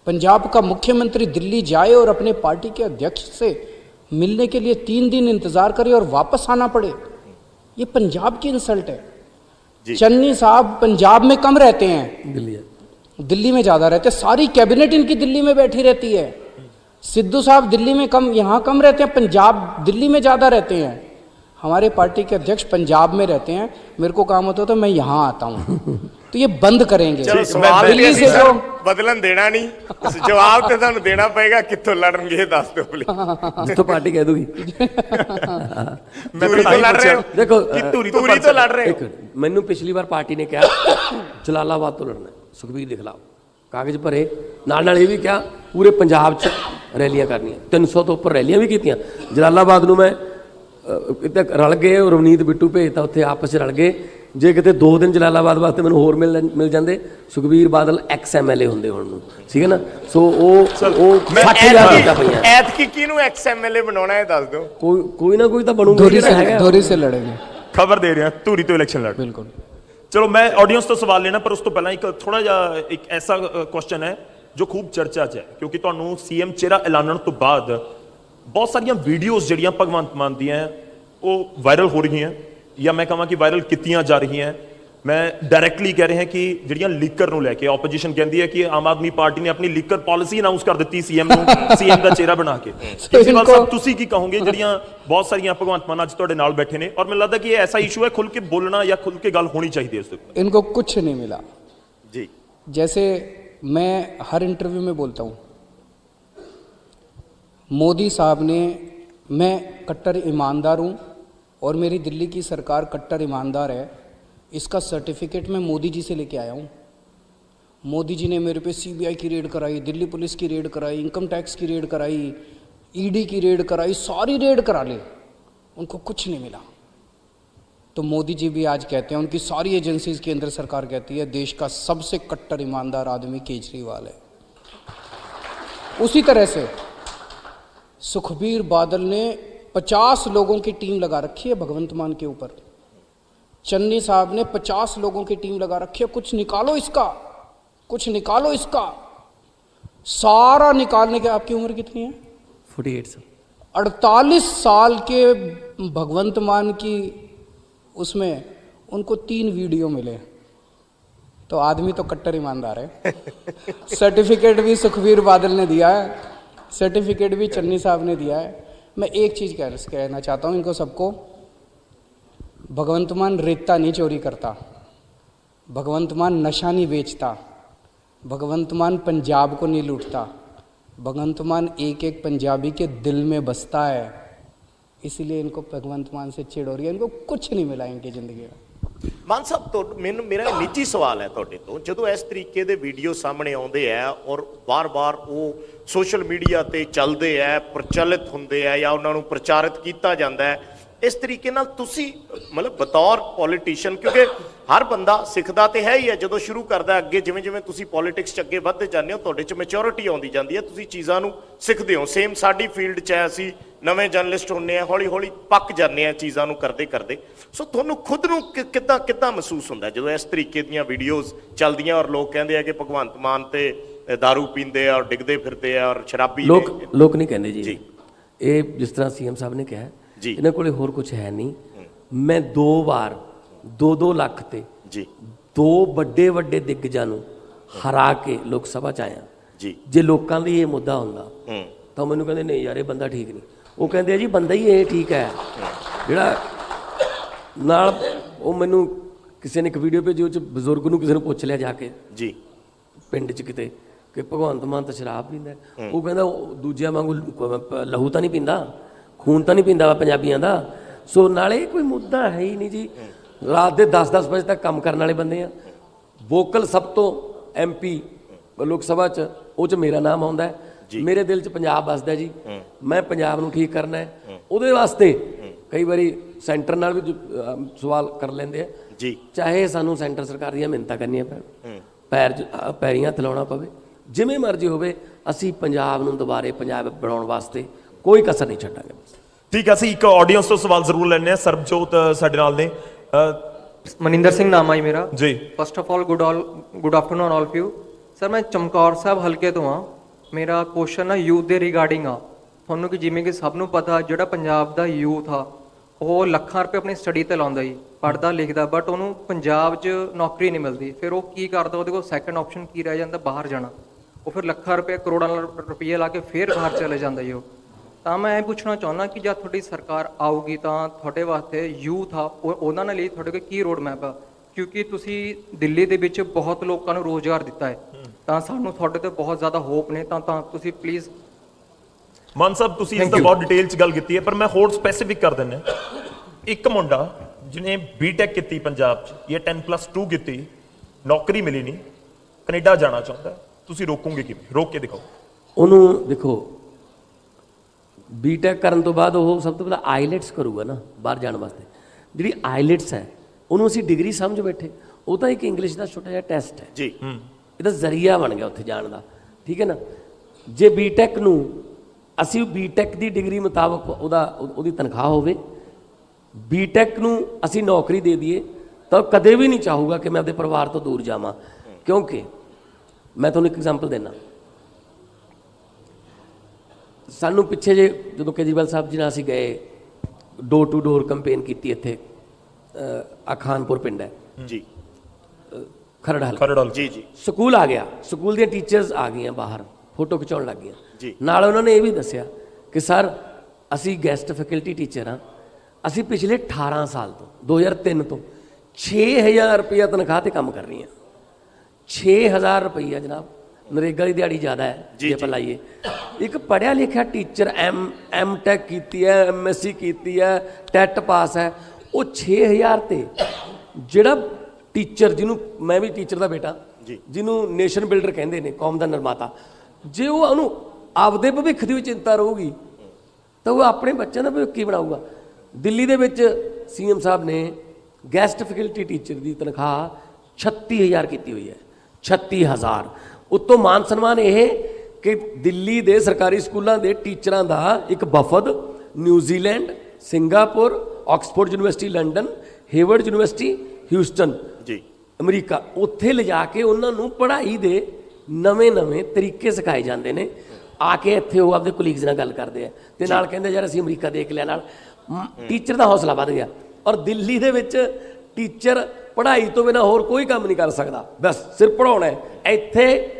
पंजाब का मुख्यमंत्री दिल्ली जाए और अपने पार्टी के अध्यक्ष से मिलने के लिए 3 दिन इंतजार करे और वापस आना पड़े, ये पंजाब की इंसल्ट है। चन्नी साहब पंजाब में कम रहते हैं, दिल्ली में ज्यादा रहते हैं। सारी कैबिनेट इनकी दिल्ली में बैठी रहती है। सिद्धू साहब दिल्ली में कम, यहाँ कम रहते हैं, पंजाब दिल्ली में ज्यादा रहते हैं। हमारे पार्टी के अध्यक्ष पंजाब में रहते हैं, मेरे को काम होता है तो मैं यहाँ आता हूँ। तो ये बंद करेंगे। चलो सवाल दिल्ली से जो बदलन देना नहीं, जवाब तो ਤੁਹਾਨੂੰ ਦੇਣਾ ਪਏਗਾ, ਕਿੱਥੋਂ ਲੜਨਗੇ ਇਹ ਦੱਸ ਦਿਓ ਪਲੀਜ਼। जितो पार्टी कह दूंगी मैं तो लड़ रहे हो, देखो ਧੂਰੀ ਤੋਂ ਲੜ ਰਹੇ ਹੋ। ਮੈਨੂੰ ਪਿਛਲੀ ਵਾਰ ਪਾਰਟੀ ਨੇ ਕਿਹਾ ਜਲਾਲਾਬਾਦ ਤੋਂ ਲੜਨਾ, ਸੁਖਬੀਰ ਦੇ ਖਿਲਾਫ ਕਾਗਜ਼ ਭਰੇ, ਨਾਲ ਇਹ ਵੀ ਕਿਹਾ ਪੂਰੇ ਪੰਜਾਬ 'ਚ ਰੈਲੀਆਂ ਕਰਨੀਆਂ। 300 ਤੋਂ ਉੱਪਰ ਰੈਲੀਆਂ ਵੀ ਕੀਤੀਆਂ। ਜਲਾਲਾਬਾਦ ਨੂੰ ਮੈਂ ਕਿਤੇ ਰਲ ਗਏ, ਰਵਨੀਤ ਬਿੱਟੂ ਭੇਜਤਾ, ਉੱਥੇ ਆਪਸ 'ਚ ਰਲ ਗਏ। ਜੇ ਕਿਤੇ 2 ਦਿਨ ਜਲਾਲਾਬਾਦ ਵਾਸਤੇ ਮੈਨੂੰ ਹੋਰ ਮਿਲ ਜਾਂਦੇ, ਸੁਖਬੀਰ ਬਾਦਲ ਐਕਸ ਐਮਐਲਏ ਹੁੰਦੇ ਹੁਣ ਨੂੰ, ਠੀਕ ਹੈ ਨਾ। ਸੋ ਉਹ 60,000 ਵੋਟਾਂ ਪਈਆਂ। ਐਤਕੀ ਕਿਹਨੂੰ ਐਕਸ ਐਮਐਲਏ ਬਣਾਉਣਾ ਹੈ ਦੱਸ ਦਿਓ। ਕੋਈ ਨਾ ਕੋਈ ਤਾਂ ਬਣੂਗਾ। धोरी से लड़ेंगे, ਖਬਰ ਦੇ ਰਿਹਾ ਧੂਰੀ ਤੋਂ ਇਲੈਕਸ਼ਨ ਲੜ। बिल्कुल। ਚਲੋ ਮੈਂ ਆਡੀਅנס ਤੋਂ ਸਵਾਲ ਲੈਣਾ, ਪਰ ਉਸ ਤੋਂ ਪਹਿਲਾਂ ਇੱਕ ਥੋੜਾ ਜਿਹਾ ਇੱਕ ਐਸਾ ਕੁਐਸਚਨ ਹੈ ਜੋ ਖੂਬ ਚਰਚਾ 'ਚ ਹੈ, ਕਿਉਂਕਿ ਤੁਹਾਨੂੰ ਸੀਐਮ ਚਿਹਰਾ ਐਲਾਨਣ ਤੋਂ ਬਾਅਦ ਬਹੁਤ ਸਾਰੀਆਂ ਵੀਡੀਓਜ਼ ਜਿਹੜੀਆਂ ਭਗਵੰਤ ਮਾਨ ਦੀਆਂ ਉਹ ਵਾਇਰਲ ਹੋ ਰਹੀਆਂ, ਜਾਂ ਮੈਂ ਕਹਾਂ ਕਿ ਵਾਇਰਲ ਕੀਤੀਆਂ ਜਾ ਰਹੀਆਂ। ਮੈਂ ਡਾਇਰੈਕਟਲੀ ਕਹਿ ਰਿਹਾ ਕਿ ਜਿਹੜੀਆਂ ਲੀਕਰ ਨੂੰ ਲੈ ਕੇ ਆਪੋਜੀਸ਼ਨ ਕਹਿੰਦੀ ਹੈ ਕਿ ਆਮ ਆਦਮੀ ਪਾਰਟੀ ਨੇ ਆਪਣੀ ਲੀਕਰ ਪਾਲਿਸੀ ਅਨਾਉਂਸ ਕਰ ਦਿੱਤੀ ਸੀਐਮ ਨੂੰ, ਸੀਐਮ ਦਾ ਚਿਹਰਾ ਬਣਾ ਕੇ। ਕੇਜਰੀਵਾਲ ਸਾਹਿਬ ਤੁਸੀਂ ਕੀ ਕਹੋਗੇ? ਜਿਹੜੀਆਂ ਬਹੁਤ ਸਾਰੀਆਂ ਭਗਵੰਤ ਮਾਨ ਅੱਜ ਤੁਹਾਡੇ ਨਾਲ ਬੈਠੇ ਨੇ, ਔਰ ਮੈਨੂੰ ਲੱਗਦਾ ਕਿ ਇਹ ਐਸਾ ਇਸ਼ੂ ਹੈ ਖੁੱਲ ਕੇ ਬੋਲਣਾ ਜਾਂ ਖੁੱਲ ਕੇ ਗੱਲ ਹੋਣੀ ਚਾਹੀਦੀ है इसके ऊपर। इनको कुछ नहीं मिला जी। जैसे मैं हर इंटरव्यू में बोलता हूँ, मोदी साहब ने, मैं कट्टर ईमानदार हूँ और मेरी दिल्ली की सरकार कट्टर ईमानदार है, इसका सर्टिफिकेट मैं मोदी जी से लेके आया हूँ। मोदी जी ने मेरे पे सीबीआई की रेड कराई, दिल्ली पुलिस की रेड कराई, इनकम टैक्स की रेड कराई, ईडी की रेड कराई, सारी रेड करा ली, उनको कुछ नहीं मिला। तो मोदी जी भी आज कहते हैं, उनकी सारी एजेंसीज केंद्र सरकार कहती है देश का सबसे कट्टर ईमानदार आदमी केजरीवाल है। उसी तरह से सुखबीर बादल ने 50 लोगों की टीम लगा रखी है भगवंत मान के ऊपर। चन्नी साहब ने 50 लोगों की टीम लगा रखी है, कुछ निकालो इसका, कुछ निकालो इसका, सारा निकालने के। आपकी उम्र कितनी है? 48 साल। 48 साल के भगवंत मान की उसमें उनको 3 वीडियो मिले, तो आदमी तो कट्टर ईमानदार है। सर्टिफिकेट भी सुखबीर बादल ने दिया है, सर्टिफिकेट भी चन्नी साहब ने दिया है। मैं एक चीज़ कहना चाहता हूँ इनको सबको, भगवंत मान रेता नहीं चोरी करता, भगवंत मान नशा नहीं बेचता, भगवंत मान पंजाब को नहीं लूटता, भगवंत मान एक एक पंजाबी के दिल में बसता है। इसीलिए इनको भगवंत मान से चिढ़ हो रही है, इनको कुछ नहीं मिला इनकी ज़िंदगी में। ਮਾਨ ਸਾਹਿਬ ਤੋਂ ਮੈਨੂੰ ਮੇਰਾ ਨਿੱਜੀ ਸਵਾਲ ਹੈ ਤੁਹਾਡੇ ਤੋਂ, ਜਦੋਂ ਇਸ ਤਰੀਕੇ ਦੇ ਵੀਡੀਓ ਸਾਹਮਣੇ ਆਉਂਦੇ ਆ ਔਰ ਬਾਰ-ਬਾਰ ਉਹ ਸੋਸ਼ਲ ਮੀਡੀਆ ਤੇ ਚੱਲਦੇ ਆ, ਪ੍ਰਚਲਿਤ ਹੁੰਦੇ ਆ ਜਾਂ ਉਹਨਾਂ ਨੂੰ ਪ੍ਰਚਾਰਿਤ ਕੀਤਾ ਜਾਂਦਾ ਹੈ, ਇਸ ਤਰੀਕੇ ਨਾਲ ਤੁਸੀਂ ਮਤਲਬ ਬਤੌਰ ਪੋਲੀਟੀਸ਼ੀਅਨ, ਕਿਉਂਕਿ ਹਰ ਬੰਦਾ ਸਿੱਖਦਾ ਤੇ ਹੈ ਹੀ ਹੈ ਜਦੋਂ ਸ਼ੁਰੂ ਕਰਦਾ ਅੱਗੇ, ਜਿਵੇਂ ਜਿਵੇਂ ਤੁਸੀਂ ਪੋਲੀਟਿਕਸ 'ਚ ਅੱਗੇ ਵੱਧਦੇ ਜਾਂਦੇ ਹੋ ਤੁਹਾਡੇ 'ਚ ਮੈਚੋਰਿਟੀ ਆਉਂਦੀ ਜਾਂਦੀ ਹੈ, ਤੁਸੀਂ ਚੀਜ਼ਾਂ ਨੂੰ ਸਿੱਖਦੇ ਹੋ। ਸੇਮ ਸਾਡੀ ਫੀਲਡ 'ਚ ਹੈ, ਅਸੀਂ ਨਵੇਂ ਜਰਨਲਿਸਟ ਹੁੰਦੇ ਆ, ਹੌਲੀ ਹੌਲੀ ਪੱਕ ਜਾਂਦੇ ਆ ਚੀਜ਼ਾਂ ਨੂੰ ਕਰਦੇ ਕਰਦੇ। ਸੋ ਤੁਹਾਨੂੰ ਖੁਦ ਨੂੰ ਕਿੱਦਾਂ ਮਹਿਸੂਸ ਹੁੰਦਾ ਜਦੋਂ ਇਸ ਤਰੀਕੇ ਦੀਆਂ ਵੀਡੀਓਜ਼ ਚੱਲਦੀਆਂ ਔਰ ਲੋਕ ਕਹਿੰਦੇ ਆ ਕਿ ਭਗਵੰਤ ਮਾਨ ਤੇ ਦਾਰੂ ਪੀਂਦੇ ਆ ਔਰ ਡਿੱਗਦੇ ਫਿਰਦੇ ਆ ਔਰ ਸ਼ਰਾਬੀ ਨੇ? ਲੋਕ ਨਹੀਂ ਕਹਿੰਦੇ ਜੀ, ਇਹ ਜਿਸ ਤਰ੍ਹਾਂ ਸੀਐਮ ਸਾਹਿਬ ਨੇ ਕਿਹਾ ਜੀ, ਇਹਨਾਂ ਕੋਲੇ ਹੋਰ ਕੁਝ ਹੈ ਨਹੀਂ। ਮੈਂ 2 ਵਾਰ 2-2 ਲੱਖ ਤੇ ਜੀ 2 ਵੱਡੇ ਦਿੱਗਜਾਂ ਨੂੰ ਹਰਾ ਕੇ ਲੋਕ ਸਭਾ 'ਚ ਆਇਆ ਜੀ। ਜੇ ਲੋਕਾਂ ਲਈ ਇਹ ਮੁੱਦਾ ਹੁੰਦਾ ਤਾਂ ਮੈਨੂੰ ਕਹਿੰਦੇ ਨਹੀਂ ਯਾਰ ਇਹ ਬੰਦਾ ਠੀਕ ਨਹੀਂ, ਉਹ ਕਹਿੰਦੇ ਆ ਜੀ ਬੰਦਾ ਹੀ ਇਹ ਠੀਕ ਹੈ। ਜਿਹੜਾ ਨਾਲ ਉਹ ਮੈਨੂੰ ਕਿਸੇ ਨੇ ਇੱਕ ਵੀਡੀਓ ਭੇਜੀ, ਉਹ 'ਚ ਬਜ਼ੁਰਗ ਨੂੰ ਕਿਸੇ ਨੂੰ ਪੁੱਛ ਲਿਆ ਜਾ ਕੇ ਜੀ ਪਿੰਡ 'ਚ ਕਿਤੇ ਕਿ ਭਗਵੰਤ ਮਾਨ ਤਾਂ ਸ਼ਰਾਬ ਪੀਂਦਾ, ਉਹ ਕਹਿੰਦਾ ਉਹ ਦੂਜਿਆਂ ਵਾਂਗੂ ਲਹੂ ਤਾਂ ਨਹੀਂ ਪੀਂਦਾ, ਖੂਨ ਤਾਂ ਨਹੀਂ ਪੀਂਦਾ ਵਾ ਪੰਜਾਬੀਆਂ ਦਾ। ਸੋ ਨਾਲੇ ਕੋਈ ਮੁੱਦਾ ਹੈ ਹੀ ਨਹੀਂ ਜੀ। ਰਾਤ ਦੇ 10-10 ਵਜੇ ਤੱਕ ਕੰਮ ਕਰਨ ਵਾਲੇ ਬੰਦੇ ਆ। ਵੋਕਲ ਸਭ ਤੋਂ MP ਲੋਕ ਸਭਾ 'ਚ ਉਹ 'ਚ ਮੇਰਾ ਨਾਮ ਆਉਂਦਾ ਹੈ। ਮੇਰੇ ਦਿਲ 'ਚ ਪੰਜਾਬ ਵੱਸਦਾ ਜੀ, ਮੈਂ ਪੰਜਾਬ ਨੂੰ ਠੀਕ ਕਰਨਾ ਹੈ। ਉਹਦੇ ਵਾਸਤੇ ਕਈ ਵਾਰੀ ਸੈਂਟਰ ਨਾਲ ਵੀ ਸਵਾਲ ਕਰ ਲੈਂਦੇ ਆ ਜੀ, ਚਾਹੇ ਸਾਨੂੰ ਸੈਂਟਰ ਸਰਕਾਰ ਦੀਆਂ ਮਿਹਨਤਾਂ ਕਰਨੀਆਂ ਪੈਣ, ਪੈਰੀਂ ਹੱਥ ਲਾਉਣਾ ਪਵੇ, ਜਿਵੇਂ ਮਰਜ਼ੀ ਹੋਵੇ, ਅਸੀਂ ਪੰਜਾਬ ਨੂੰ ਦੁਬਾਰੇ ਪੰਜਾਬ ਬਣਾਉਣ ਵਾਸਤੇ ਕੋਈ ਕਸਰ ਨਹੀਂ ਛੱਡਾਂਗੇ। ਠੀਕ ਹੈ, ਅਸੀਂ ਇੱਕ ਆਡੀਅנס ਤੋਂ ਸਵਾਲ ਜ਼ਰੂਰ ਲੈਣੇ ਆ। ਸਰਬਜੋਤ ਸਾਡੇ ਨਾਲ ਨੇ। ਮਨਿੰਦਰ ਸਿੰਘ ਨਾਮ ਹੈ ਮੇਰਾ ਜੀ। First of all good afternoon all of you sir. ਮੈਂ ਚਮਕੌਰ ਸਾਹਿਬ ਹਲਕੇ ਤੋਂ ਹਾਂ। ਮੇਰਾ ਕੁਐਸਚਨ ਨਾ ਯੂਥ ਦੇ ਰਿਗਾਰਡਿੰਗ ਆ। ਤੁਹਾਨੂੰ ਕਿ ਜਿਵੇਂ ਕਿ ਸਭ ਨੂੰ ਪਤਾ ਜਿਹੜਾ ਪੰਜਾਬ ਦਾ ਯੂਥ ਆ ਉਹ ਲੱਖਾਂ ਰੁਪਏ ਆਪਣੀ ਸਟੱਡੀ ਤੇ ਲਾਉਂਦਾ ਜੀ, ਪੜ੍ਹਦਾ ਲਿਖਦਾ, ਬਟ ਉਹਨੂੰ ਪੰਜਾਬ 'ਚ ਨੌਕਰੀ ਨਹੀਂ ਮਿਲਦੀ। ਫਿਰ ਉਹ ਕੀ ਕਰਦਾ, ਉਹਦੇ ਕੋਲ ਸੈਕੰਡ ਆਪਸ਼ਨ ਕੀ ਰਹਿ ਜਾਂਦਾ, ਬਾਹਰ ਜਾਣਾ। ਉਹ ਫਿਰ ਲੱਖਾਂ ਰੁਪਏ ਕਰੋੜਾਂ ਰੁਪਏ ਲਾ ਕੇ ਫਿਰ ਬਾਹਰ ਚਲੇ ਜਾਂਦਾ ਜੀ ਉਹ। ਤਾਂ ਮੈਂ ਇਹ ਪੁੱਛਣਾ ਚਾਹੁੰਦਾ ਕਿ ਜਦ ਤੁਹਾਡੀ ਸਰਕਾਰ ਆਊਗੀ ਤਾਂ ਤੁਹਾਡੇ ਵਾਸਤੇ ਯੂਥ ਆ ਉਹਨਾਂ ਨਾਲ ਲਈ ਤੁਹਾਡੇ ਕੋਲ ਕੀ ਰੋਡ ਮੈਪ ਆ? ਕਿਉਂਕਿ ਤੁਸੀਂ ਦਿੱਲੀ ਦੇ ਵਿੱਚ ਬਹੁਤ ਲੋਕਾਂ ਨੂੰ ਰੋਜ਼ਗਾਰ ਦਿੱਤਾ ਹੈ, ਤਾਂ ਸਾਨੂੰ ਤੁਹਾਡੇ ਤੇ ਬਹੁਤ ਜ਼ਿਆਦਾ ਹੋਪ ਨੇ। ਤਾਂ ਤੁਸੀਂ ਪਲੀਜ਼। ਮਾਨ ਸਾਹਿਬ ਤੁਸੀਂ ਇਸ ਦਾ ਬਹੁਤ ਡਿਟੇਲ 'ਚ ਗੱਲ ਕੀਤੀ ਹੈ, ਪਰ ਮੈਂ ਹੋਰ ਸਪੈਸੀਫਿਕ ਕਰ ਦਿੰਦਾ। ਇੱਕ ਮੁੰਡਾ ਜਿਹਨੇ B.Tech ਕੀਤੀ ਪੰਜਾਬ 'ਚ ਜਾਂ 10+2 ਕੀਤੀ, ਨੌਕਰੀ ਮਿਲੀ ਨਹੀਂ, ਕੈਨੇਡਾ ਜਾਣਾ ਚਾਹੁੰਦਾ, ਤੁਸੀਂ ਰੋਕੋਗੇ ਕਿਵੇਂ? ਰੋਕ ਕੇ ਦਿਖਾਓ ਉਹਨੂੰ। ਦੇਖੋ B.Tech ਕਰਨ ਤੋਂ ਬਾਅਦ ਉਹ ਸਭ ਤੋਂ ਪਹਿਲਾਂ ਆਈਲੈਟਸ ਕਰੂਗਾ ਨਾ ਬਾਹਰ ਜਾਣ ਵਾਸਤੇ। ਜਿਹੜੀ ਆਈਲੈਟਸ ਹੈ ਉਹਨੂੰ ਅਸੀਂ ਡਿਗਰੀ ਸਮਝ ਬੈਠੇ, ਉਹ ਤਾਂ ਇੱਕ ਇੰਗਲਿਸ਼ ਦਾ ਛੋਟਾ ਜਿਹਾ ਟੈਸਟ ਹੈ ਜੀ। ਇਹਦਾ ਜ਼ਰੀਆ ਬਣ ਗਿਆ ਉੱਥੇ ਜਾਣ ਦਾ, ਠੀਕ ਹੈ ਨਾ। ਜੇ B.Tech ਨੂੰ ਅਸੀਂ B.Tech ਦੀ ਡਿਗਰੀ ਮੁਤਾਬਕ ਉਹਦੀ ਤਨਖਾਹ ਹੋਵੇ, B.Tech ਨੂੰ ਅਸੀਂ ਨੌਕਰੀ ਦੇ ਦਈਏ, ਤਾਂ ਕਦੇ ਵੀ ਨਹੀਂ ਚਾਹੂਗਾ ਕਿ ਮੈਂ ਆਪਣੇ ਪਰਿਵਾਰ ਤੋਂ ਦੂਰ ਜਾਵਾਂ। ਕਿਉਂਕਿ ਮੈਂ ਤੁਹਾਨੂੰ ਇੱਕ ਐਗਜ਼ਾਮਪਲ ਦੇਣਾ। ਸਾਨੂੰ ਪਿੱਛੇ ਜੇ ਜਦੋਂ ਕੇਜਰੀਵਾਲ ਸਾਹਿਬ ਜੀ ਨਾਲ ਅਸੀਂ ਗਏ, ਡੋਰ ਟੂ ਡੋਰ ਕੰਪੇਨ ਕੀਤੀ ਇੱਥੇ, ਖਾਨਪੁਰ ਪਿੰਡ ਹੈ ਜੀ, ਖਰੜ ਜੀ ਜੀ। ਸਕੂਲ ਆ ਗਿਆ, ਸਕੂਲ ਦੀਆਂ ਟੀਚਰਸ ਆ ਗਈਆਂ ਬਾਹਰ, ਫੋਟੋ ਖਿਚਾਉਣ ਲੱਗ ਗਈਆਂ ਜੀ। ਨਾਲ ਉਹਨਾਂ ਨੇ ਇਹ ਵੀ ਦੱਸਿਆ ਕਿ ਸਰ ਅਸੀਂ ਗੈਸਟ ਫੈਕਲਟੀ ਟੀਚਰ ਹਾਂ, ਅਸੀਂ ਪਿਛਲੇ 18 ਸਾਲ ਤੋਂ 2003 ਤੋਂ 6000 ਰੁਪਇਆ ਤਨਖਾਹ ਤੇ ਕੰਮ ਕਰ ਰਹੀ ਹਾਂ। 6000 ਰੁਪਈਆ ਜਨਾਬ, ਨਰੇਗਾ ਦੀ ਦਿਹਾੜੀ ਜ਼ਿਆਦਾ ਹੈ ਜੇ ਆਪਾਂ ਲਾਈਏ। ਇੱਕ ਪੜ੍ਹਿਆ ਲਿਖਿਆ ਟੀਚਰ M.Tech ਕੀਤੀ ਹੈ, MSc ਕੀਤੀ ਹੈ, ਟੈਟ ਪਾਸ ਹੈ, ਉਹ 6000 ਤੇ ਜਿਹੜਾ ਟੀਚਰ, ਜਿਹਨੂੰ ਮੈਂ ਵੀ ਟੀਚਰ ਦਾ ਬੇਟਾ, ਜਿਹਨੂੰ ਨੇਸ਼ਨ ਬਿਲਡਰ ਕਹਿੰਦੇ ਨੇ, ਕੌਮ ਦਾ ਨਿਰਮਾਤਾ, ਜੇ ਉਹ ਉਹਨੂੰ ਆਪਦੇ ਭਵਿੱਖ ਦੀ ਵੀ ਚਿੰਤਾ ਰਹੂਗੀ ਤਾਂ ਉਹ ਆਪਣੇ ਬੱਚਿਆਂ ਦਾ ਭਵਿੱਖ ਕੀ ਬਣਾਊਗਾ? ਦਿੱਲੀ ਦੇ ਵਿੱਚ CM ਸਾਹਿਬ ਨੇ ਗੈਸਟ ਫੈਕਲਟੀ ਟੀਚਰ ਦੀ ਤਨਖਾਹ 36000 ਕੀਤੀ ਹੋਈ ਹੈ। 36000 ਉੱਤੋਂ ਮਾਨ ਸਨਮਾਨ ਇਹ ਕਿ ਦਿੱਲੀ ਦੇ ਸਰਕਾਰੀ ਸਕੂਲਾਂ ਦੇ ਟੀਚਰਾਂ ਦਾ ਇੱਕ ਵਫਦ New Zealand, Singapore, Oxford university London, Hayward university Houston ਜੀ ਅਮਰੀਕਾ, ਉੱਥੇ ਲਿਜਾ ਕੇ ਉਹਨਾਂ ਨੂੰ ਪੜ੍ਹਾਈ ਦੇ ਨਵੇਂ ਤਰੀਕੇ ਸਿਖਾਏ ਜਾਂਦੇ ਨੇ। ਆ ਕੇ ਇੱਥੇ ਉਹ ਆਪਦੇ ਕੋਲੀਗਸ ਨਾਲ ਗੱਲ ਕਰਦੇ ਆ ਤੇ ਨਾਲ ਕਹਿੰਦੇ ਯਾਰ ਅਸੀਂ ਅਮਰੀਕਾ ਦੇਖ ਲਿਆ। ਨਾਲ ਟੀਚਰ ਦਾ ਹੌਸਲਾ ਵੱਧ ਗਿਆ। ਔਰ ਦਿੱਲੀ ਦੇ ਵਿੱਚ ਟੀਚਰ ਪੜ੍ਹਾਈ ਤੋਂ ਬਿਨਾਂ ਹੋਰ ਕੋਈ ਕੰਮ ਨਹੀਂ ਕਰ ਸਕਦਾ, ਬਸ ਸਿਰਫ ਪੜ੍ਹਾਉਣਾ ਹੈ। ਇੱਥੇ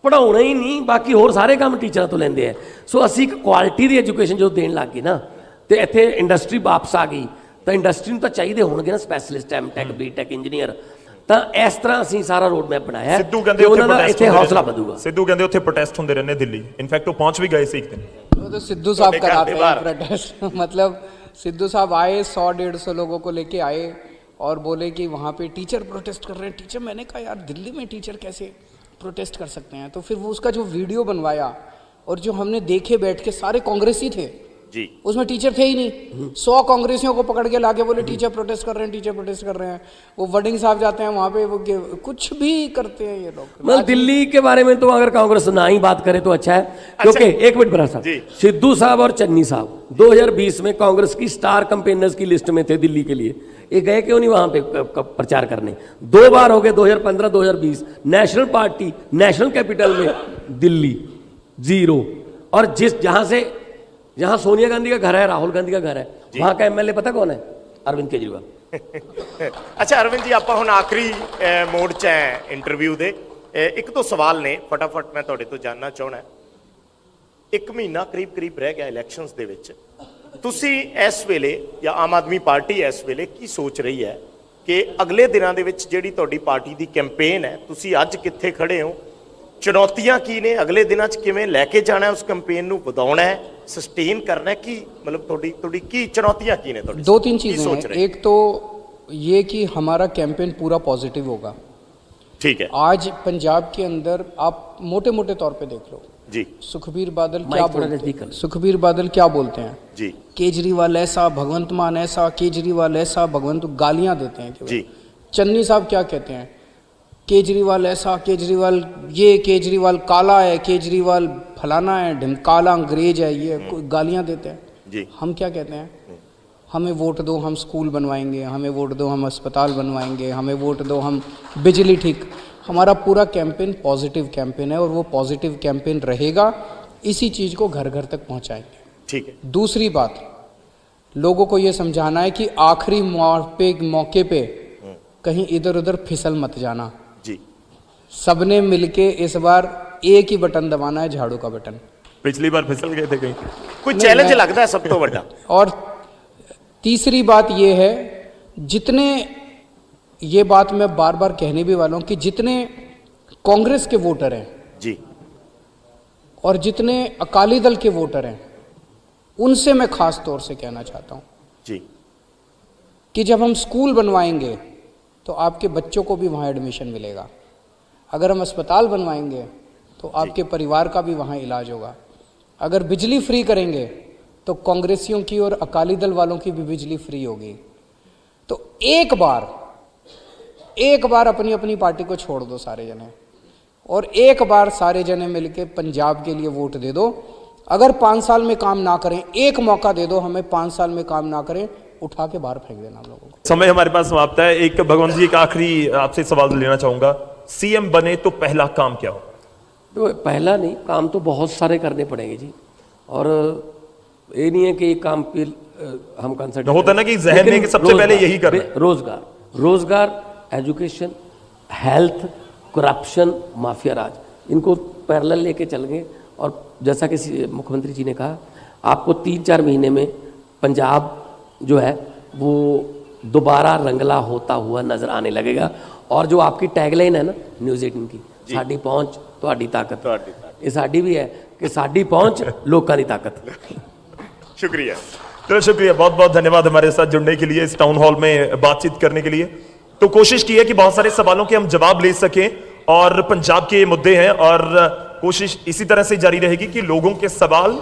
ਪੜ੍ਹਾਉਣਾ ਹੀ ਨਹੀਂ, ਬਾਕੀ ਹੋਰ ਸਾਰੇ ਕੰਮ ਟੀਚਰਾਂ ਤੋਂ ਲੈਂਦੇ ਆ। ਸੋ ਅਸੀਂ ਇੱਕ ਕੁਆਲਿਟੀ ਦੀ ਐਜੂਕੇਸ਼ਨ ਜਦੋਂ ਦੇਣ ਲੱਗ ਗਏ ਨਾ, ਤੇ ਇੱਥੇ ਇੰਡਸਟਰੀ ਵਾਪਸ ਆ ਗਈ, ਤਾਂ ਇੰਡਸਟਰੀ ਨੂੰ ਤਾਂ ਚਾਹੀਦੇ ਹੋਣਗੇ ਨਾ ਸਪੈਸ਼ਲਿਸਟ, M.Tech B.Tech ਇੰਜੀਨੀਅਰ। ਤਾਂ ਇਸ ਤਰ੍ਹਾਂ ਅਸੀਂ ਸਾਰਾ ਰੋਡ ਮੈਪ ਬਣਾਇਆ। ਸਿੱਧੂ ਕਹਿੰਦੇ ਉਹਨਾਂ ਦਾ ਇੱਥੇ ਹੌਸਲਾ ਵਧੂਗਾ। ਸਿੱਧੂ ਕਹਿੰਦੇ ਉੱਥੇ ਪ੍ਰੋਟੈਸਟ ਹੁੰਦੇ ਰਹਿੰਦੇ ਦਿੱਲੀ, ਇਨਫੈਕਟ ਉਹ पहुंच भी गए थे एक दिन। वो तो सिद्धू साहब कराते हैं प्रोटेस्ट। मतलब सिद्धू साहब आए, 100-150 लोगों को लेके आए, और बोले कि वहाँ पे टीचर प्रोटेस्ट कर रहे हैं। टीचर, मैंने कहा यार दिल्ली में टीचर कैसे प्रोटेस्ट कर सकते हैं? तो फिर वो उसका जो वीडियो बनवाया और जो हमने देखे बैठ के, सारे कांग्रेसी थे जी, उसमें टीचर थे ही नहीं। 100 कांग्रेसियों को पकड़ के लाके बोले टीचर प्रोटेस्ट कर रहे हैं, टीचर प्रोटेस्ट कर रहे हैं। वो वर्डिंग साहब जाते हैं वहाँ पे, वो कुछ भी करते हैं ये लोग। मतलब दिल्ली के बारे में तो अगर कांग्रेस ना ही बात करे तो अच्छा है, क्योंकि एक मिनट बड़ा साहब, सिद्धू साहब और चन्नी साहब 2020 में कांग्रेस की स्टार कैंपेनर्स की लिस्ट में थे दिल्ली के लिए। ये गए क्यों नहीं वहां पे प्रचार करने? 2 बार हो गए, 2015 2020। नेशनल पार्टी नेशनल कैपिटल में दिल्ली 0। और जहां सोनिया गांधी का घर है, राहुल गांधी का घर है, वहां का एमएलए पता कौन है? अरविंद केजरीवाल। अच्छा अरविंद जी, ਆਪਾਂ ਹੁਣ ਆਖਰੀ ਮੋੜ 'ਚ ਹੈ ਇੰਟਰਵਿਊ ਦੇ। ਇੱਕ ਦੋ ਸਵਾਲ ਨੇ, ਫਟਾਫਟ ਮੈਂ ਤੁਹਾਡੇ ਤੋਂ ਜਾਨਣਾ ਚਾਹਣਾ। 1 ਮਹੀਨਾ ਕਰੀਬ ਰਹਿ ਗਿਆ ਇਲੈਕਸ਼ਨਸ ਦੇ ਵਿੱਚ। ਤੁਸੀਂ ਇਸ ਵੇਲੇ ਜਾਂ ਆਮ ਆਦਮੀ ਪਾਰਟੀ ਇਸ ਵੇਲੇ ਕੀ ਸੋਚ ਰਹੀ ਹੈ ਕਿ ਅਗਲੇ ਦਿਨਾਂ ਦੇ ਵਿੱਚ ਜਿਹੜੀ ਤੁਹਾਡੀ ਪਾਰਟੀ ਦੀ ਕੈਂਪੇਨ ਹੈ, ਤੁਸੀਂ ਅੱਜ ਕਿੱਥੇ ਖੜੇ ਹੋ, ਚੁਣੌਤੀਆਂ ਕੀ ਨੇ, ਅਗਲੇ ਦਿਨਾਂ 'ਚ ਕਿਵੇਂ ਲੈ ਕੇ ਜਾਣਾ, ਉਸ ਕੈਂਪੇਨ ਨੂੰ ਵਧਾਉਣਾ ਹੈ, सस्टेन करना है? कि मतलब थोड़ी की चुनौतियां की ने? 2-3 चीजें हैं। एक तो ये कि हमारा कैंपेन पूरा पॉजिटिव होगा। ठीक है। आज पंजाब के अंदर आप मोटे मोटे तौर पे देख लो जी, सुखबीर बादल क्या बोलते हैं? सुखबीर बादल क्या बोलते हैं जी? केजरीवाल ऐसा, भगवंत मान ऐसा, केजरीवाल ऐसा, भगवंत गालियां देते हैं जी। चन्नी साहब क्या कहते हैं? केजरीवाल ऐसा, केजरीवाल ये, केजरीवाल काला है, केजरीवाल फलाना है, ढिमकाला अंग्रेज है, ये गालियां देते हैं जी। हम क्या कहते हैं? हमें वोट दो, हम स्कूल बनवाएंगे, हमें वोट दो, हम अस्पताल बनवाएंगे, हमें वोट दो, हम बिजली ठीक। हमारा पूरा कैंपेन पॉजिटिव कैंपेन है और वो पॉजिटिव कैंपेन रहेगा। इसी चीज़ को घर घर तक पहुंचाएंगे। ठीक है। दूसरी बात, लोगों को ये समझाना है कि आखिरी मौके पे कहीं इधर उधर फिसल मत जाना जी। सबने मिलके इस बार एक ही बटन दबाना है, झाड़ू का बटन। पिछली बार फिसल गए थे कहीं। कोई चैलेंज लगता है सब तो बड़ा? और तीसरी बात ये है, जितने, ये बात मैं बार बार कहने भी वाला हूं कि जितने कांग्रेस के वोटर हैं जी और जितने अकाली दल के वोटर हैं, उनसे मैं खास तौर से कहना चाहता हूं जी कि जब हम स्कूल बनवाएंगे तो आपके बच्चों को भी वहां एडमिशन मिलेगा। अगर हम अस्पताल बनवाएंगे तो आपके परिवार का भी वहाँ इलाज होगा। अगर बिजली फ्री करेंगे तो कांग्रेसियों की और अकाली दल वालों की भी बिजली फ्री होगी। तो एक बार अपनी अपनी पार्टी को छोड़ दो सारे जने, और एक बार सारे जने मिलके पंजाब के लिए वोट दे दो। अगर 5 साल में काम ना करें, एक मौका दे दो हमें, 5 साल में काम ना करें, उठा के बाहर फेंक देना हम लोगों को। समय हमारे पास समाप्त है। एक भगवंत जी, एक आखिरी आपसे सवाल लेना चाहूंगा। सीएम बने तो पहला काम क्या हो? तो पहला नहीं, काम तो बहुत सारे करने पड़ेंगे जी। और ये नहीं है कि एक काम पे हम कंसल्ट होता ना कि जहन में कि सबसे पहले यही करना। रोजगार, एजुकेशन, हेल्थ, करप्शन, माफिया राज, इनको पैरेलल लेके चल गए। और जैसा कि मुख्यमंत्री जी ने कहा, आपको 3-4 महीने में पंजाब जो है वो दोबारा रंगला होता हुआ नजर आने लगेगा। और जो आपकी टैगलाइन है ना न्यूज़ 18 की, साडी पहुंच तुहाडी ताकत, ये साडी भी है कि साडी पहुंच लोकां दी ताकत। शुक्रिया। तो शुक्रिया, बहुत बहुत धन्यवाद हमारे साथ जुड़ने के लिए, इस टाउन हॉल में बातचीत करने के लिए। तो कोशिश की है कि बहुत सारे सवालों के हम जवाब ले सकें, और पंजाब के मुद्दे हैं, और कोशिश इसी तरह से जारी रहेगी कि लोगों के सवाल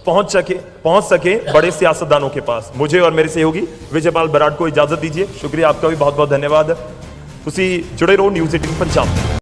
पहुंच सके बड़े सियासतदानों के पास। मुझे और मेरे सहयोगी विजयपाल बराड़ को इजाजत दीजिए। शुक्रिया आपका भी, बहुत बहुत धन्यवाद। तुसी जुड़े रहो न्यूज़ 18 पंजाब।